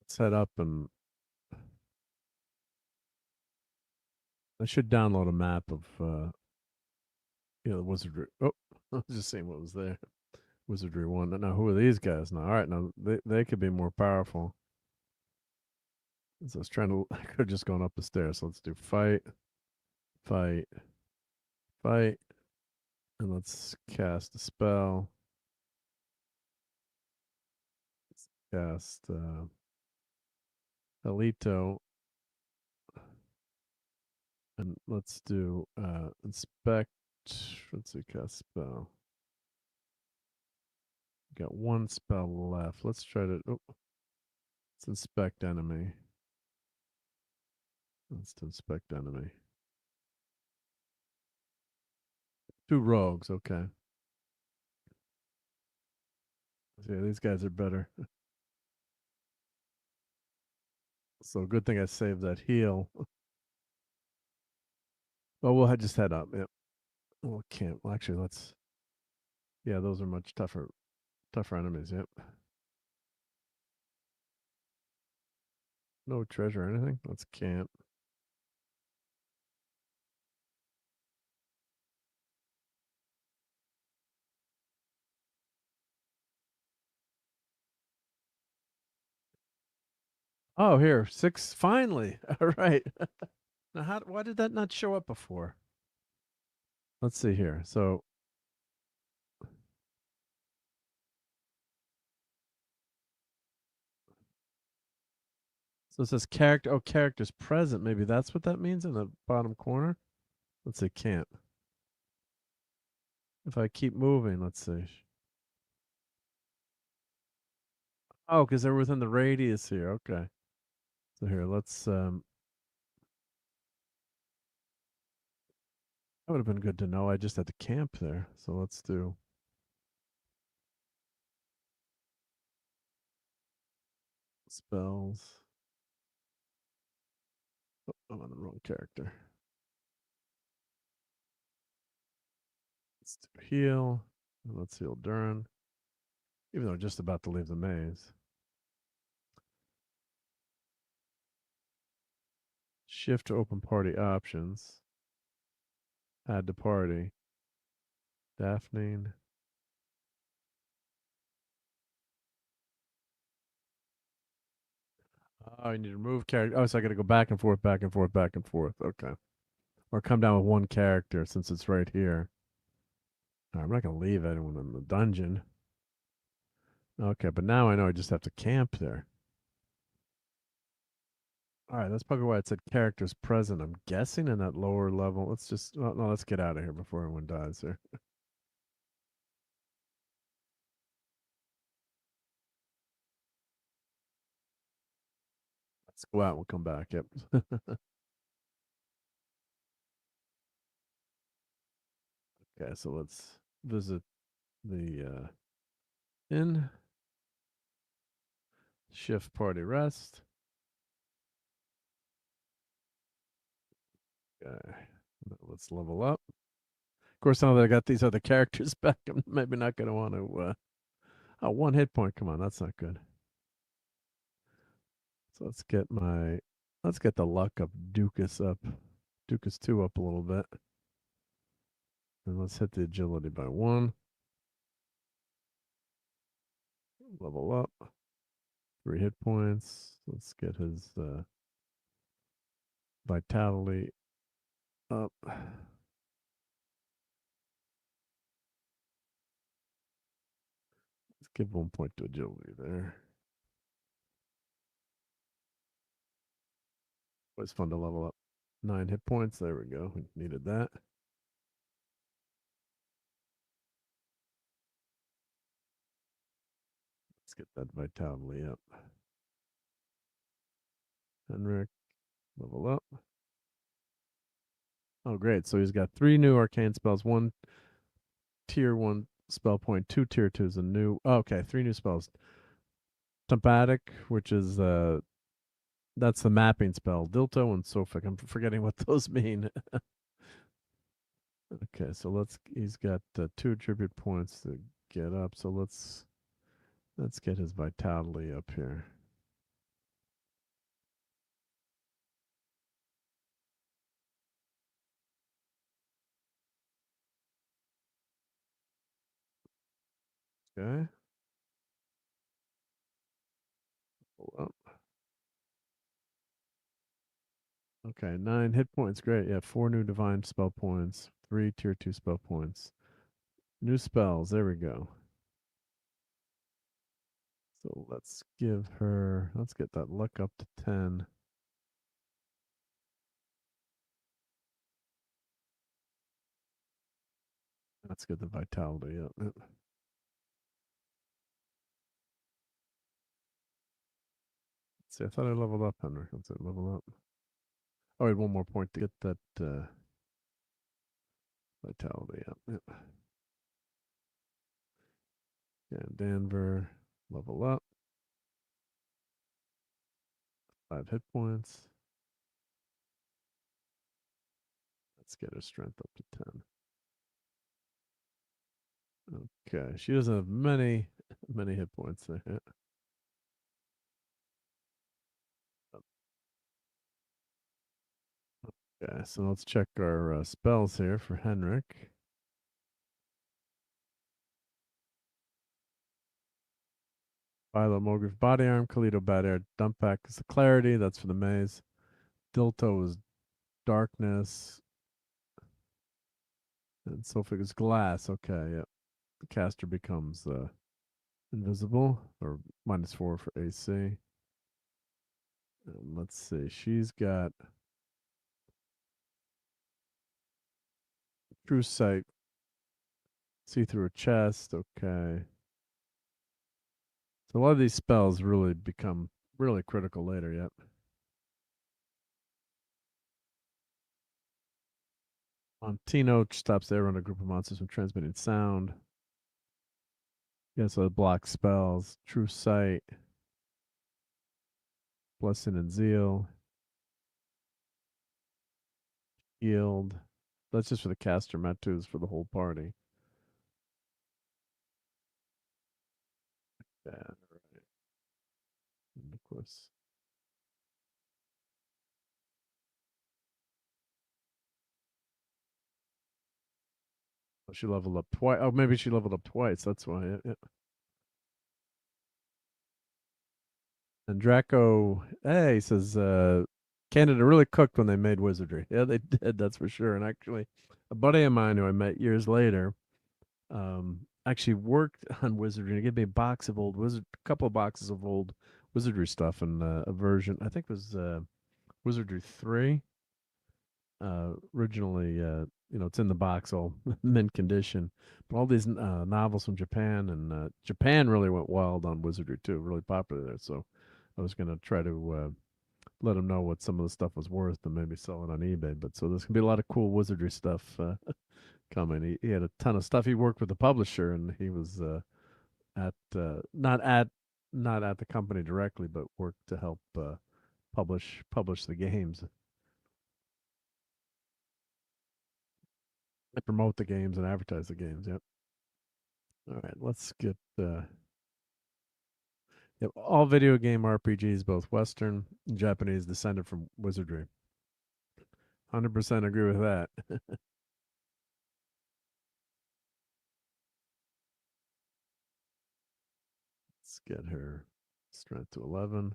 Let's head up and I should download a map of the wizardry. Oh, I was just seeing what was there. Wizardry 1. Now who are these guys now? All right, now they could be more powerful. So I was trying to I could have just gone up the stairs. So let's do fight, fight, fight. And let's cast a spell. Let's cast Alito. And let's do inspect. Let's see, cast spell. Got one spell left. Let's try to. Oh, let's inspect enemy. Let's inspect enemy. 2 rogues. Okay. Yeah, these guys are better. So good thing I saved that heal. Well, we'll just head up. Yep. Well, can't. Well, actually, let's. Yeah, those are much tougher enemies. Yep. No treasure or anything. Let's camp. Oh, here 6. Finally. All right. Now, why did that not show up before? Let's see here. So it says character. Oh, character's present. Maybe that's what that means in the bottom corner. Let's see. Can't. If I keep moving, let's see. Oh, because they're within the radius here. Okay. So here, let's. That would have been good to know. I just had to camp there. So let's do. Spells. Oh, I'm on the wrong character. Let's do heal. Let's heal Duran. Even though I'm just about to leave the maze. Shift to open party options. Add to party. Daphne. Oh, you need to remove character. Oh, so I got to go back and forth, back and forth, back and forth. Okay. Or come down with one character since it's right here. I'm not going to leave anyone in the dungeon. Okay, but now I know I just have to camp there. All right, that's probably why it said characters present. I'm guessing in that lower level. Let's just, well, no, let's get out of here before everyone dies here. Let's go out and we'll come back. Yep. Okay, so let's visit the inn. Shift party rest. Okay, let's level up. Of course, now that I got these other characters back, I'm maybe not going to want to. Oh, 1 hit point. Come on, that's not good. So let's get the luck up. Dukas up. Dukas 2 up a little bit. And let's hit the agility by 1. Level up. 3 hit points. Let's get his vitality up. Let's give 1 point to agility there. Always fun to level up. 9 hit points. There we go. We needed that. Let's get that vitality up. Henrik, level up. Oh, great. So he's got 3 new arcane spells, 1 tier 1 spell point, 2 tier 2s, a new. Oh, okay, 3 new spells. Tempatic, which is that's the mapping spell. Dilto and Sophic. I'm forgetting what those mean. Okay, so he's got 2 attribute points to get up. So let's get his vitality up here. Okay. Pull up. Okay, 9 hit points. Great. Yeah, 4 new divine spell points, 3 tier 2 spell points. New spells. There we go. So let's get that luck up to 10. Let's get the vitality up. Yep. See, I thought I leveled up, Henrik. Let's say level up. Oh, I had 1 more point to get that vitality up. Yep. And Danver, level up. 5 hit points. Let's get her strength up to 10. Okay, she doesn't have many hit points there. Yeah. Okay, so let's check our spells here for Henrik. Philo Mogriff Body Arm, Kalito Bad Air, Dump Pack is the Clarity, that's for the maze. Dilto is Darkness. And Sophic is Glass. Okay, yep. The caster becomes invisible, or -4 for AC. And let's see, she's got True Sight. See through a chest. Okay. So a lot of these spells really become really critical later. Yep. Montino stops there on a group of monsters from transmitting sound. Yeah, so it blocks spells. True Sight. Blessing and Zeal. Yield. That's just for the caster. Matu is for the whole party. Yeah, right. And of course. Oh, she leveled up twice. Oh, maybe she leveled up twice. That's why. Yeah. And Draco, hey, says Canada really cooked when they made Wizardry. Yeah, they did. That's for sure. And actually, a buddy of mine who I met years later, actually worked on Wizardry. He gave me a couple of boxes of old Wizardry stuff, and a version I think it was Wizardry 3. Originally, it's in the box, all mint condition. But all these novels from Japan, and Japan really went wild on Wizardry too, really popular there. So I was going to try to let them know what some of the stuff was worth and maybe sell it on eBay. But so there's going to be a lot of cool Wizardry stuff coming. He had a ton of stuff. He worked with the publisher, and he was at not at the company directly, but worked to help publish the games, and promote the games and advertise the games. Yep. All right, let's get yep, all video game RPGs, both Western and Japanese, descended from Wizardry. 100% agree with that. Let's get her strength to 11.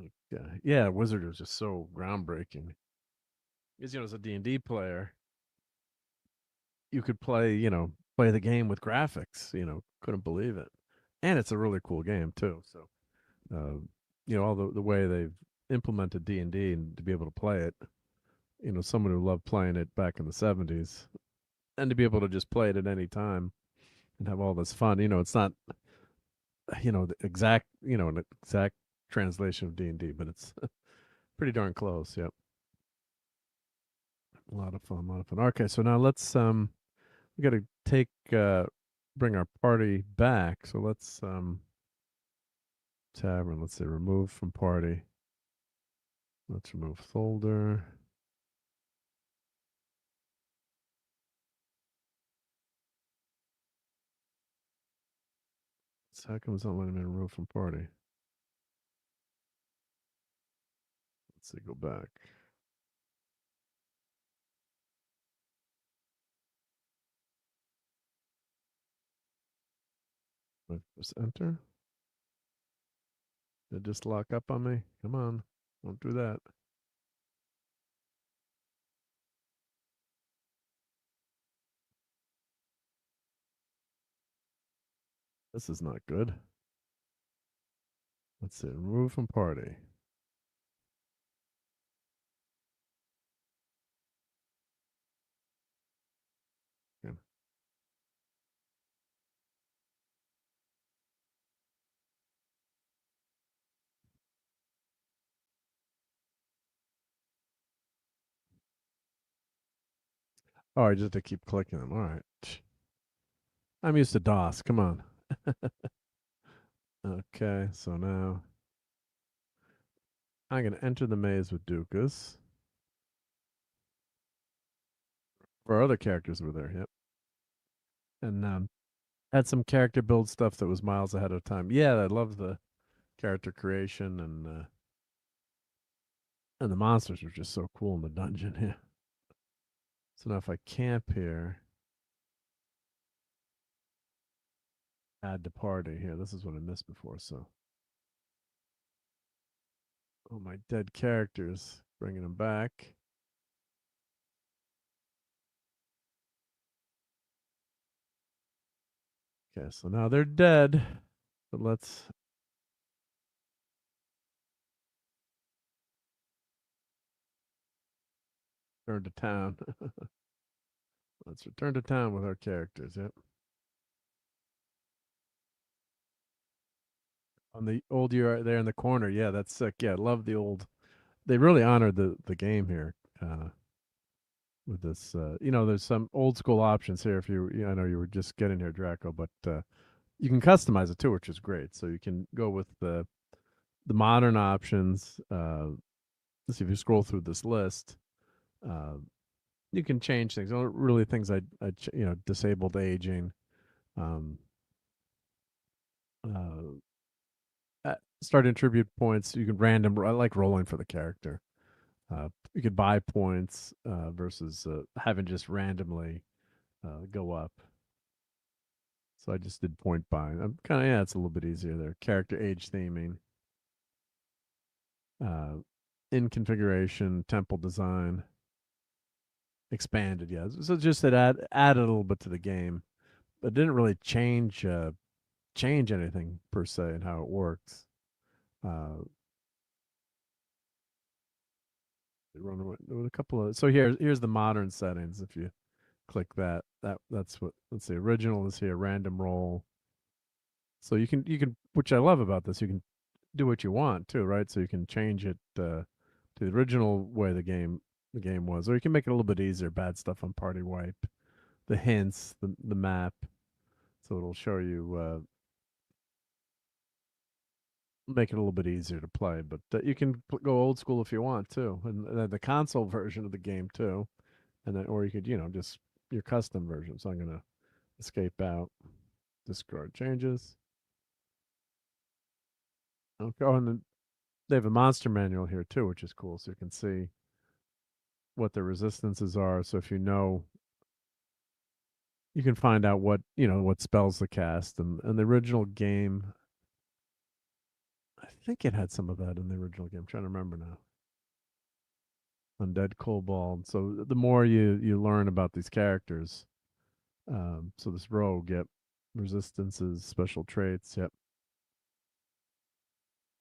Okay. Yeah, Wizard was just so groundbreaking. Because, as a D&D player, you could play the game with graphics, couldn't believe it. And it's a really cool game, too. So, all the way they've implemented D&D and to be able to play it, someone who loved playing it back in the 70s, and to be able to just play it at any time and have all this fun. It's not, the exact, an exact translation of D&D, but it's pretty darn close. Yep. A lot of fun. Okay, so now let's we got to bring our party back. So let's tavern. Let's say remove from party. Let's remove folder. So how come it's not letting me remove from party? Let's see. Go back. Press enter. Did it just lock up on me? Come on. Don't do that. This is not good. Let's see. Remove from party. Okay. Oh, I just have to keep clicking them. All right. I'm used to DOS. Come on. Okay, so now I'm going to enter the maze with Dukas. Our other characters were there, yep. And had some character build stuff that was miles ahead of time. Yeah, I love the character creation, and the monsters were just so cool in the dungeon. Yeah. So now if I camp here, add to party here. This is what I missed before. So, oh, my dead characters, bringing them back. Okay, so now they're dead. But let's return to town. Let's return to town with our characters. Yep. On the old year there in the corner. Yeah, that's sick. Yeah, I love the old. They really honored the game here. With this, there's some old school options here. If I know you were just getting here, Draco, but you can customize it too, which is great. So you can go with the modern options. Let's see if you scroll through this list. You can change things. Really, things disabled aging. Starting tribute points. You can random. I like rolling for the character. You could buy points versus having just randomly go up. So I just did point buy. I'm it's a little bit easier there. Character age theming. In configuration, temple design. Expanded, yeah. So just that added a little bit to the game, but didn't really change anything per se in how it works. Run with a couple of. So here's the modern settings. If you click that's what. Let's see. Original is here. Random roll. So you can, which I love about this. You can do what you want too, right? So you can change it to the original way the game the game was, or you can make it a little bit easier. Bad stuff on party wipe, the hints, the map, so it'll show you. Make it a little bit easier to play, but you can go old school if you want too, and the console version of the game too, and then or you could just your custom version. So I'm gonna escape out, discard changes. Okay, oh, and then they have a monster manual here too, which is cool, so you can see what the resistances are. So if you know, you can find out what spells to cast, and the original game. I think it had some of that in the original game. I'm trying to remember now. Undead Kobold. So the more you learn about these characters, so this rogue, yep, resistances, special traits, yep,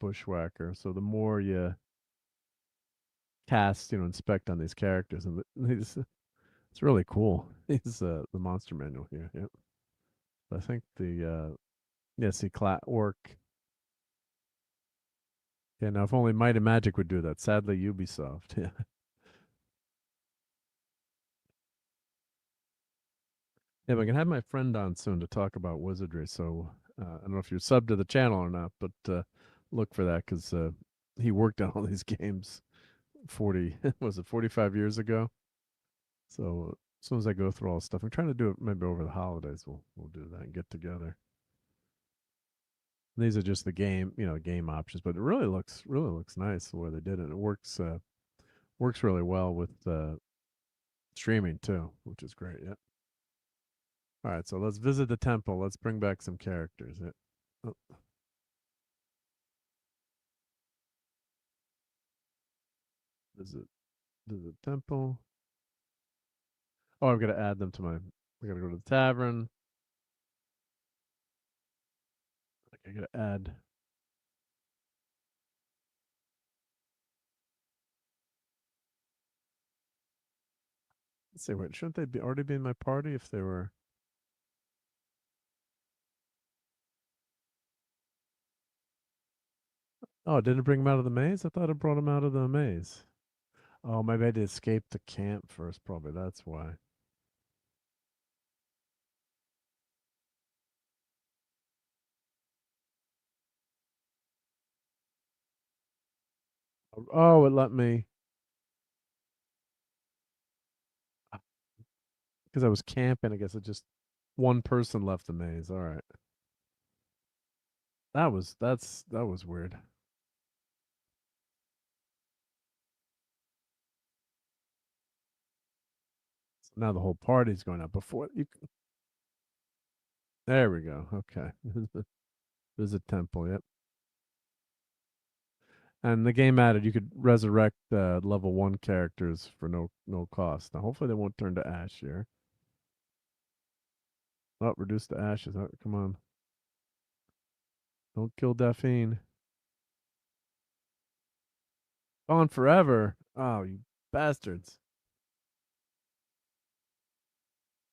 bushwhacker. So the more you cast, inspect on these characters, and it's really cool. These the monster manual here, yep. I think the see, orc. Yeah, now if only Might and Magic would do that. Sadly, Ubisoft. Yeah. Yeah, but I can have my friend on soon to talk about Wizardry. So I don't know if you're subbed to the channel or not, but look for that because he worked on all these games 40, was it 45 years ago? So as soon as I go through all the stuff, I'm trying to do it maybe over the holidays. We'll do that and get together. And these are just the game options, but it really looks nice the way they did it. It works really well with streaming too, which is great. Yeah. All right, so let's visit the temple. Let's bring back some characters. Yeah. Oh. Visit temple. Oh, I've got to add them to my. I got to go to the tavern. I got to add. Let's see. Wait, shouldn't they already be in my party if they were? Oh, didn't it bring them out of the maze? I thought it brought them out of the maze. Oh, maybe I had to escape the camp first. Probably that's why. Oh, it let me. Because I was camping, I guess it just one person left the maze. All right. That was weird. So now the whole party's going up before you. There we go. Okay. There's a temple. Yep. And the game added you could resurrect level 1 characters for no cost. Now hopefully they won't turn to ash here. Oh, reduce the ashes. Oh, come on. Don't kill Daphne. Gone forever. Oh, you bastards.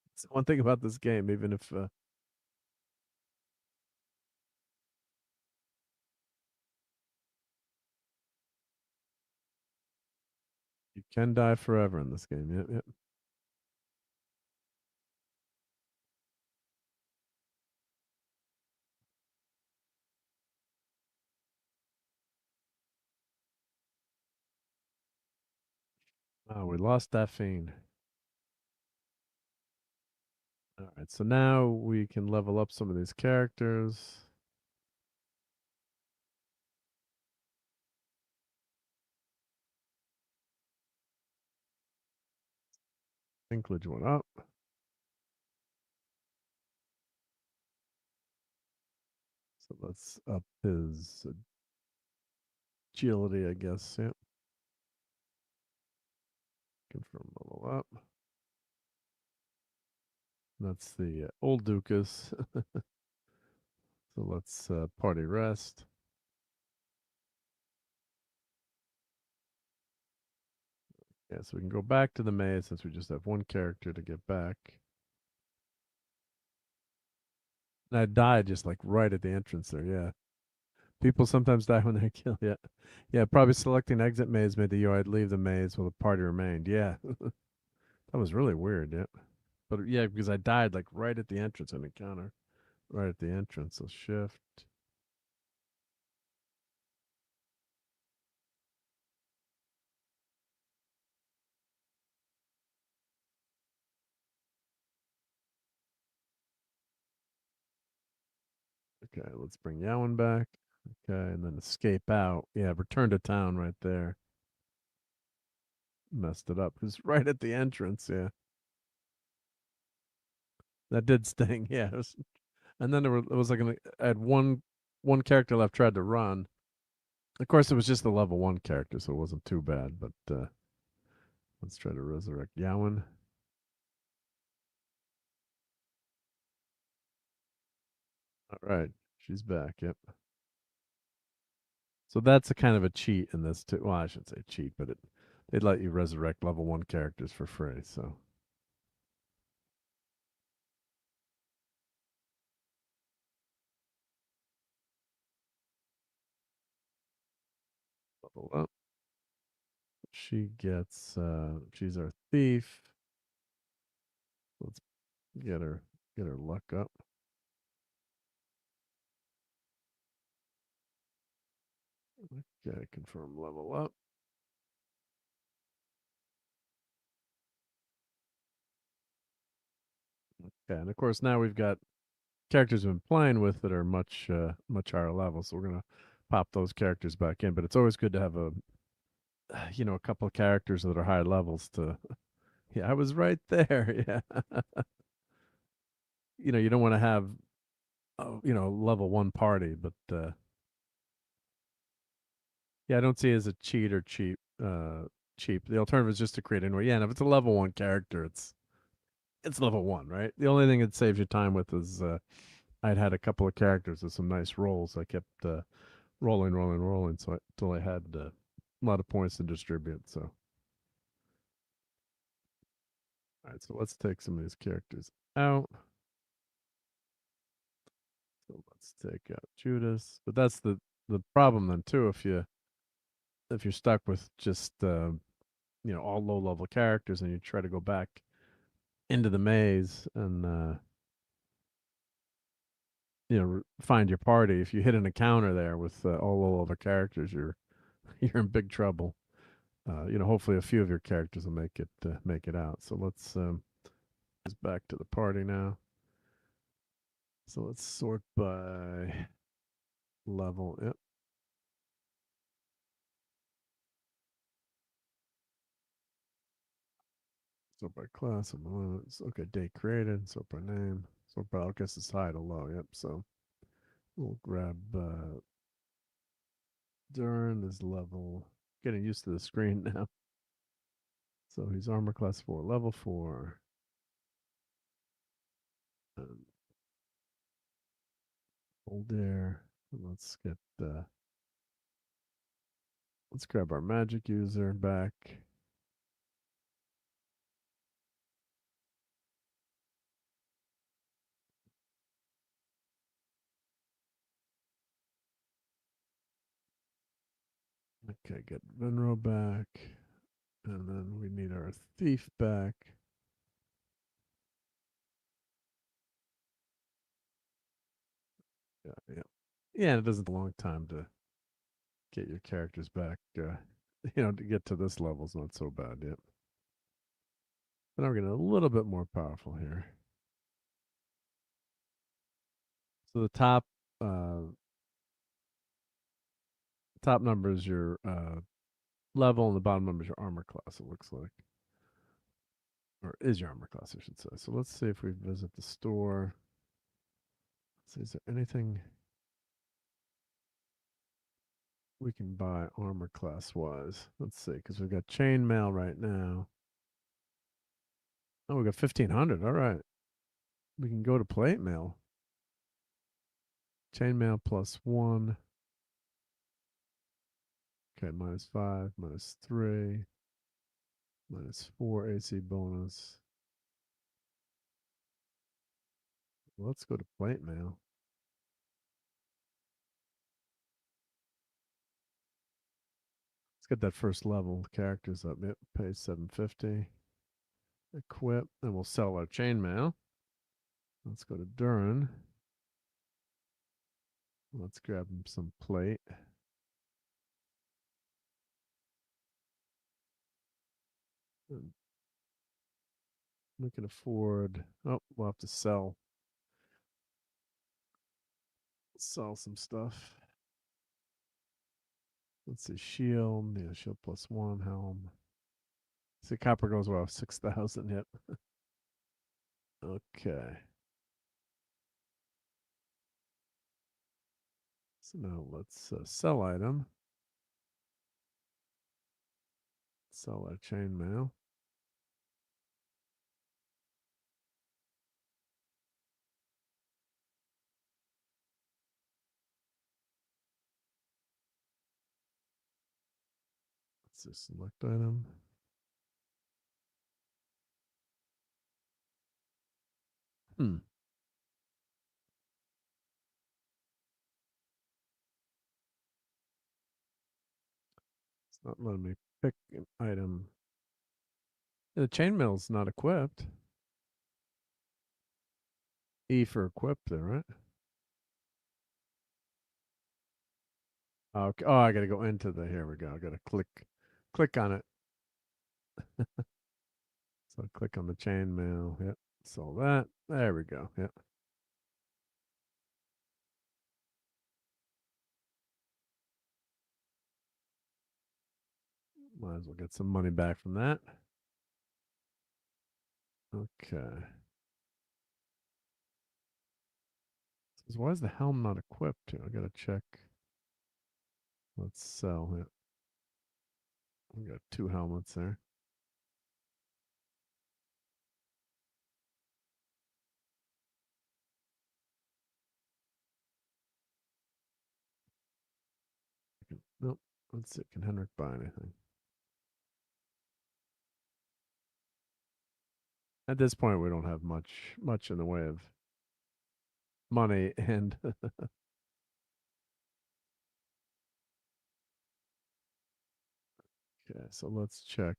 That's one thing about this game, even if you can die forever in this game. Yep, yep. Oh, we lost Daphne. All right, so now we can level up some of these characters. Dinklage went up. So let's up his agility, I guess. Yep. Confirm level up. That's the old Dukas. So let's party rest. Yeah, so we can go back to the maze since we just have one character to get back. And I died just like right at the entrance there, yeah. People sometimes die when they kill. Yeah, yeah. Probably selecting exit maze made the UI leave the maze while the party remained. Yeah, that was really weird. Yeah, but yeah, because I died like right at the entrance of an encounter, right at the entrance. So shift. Okay, let's bring Yowen back. Okay, and then escape out. Yeah, return to town right there. Messed it up. It was right at the entrance. Yeah, that did sting. Yeah, and then it was like I had one character left. Tried to run. Of course, it was just the level 1 character, so it wasn't too bad. But let's try to resurrect Yowen. All right, she's back. Yep. So that's a kind of a cheat in this too. Well, I shouldn't say cheat, but they'd let you resurrect level 1 characters for free. So level up. She gets. She's our thief. Let's get her luck up. Okay, confirm level up. Okay, and of course now we've got characters we've been playing with that are much higher level. So we're gonna pop those characters back in. But it's always good to have a couple of characters that are high levels to. Yeah, I was right there. Yeah, you don't want to have level 1 party, but yeah, I don't see it as a cheat or cheap. Cheap. The alternative is just to create anyway. Yeah, and if it's a level 1 character, it's level 1, right? The only thing it saves you time with is I'd had a couple of characters with some nice rolls. I kept rolling, so until I had a lot of points to distribute. So, all right, so let's take some of these characters out. So let's take out Judas. But that's the problem then too. If you're stuck with just all low level characters and you try to go back into the maze and find your party, if you hit an encounter there with all low level characters, you're in big trouble. Hopefully a few of your characters will make it out. So let's back to the party now. So let's sort by level. Yep. Sort by class. Okay, date created. Sort by name. Sort by, I guess it's high to low. Yep. So we'll grab Duran is level. Getting used to the screen now. So he's armor class 4, level 4. Hold there. Let's get let's grab our magic user back. Okay, get Venro back. And then we need our thief back. Yeah. Yeah, and it doesn't take a long time to get your characters back. To get to this level is not so bad yet. But now we're getting a little bit more powerful here. So the top number is your level, and the bottom number is your armor class. It looks like, or is your armor class, I should say. So let's see if we visit the store. Let's see, is there anything we can buy armor class wise? Let's see, because we've got chainmail right now. Oh, we got 1500. All right, we can go to plate mail. Chainmail +1. Okay, -5, -3, -4 AC bonus. Let's go to plate mail. Let's get that first level. The characters up. Yep, pay 750. Equip, and we'll sell our chainmail. Let's go to Durin. Let's grab him some plate. We can afford. Oh, we'll have to sell some stuff. Let's see, shield. Yeah, shield +1, helm. See, copper goes well, 6,000 hit. Okay. So now let's sell item. Sell our chainmail. Let's just select item. It's not letting me pick an item. The chainmail's not equipped. E for equip there, right? Okay. Oh, I gotta go into the. Here we go. I gotta click on it. So click on the chainmail. Yep. So that. There we go. Yep. Might as well get some money back from that. Okay. Says, why is the helm not equipped here? I gotta check. Let's sell it. We got 2 helmets there. Nope. Let's see. Can Henrik buy anything? At this point, we don't have much in the way of money and okay, so let's check.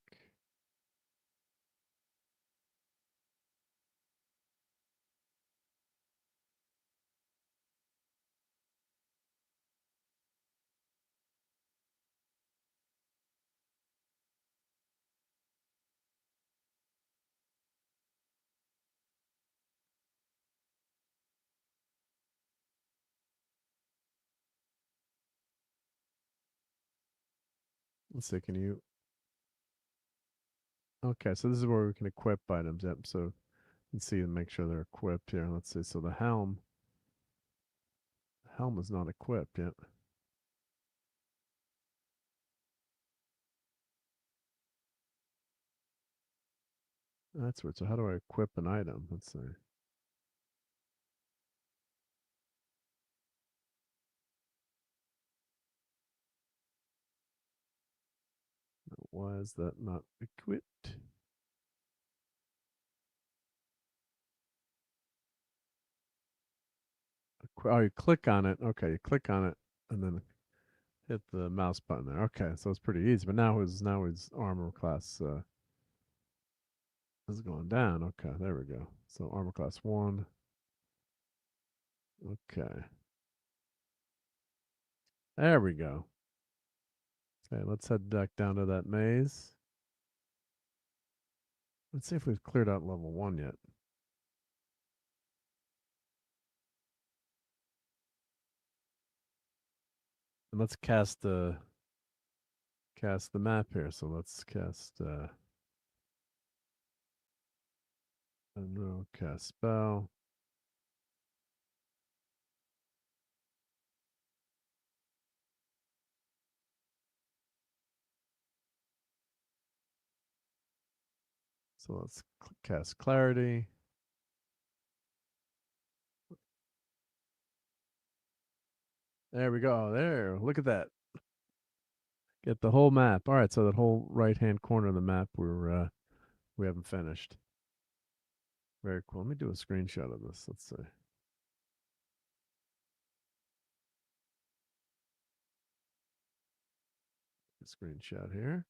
Let's see, can you okay, so this is where we can equip items. Yep, so let's see and make sure they're equipped here. Let's see. So the helm is not equipped yet. That's weird. So how do I equip an item? Let's see. Why is that not equipped? Oh, you click on it. Okay, you click on it and then hit the mouse button there. Okay, so it's pretty easy. But now his armor class is going down. Okay, there we go. So armor class 1. Okay. There we go. Okay, let's head back down to that maze. Let's see if we've cleared out level 1 yet. And let's cast the map here. So let's cast and cast spell. So let's cast clarity. There we go. There. Look at that. Get the whole map. All right, so that whole right-hand corner of the map we haven't finished. Very cool. Let me do a screenshot of this. Let's see. a screenshot here.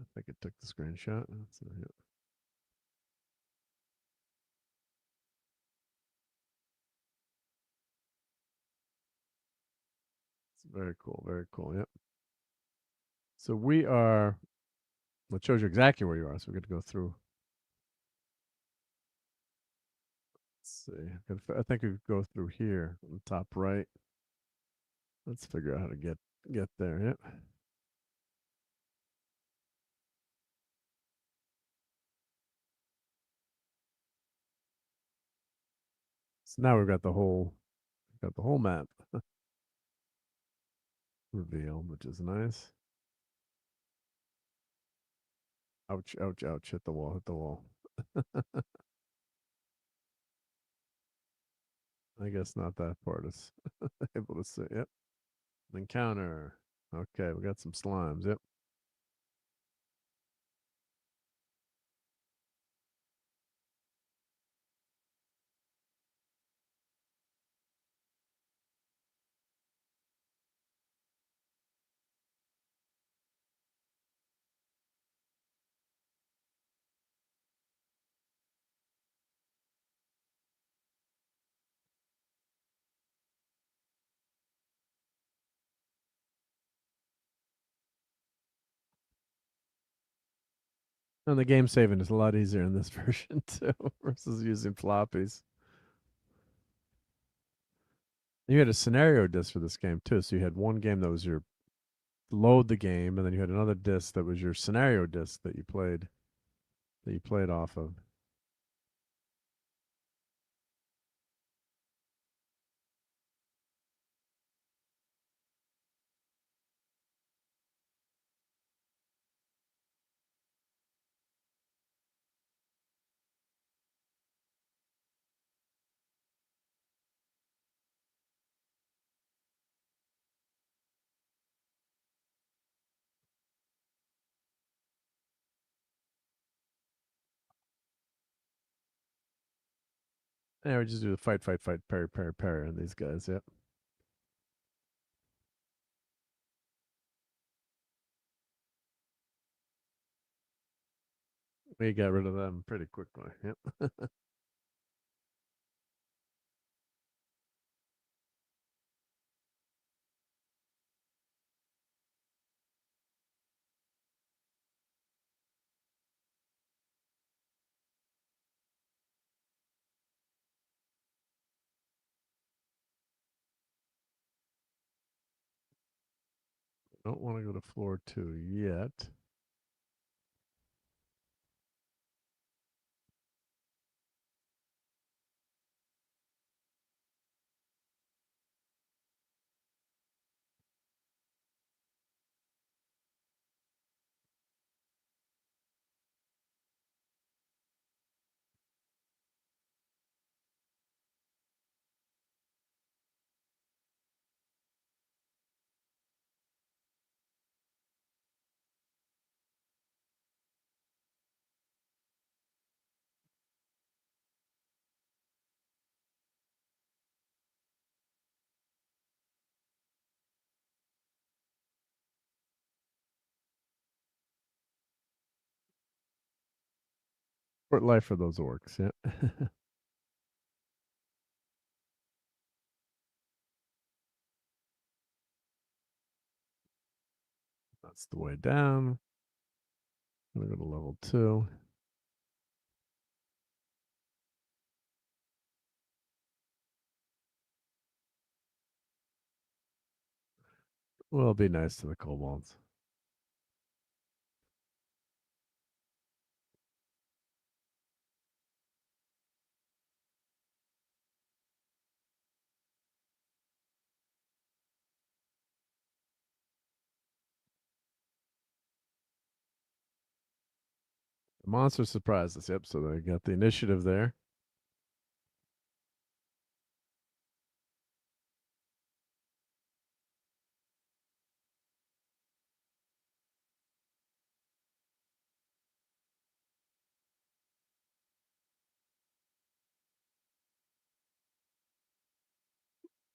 I think it took the screenshot. That's it. It's very cool. Very cool. Yep. So we are. Well, it shows you exactly where you are. So we're going to go through. Let's see. I think we could go through here on the top right. Let's figure out how to get there. Yep. So now we've got the whole map reveal, which is nice. Ouch, ouch, ouch. Hit the wall, hit the wall. I guess not that part is able to see. Yep. Encounter. Okay, we got some slimes. Yep. And the game saving is a lot easier in this version too, versus using floppies. You had a scenario disc for this game too, so you had one game that was your load the game, and then you had another disc that was your scenario disc that you played off of. Yeah, we just do the fight, fight, fight, parry, parry, parry, and these guys. Yep. We got rid of them pretty quickly. Yep. Don't want to go to floor 2 yet. Short life for those orcs. Yeah. That's the way down. I'm gonna go to level 2. Well, be nice to the kobolds. The monster surprised us. Yep. So they got the initiative there.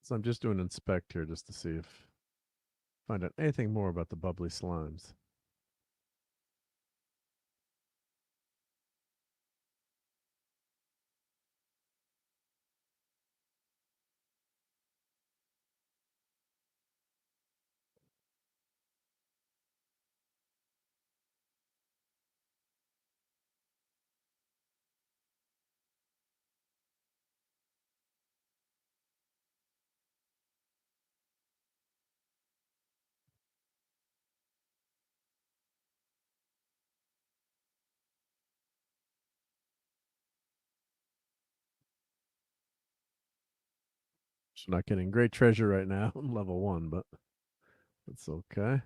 So I'm just doing inspect here just to see if find out anything more about the bubbly slimes. So not getting great treasure right now on level 1, but that's okay.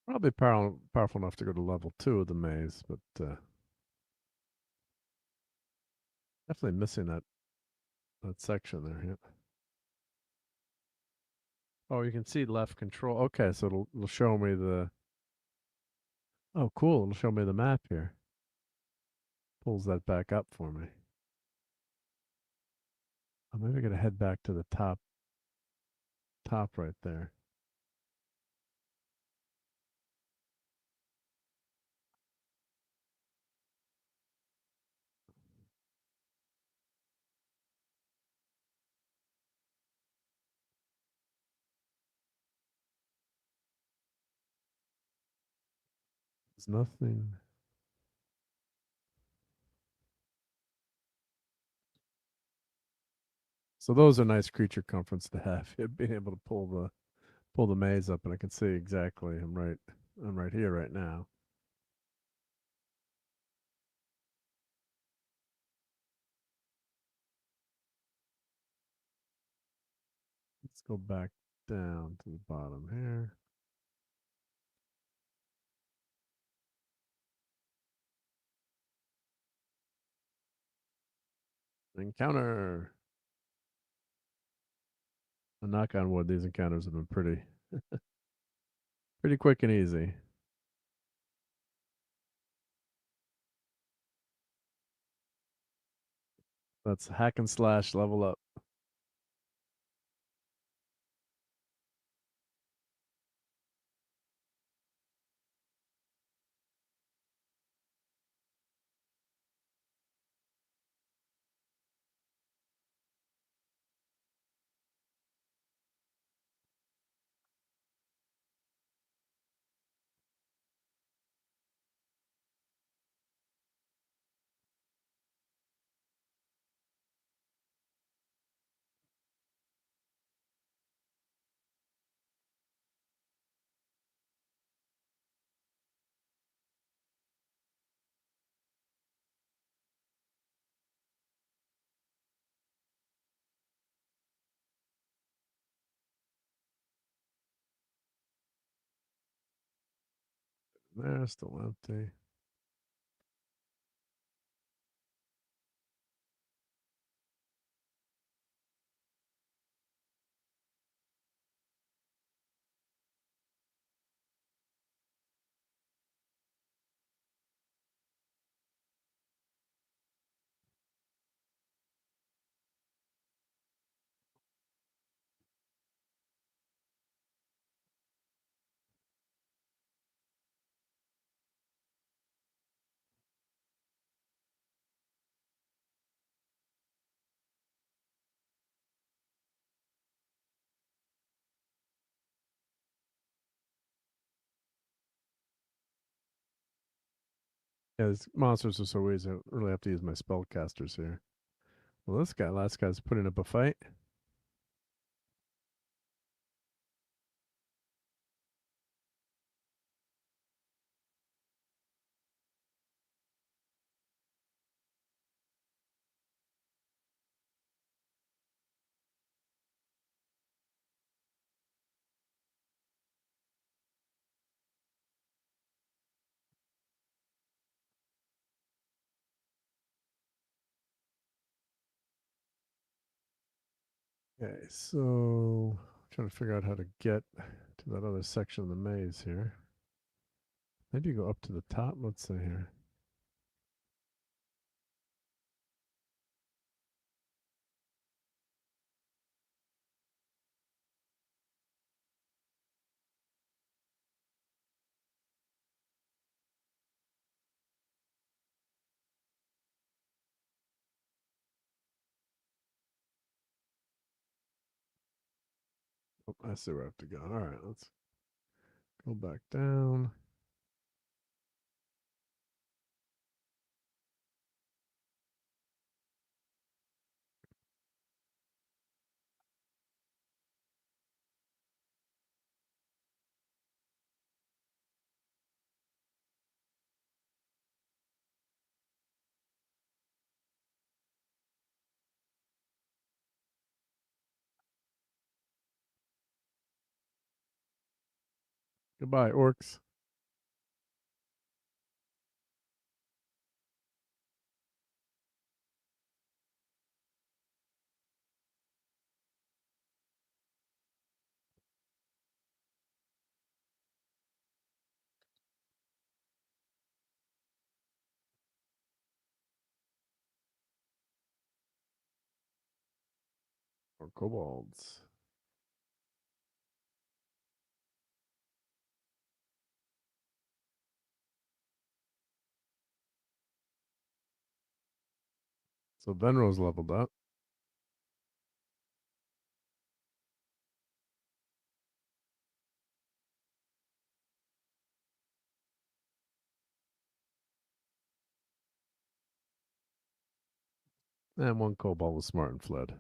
Probably powerful enough to go to level 2 of the maze, but definitely missing that section there. Yeah. Oh, you can see left control. Okay, so it'll show me the. Oh, cool! It'll show me the map here. Pulls that back up for me. I'm maybe gonna head back to the top right there. There's nothing. So those are nice creature comforts to have. Being able to pull the maze up, and I can see exactly. I'm right here right now. Let's go back down to the bottom here. Encounter. A knock on wood, these encounters have been pretty quick and easy. That's hack and slash level up. There, still empty. Yeah, these monsters are so easy. I don't really have to use my spellcasters here. Well, last guy's putting up a fight. Okay, so trying to figure out how to get to that other section of the maze here. Maybe you go up to the top. Let's see here. Oh, I see where I have to go. All right, let's go back down. Goodbye, orcs. Or kobolds. So Venro's leveled up. And one kobold was smart and fled.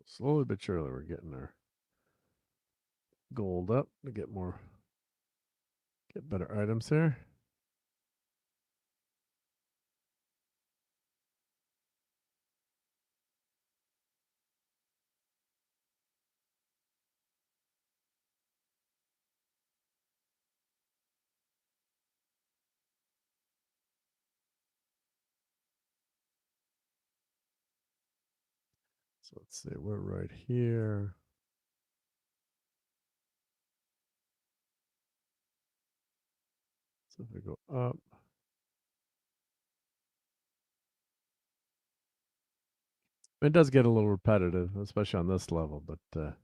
Slowly but surely, we're getting our gold up to get better items here. So let's see, we're right here. So if we go up, it does get a little repetitive, especially on this level, but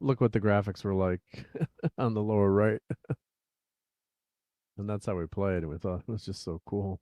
look what the graphics were like on the lower right. And that's how we played, and we thought it was just so cool.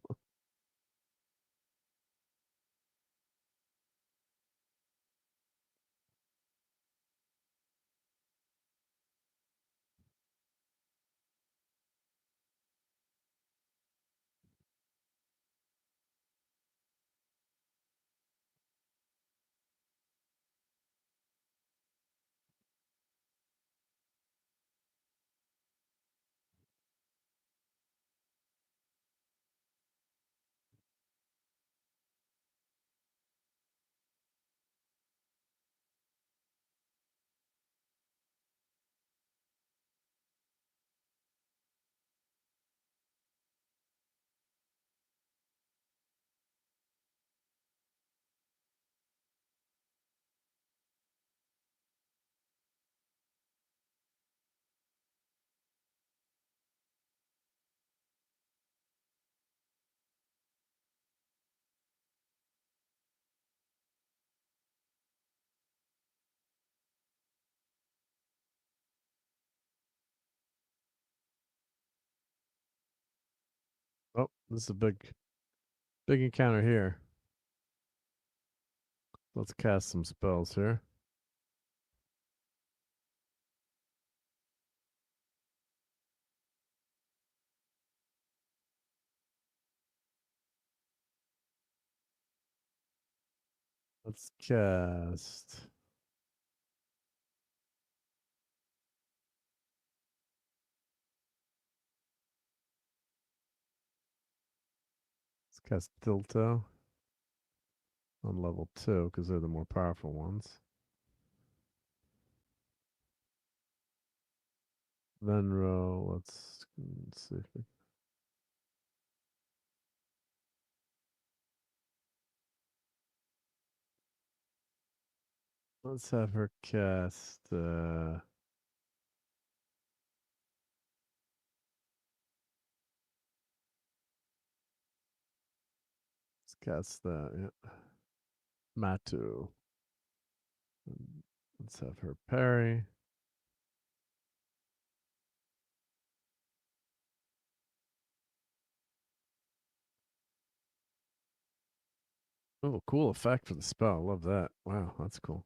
Oh, this is a big encounter here. Let's cast some spells here. Let's cast. Let's cast Dilto on level 2 because they're the more powerful ones. Venro. Let's see. If we... Let's have her cast. Let's cast that. Yeah. Matu. Let's have her parry. Oh, cool effect for the spell. Love that. Wow, that's cool.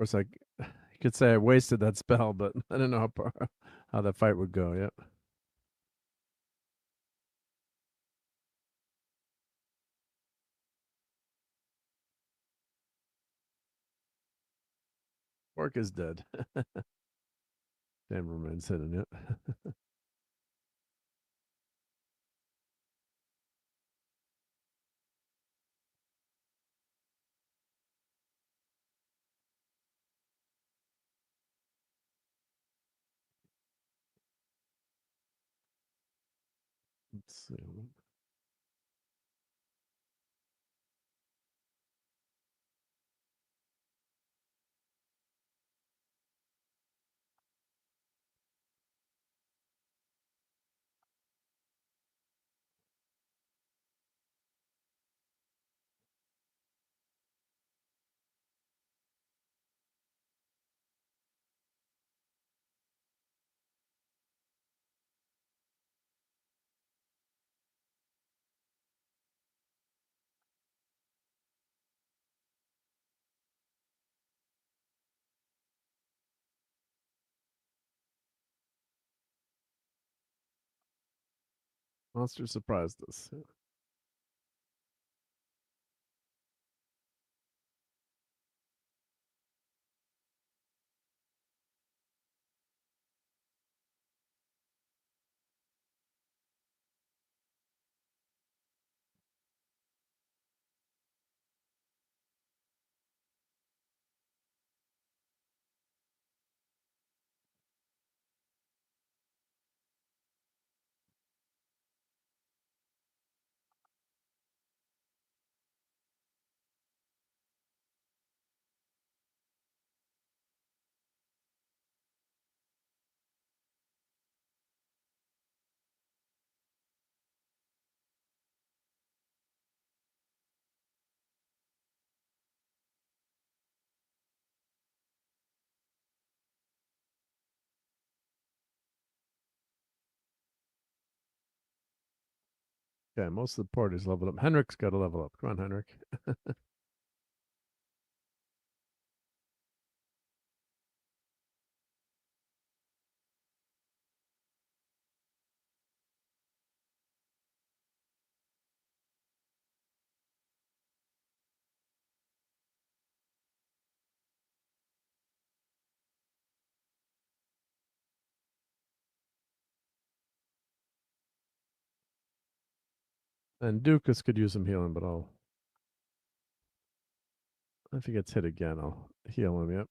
Of course, you could say I wasted that spell, but I don't know how that fight would go. Yep. Orc is dead. Damn remains hidden. Yep. Let's see. Monster surprised us. Yeah. Okay, most of the party's leveled up. Henrik's got to level up. Come on, Henrik. And Dukas could use some healing, but if he gets hit again, I'll heal him. Yep.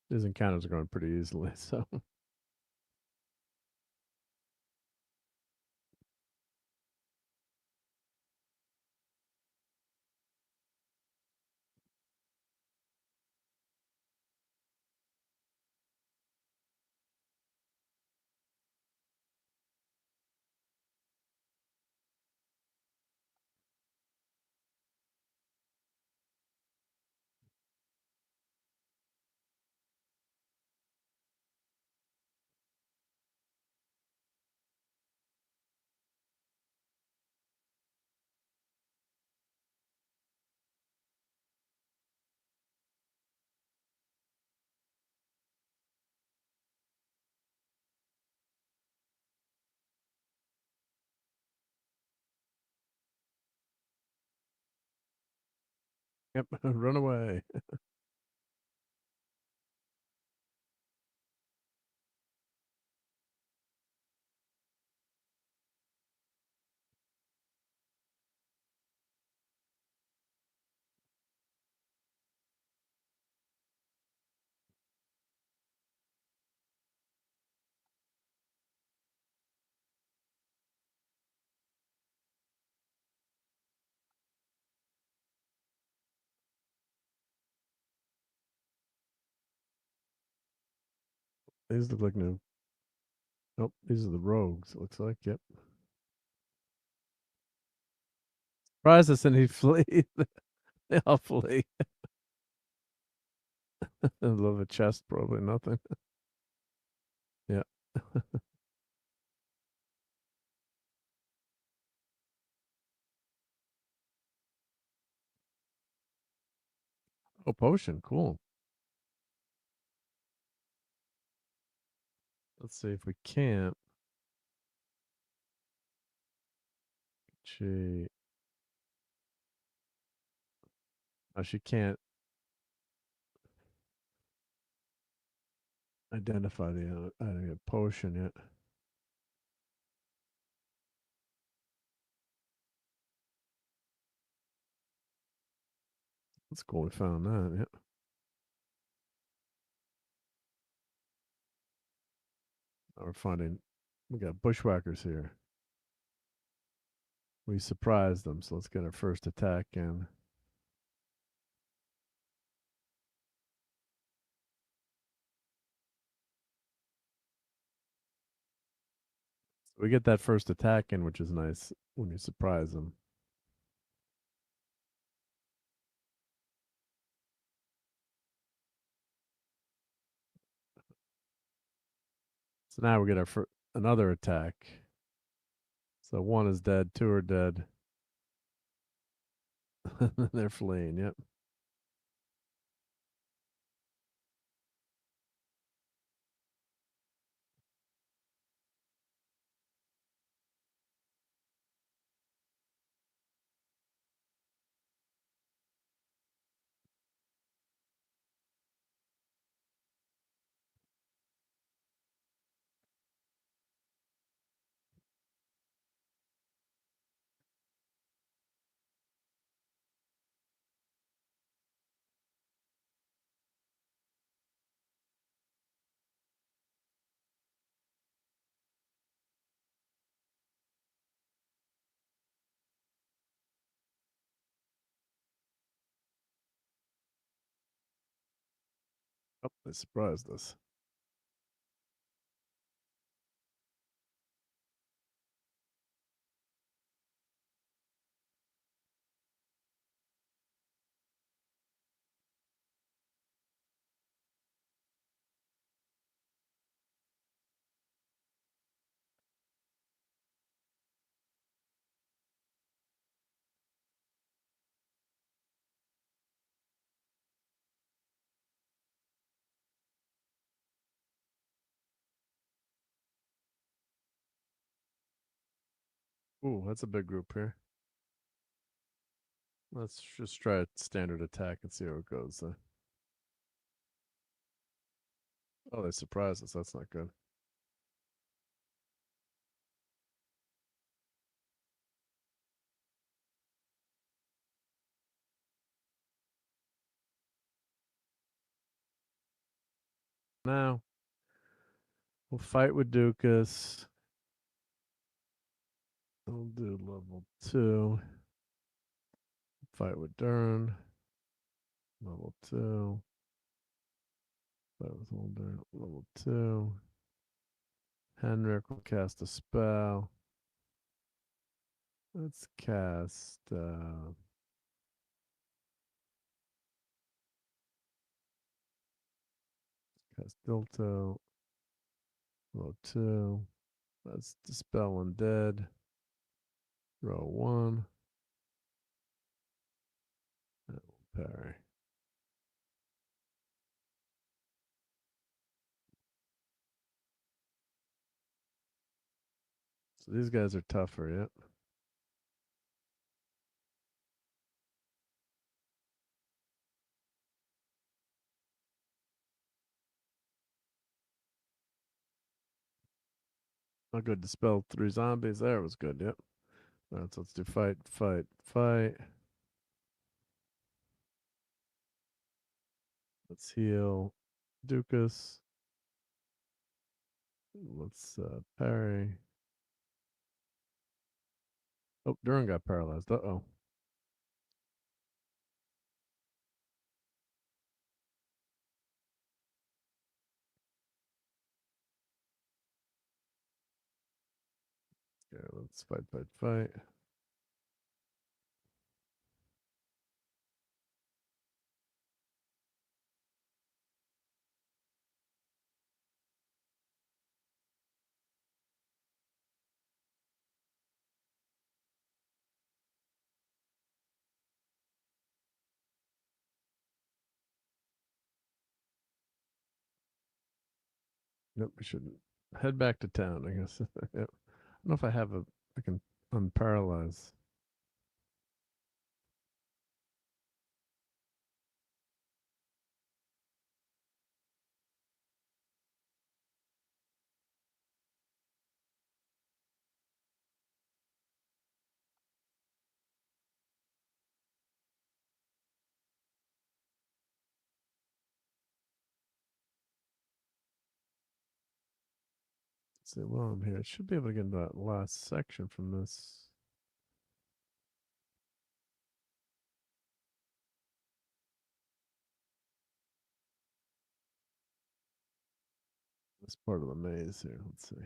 His encounters are going pretty easily, so. Yep, run away. These look like new. Nope, these are the rogues, it looks like. Yep. Surprise us and he flee. They all flee. I love a chest, probably nothing. Yeah. Oh, potion. Cool. Let's see if we can't. She. Oh, she can't identify the potion yet. That's cool. We found that. Yep. Now we're finding. We got bushwhackers here. We surprised them, so let's get our first attack in. We get that first attack in, which is nice when you surprise them. So now we get our another attack. So one is dead, two are dead. They're fleeing. Yep. Oh, they surprised us. Ooh, that's a big group here. Let's just try a standard attack and see how it goes. Oh, they surprised us. That's not good. Now, we'll fight with Dukas. We'll do level 2. Fight with Dern. Level 2. Fight with Holder. Level 2. Henrik will cast a spell. Let's cast Dilto. Level 2. Let's dispel undead. Row 1. And we'll parry. So these guys are tougher, yep. Oh, good. Dispel 3 zombies. There was good, yep. All right, so let's do fight, fight, fight. Let's heal Dukas. Let's parry. Oh, Duran got paralyzed. Uh-oh. Let's fight, fight, fight. Nope, we should head back to town, I guess. Yep. I don't know if I have a. I can unparalyze. See, while I'm here, I should be able to get into that last section from this. This part of the maze here. Let's see.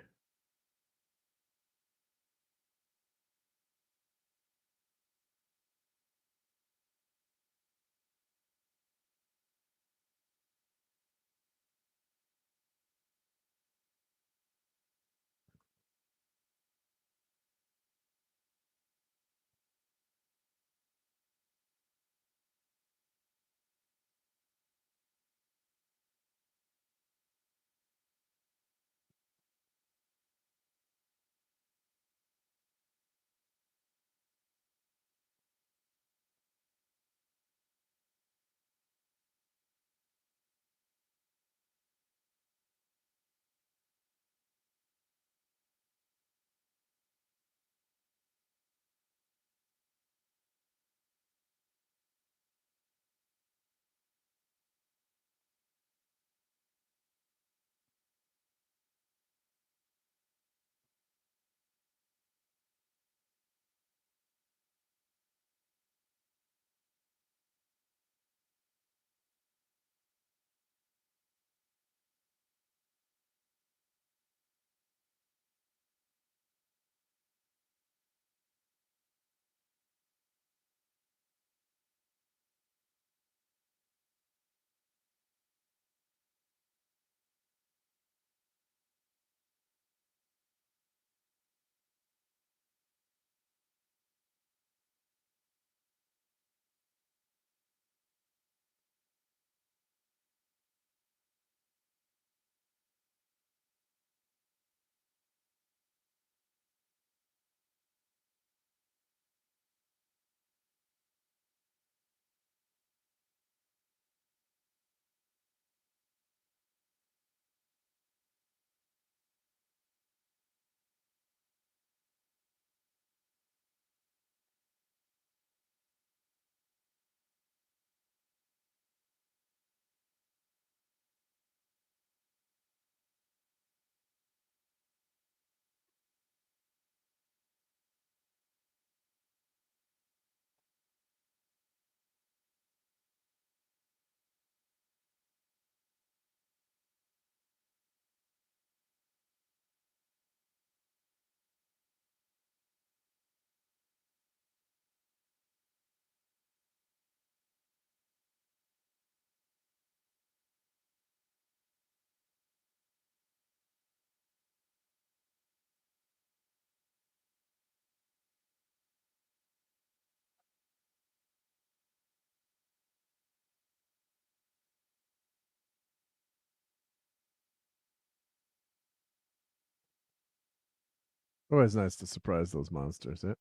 Always nice to surprise those monsters, yeah.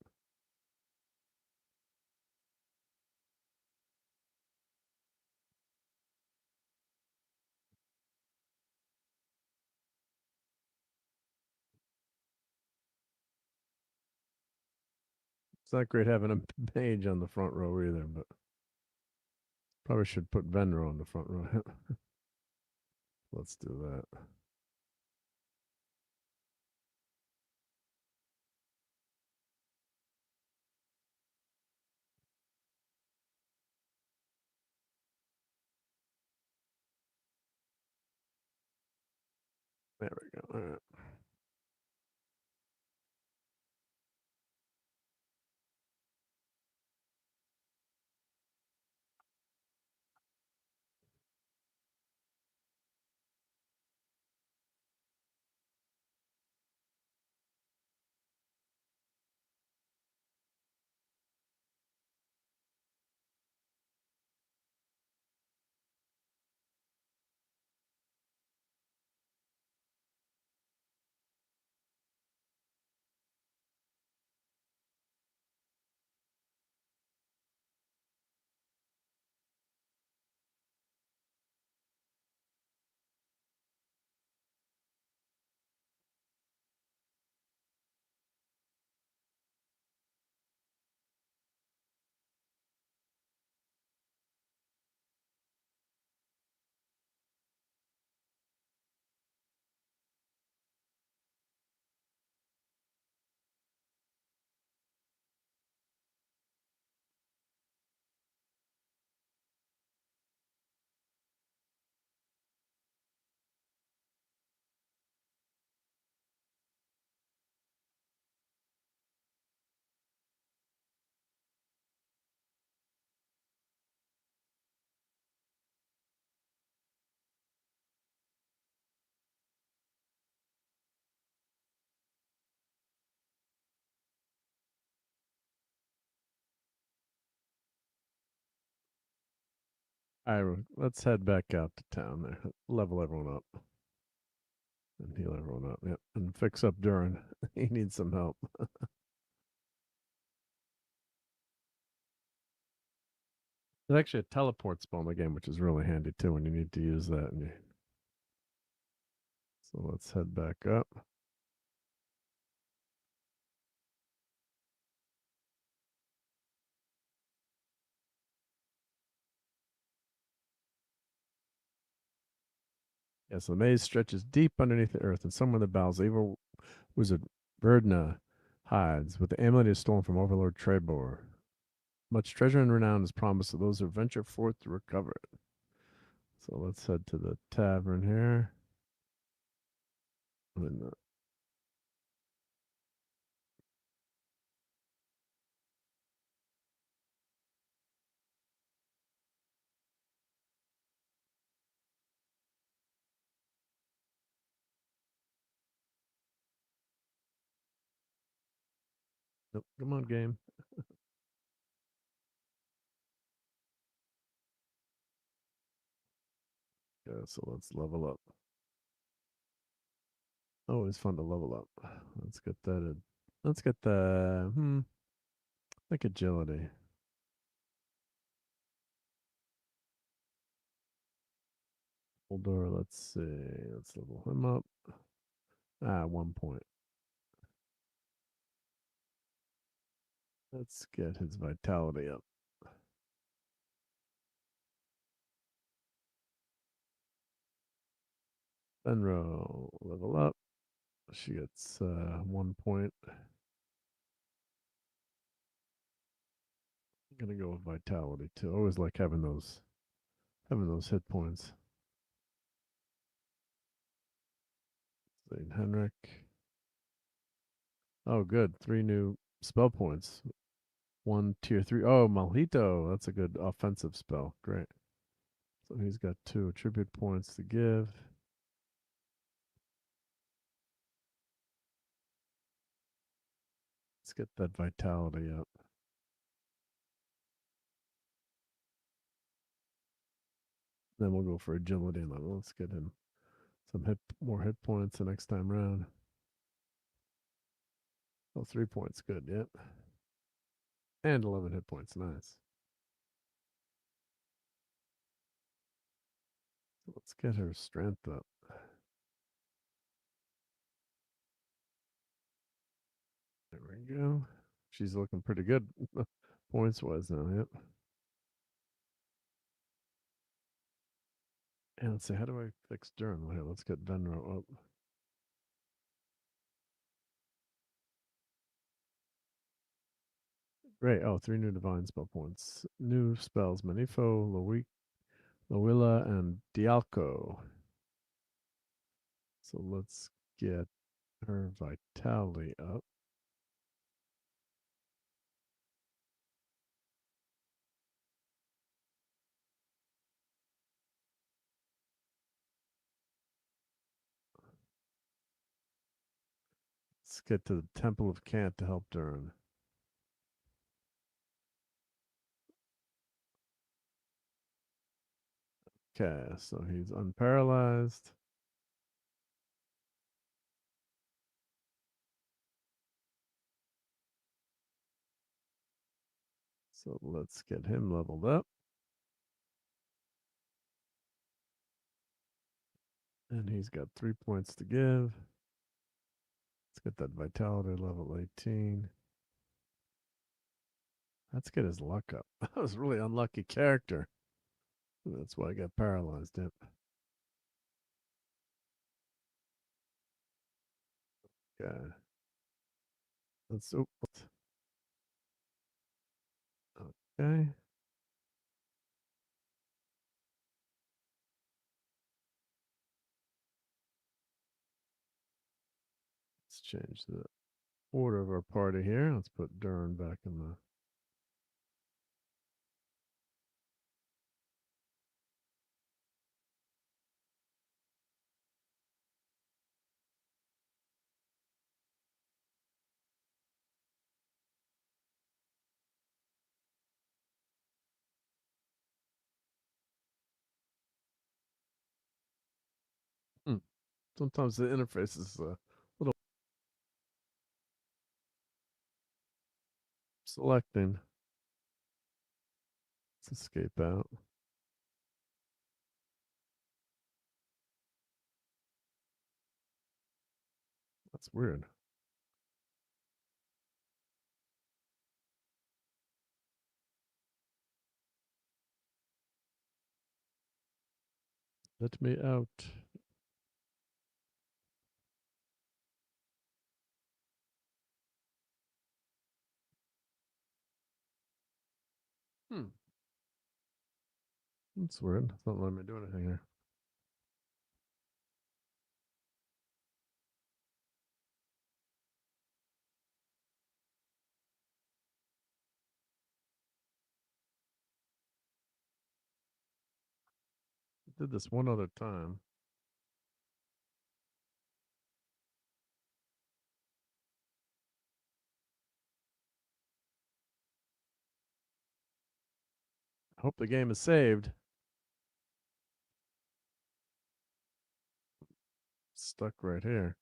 It's not great having a page on the front row either, but probably should put Venro on the front row. Let's do that. There we go. All right. All right, let's head back out to town there. Level everyone up. And heal everyone up. Yep. And fix up Durin. He needs some help. There's actually a teleport spell in the game, which is really handy too when you need to use that. So let's head back up. Yes, the maze stretches deep underneath the earth, and somewhere in the bowels, evil wizard Verdna hides, with the amulet is stolen from Overlord Trebor. Much treasure and renown is promised to those who venture forth to recover it. So let's head to the tavern here. Nope, come on, game. Yeah, so let's level up. Always fun to level up. Let's get that in. Let's get the like agility. Holdor, let's see. Let's level him up. 1 point. Let's get his vitality up. Benro, level up. She gets 1 point. I'm gonna go with vitality too. I always like having those hit points. Saint Henrik. Oh, good. 3 new spell points. 1 tier 3. Oh, Malhito. That's a good offensive spell. Great. So he's got 2 attribute points to give. Let's get that vitality up. Then we'll go for agility level. Let's get him some more hit points the next time round. Oh, 3 points. Good. Yep. And 11 hit points. Nice. So let's get her strength up. There we go. She's looking pretty good points wise now. Yep. And let's see, how do I fix Durin? Well, here, let's get Venro up. Great. Oh, 3 new divine spell points. New spells, Manifo, Loila, and Dialco. So let's get her vitality up. Let's get to the Temple of Cant to help Durin. Okay, so he's unparalyzed. So let's get him leveled up. And he's got 3 points to give. Let's get that vitality level 18. Let's get his luck up. That was a really unlucky character. That's why I got paralyzed. Yep. Okay. Let's okay. Let's change the order of our party here. Let's put Durin back in the Sometimes the interface is a little selecting. Let's escape out. That's weird. Let me out. That's weird. It's not letting me do anything here. I did this one other time. I hope the game is saved. Stuck right here.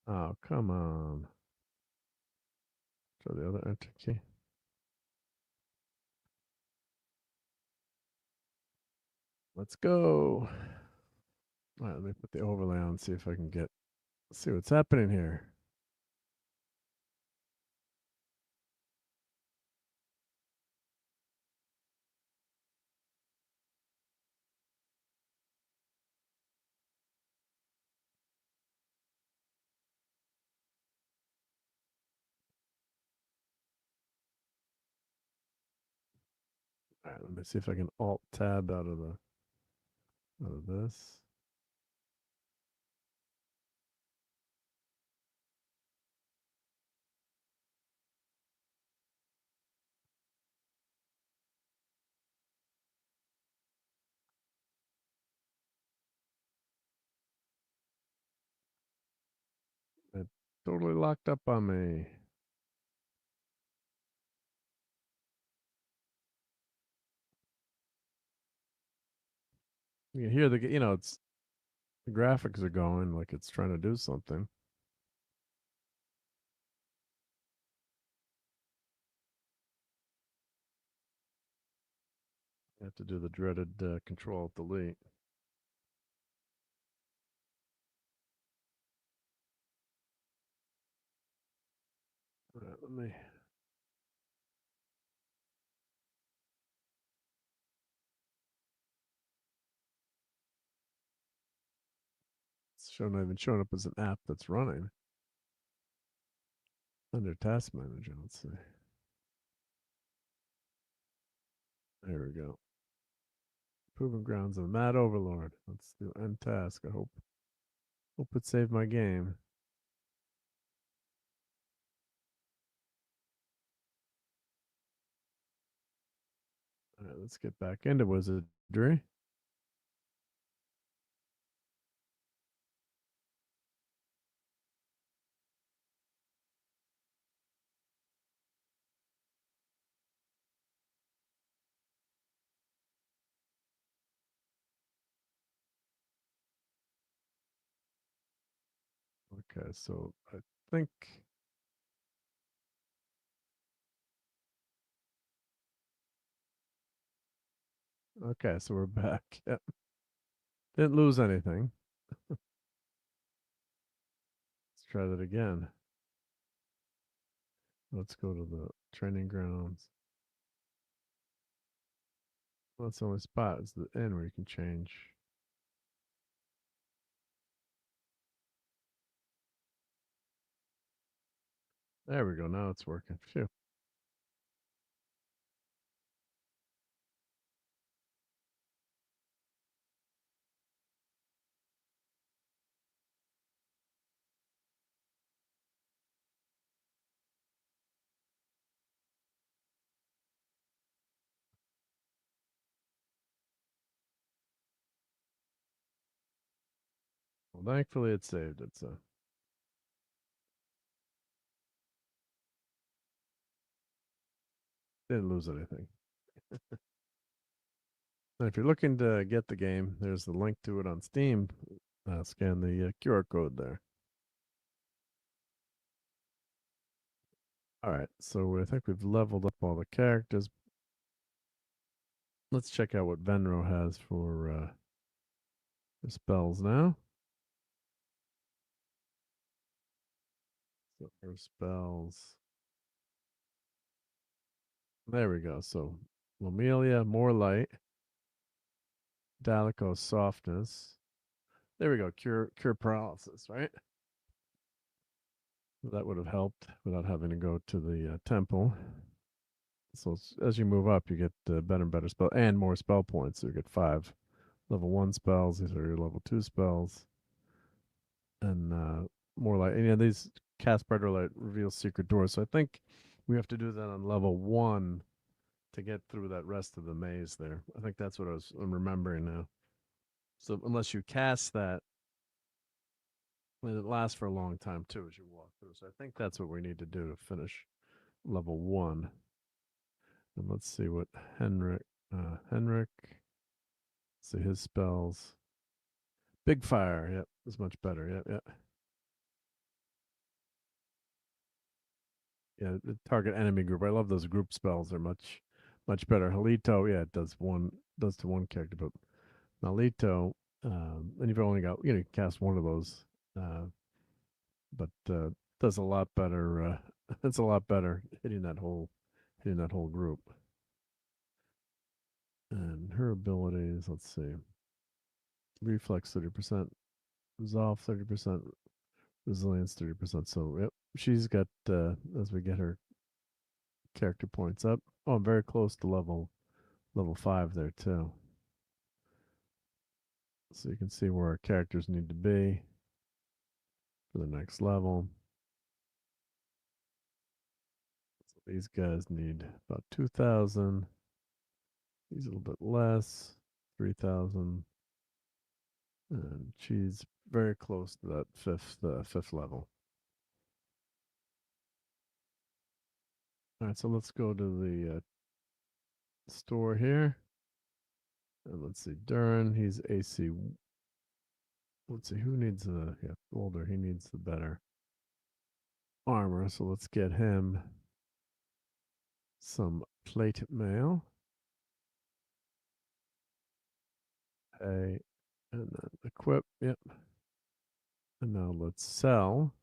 Oh, come on. Try the other enter key. Let's go. All right, let me put the overlay on and see if I can see what's happening here. All right, let me see if I can alt tab out of this. It totally locked up on me. You can hear it's the graphics are going like it's trying to do something. You have to do the dreaded Control Delete. All right, let me. It's not even showing up as an app that's running under Task Manager. Let's see. There we go. Proving grounds of Mad Overlord. Let's do end task. I hope it saved my game. All right, let's get back into Wizardry. Okay, so I think okay, so we're back. Yep. Didn't lose anything. Let's try that again. Let's go to the training grounds. Well, that's the only spot. It's the end where you can change. There we go. Now it's working. Phew. Well, thankfully it saved it. So Didn't lose anything. And if you're looking to get the game, there's the link to it on Steam. Scan the QR code there. All right, so I think we've leveled up all the characters. Let's check out what Venro has for spells now. So for spells, there we go. So Lomelia, more light. Dalico, softness. There we go. Cure paralysis, right? That would have helped without having to go to the temple. So as you move up, you get better and better spell and more spell points. So you get 5 level 1 spells. These are your level 2 spells, and more like these cast brighter light reveals secret doors. So I think we have to do that on level 1 to get through that rest of the maze there. I think that's what I'm remembering now. So unless you cast that, and it lasts for a long time too as you walk through. So I think that's what we need to do to finish level 1. And let's see what Henrik, see his spells. Big fire, yep, is much better. Yep. Yeah, the target enemy group. I love those group spells. They're much better. Halito, yeah, it does to one character, but Nalito, and you've only got you cast one of those, but does a lot better. It's a lot better hitting that whole group. And her abilities, let's see, reflex 30%, resolve 30%, resilience 30%. So yep, she's got as we get her character points up. Oh, I'm very close to level 5 there too. So you can see where our characters need to be for the next level. So these guys need about 2,000. These a little bit less, 3,000. And she's very close to that fifth level. All right, so let's go to the store here. And let's see, Durin, he's AC. Let's see, who needs the older? He needs the better armor. So let's get him some plate mail. Pay, and then equip. Yep. And now let's sell.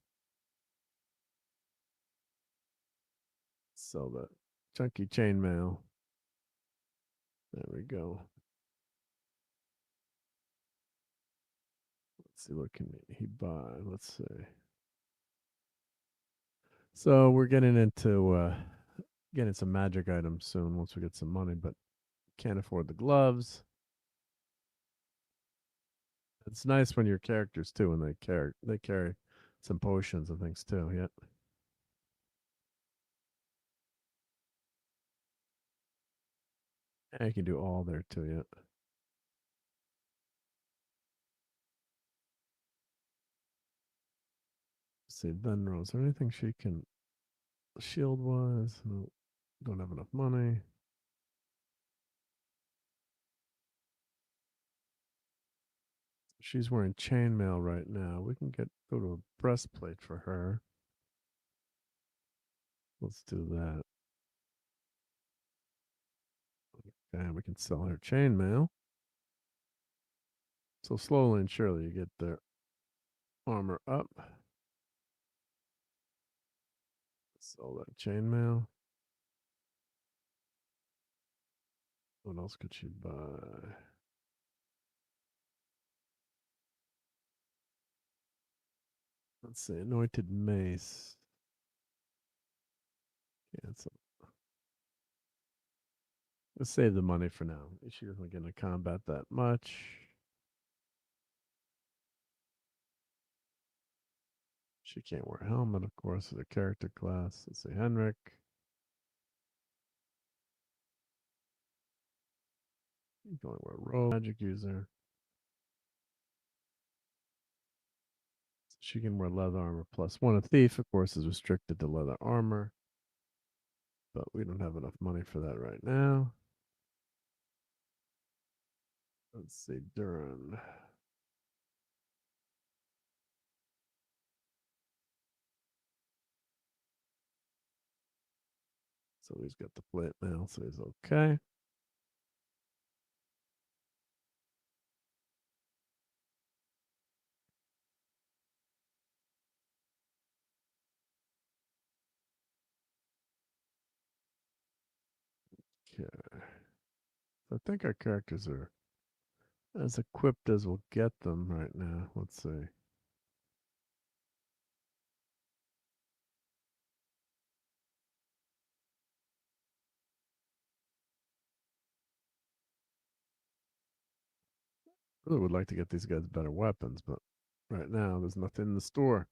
Sell that chunky chainmail. There we go. Let's see, what can he buy? Let's see. So we're getting into getting some magic items soon once we get some money, but can't afford the gloves. It's nice when your characters too, when they carry some potions and things too. Yep. And you can do all there too. Yep. Let's see, Venro, is there anything she can shield wise? No, don't have enough money. She's wearing chainmail right now. We can go to a breastplate for her. Let's do that. Okay, we can sell her chainmail. So slowly and surely you get their armor up. Sell that chainmail. What else could she buy? Let's see, anointed mace. Cancel. Let's save the money for now. She doesn't get into combat that much. She can't wear a helmet, of course, as a character class. Let's see, Henrik. You can only wear a robe. Magic user. She can wear leather armor +1. A thief, of course, is restricted to leather armor. but we don't have enough money for that right now. Let's see, Duran. So he's got the plate mail, so he's okay. Okay. So I think our characters are as equipped as we'll get them right now. Let's see. Really would like to get these guys better weapons, but right now there's nothing in the store.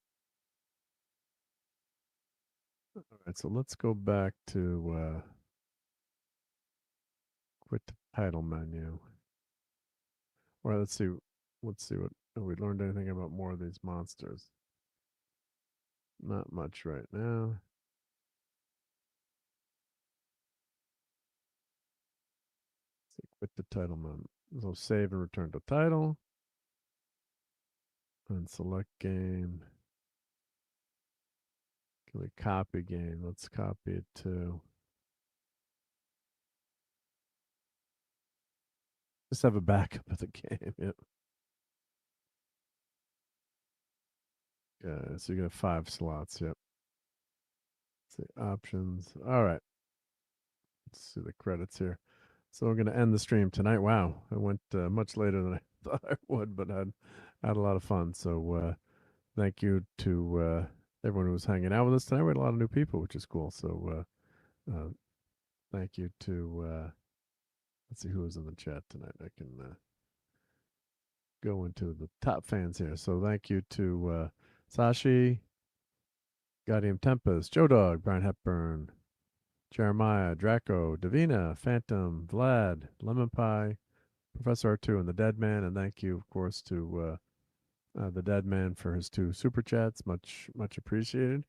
All right, so let's go back to quit the title menu. Or let's see what have we learned anything about more of these monsters. Not much right now. Let's see, quit the title menu. So save and return to title. And select game. Can we copy game? Let's copy it to. Just have a backup of the game. Yep. Yeah, so you got 5 slots. Yep. Let's see options. All right. Let's see the credits here. So we're going to end the stream tonight. Wow, I went much later than I thought I would, but I had a lot of fun. So thank you to everyone who was hanging out with us tonight. We had a lot of new people, which is cool. So thank you to let's see who was in the chat tonight. I can go into the top fans here. So thank you to Sashi, Gaudium Tempest, Joe Dog, Brian Hepburn, Jeremiah, Draco, Davina, Phantom, Vlad, Lemon Pie, Professor R2, and the Dead Man. And thank you, of course, to the Dead Man for his 2 super chats. Much appreciated.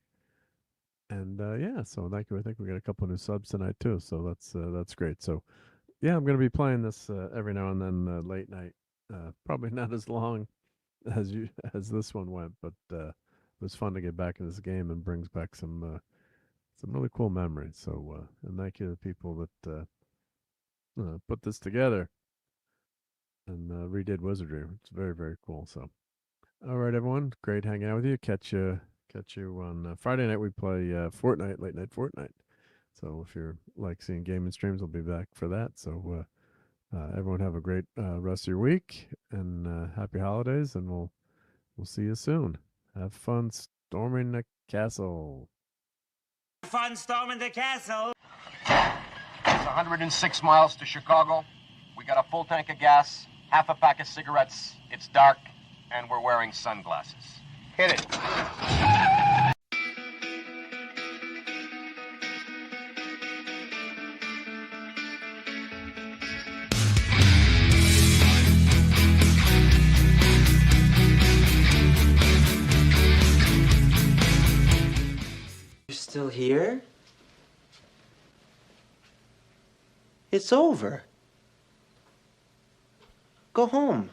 And yeah, so thank you. I think we got a couple new subs tonight too. So that's great. So yeah, I'm going to be playing this every now and then late night. Probably not as long as this one went, but it was fun to get back in this game and brings back some really cool memories. So and thank you to the people that put this together and redid Wizardry. It's very, very cool. So all right, everyone, great hanging out with you. Catch you on Friday night. We play Fortnite, late night Fortnite. So if you're like seeing gaming streams, we'll be back for that. So everyone have a great rest of your week and happy holidays, and we'll see you soon. Have fun storming the castle. Fun storming the castle. It's 106 miles to Chicago. We got a full tank of gas, half a pack of cigarettes. It's dark, and we're wearing sunglasses. Hit it. Still here? It's over. Go home.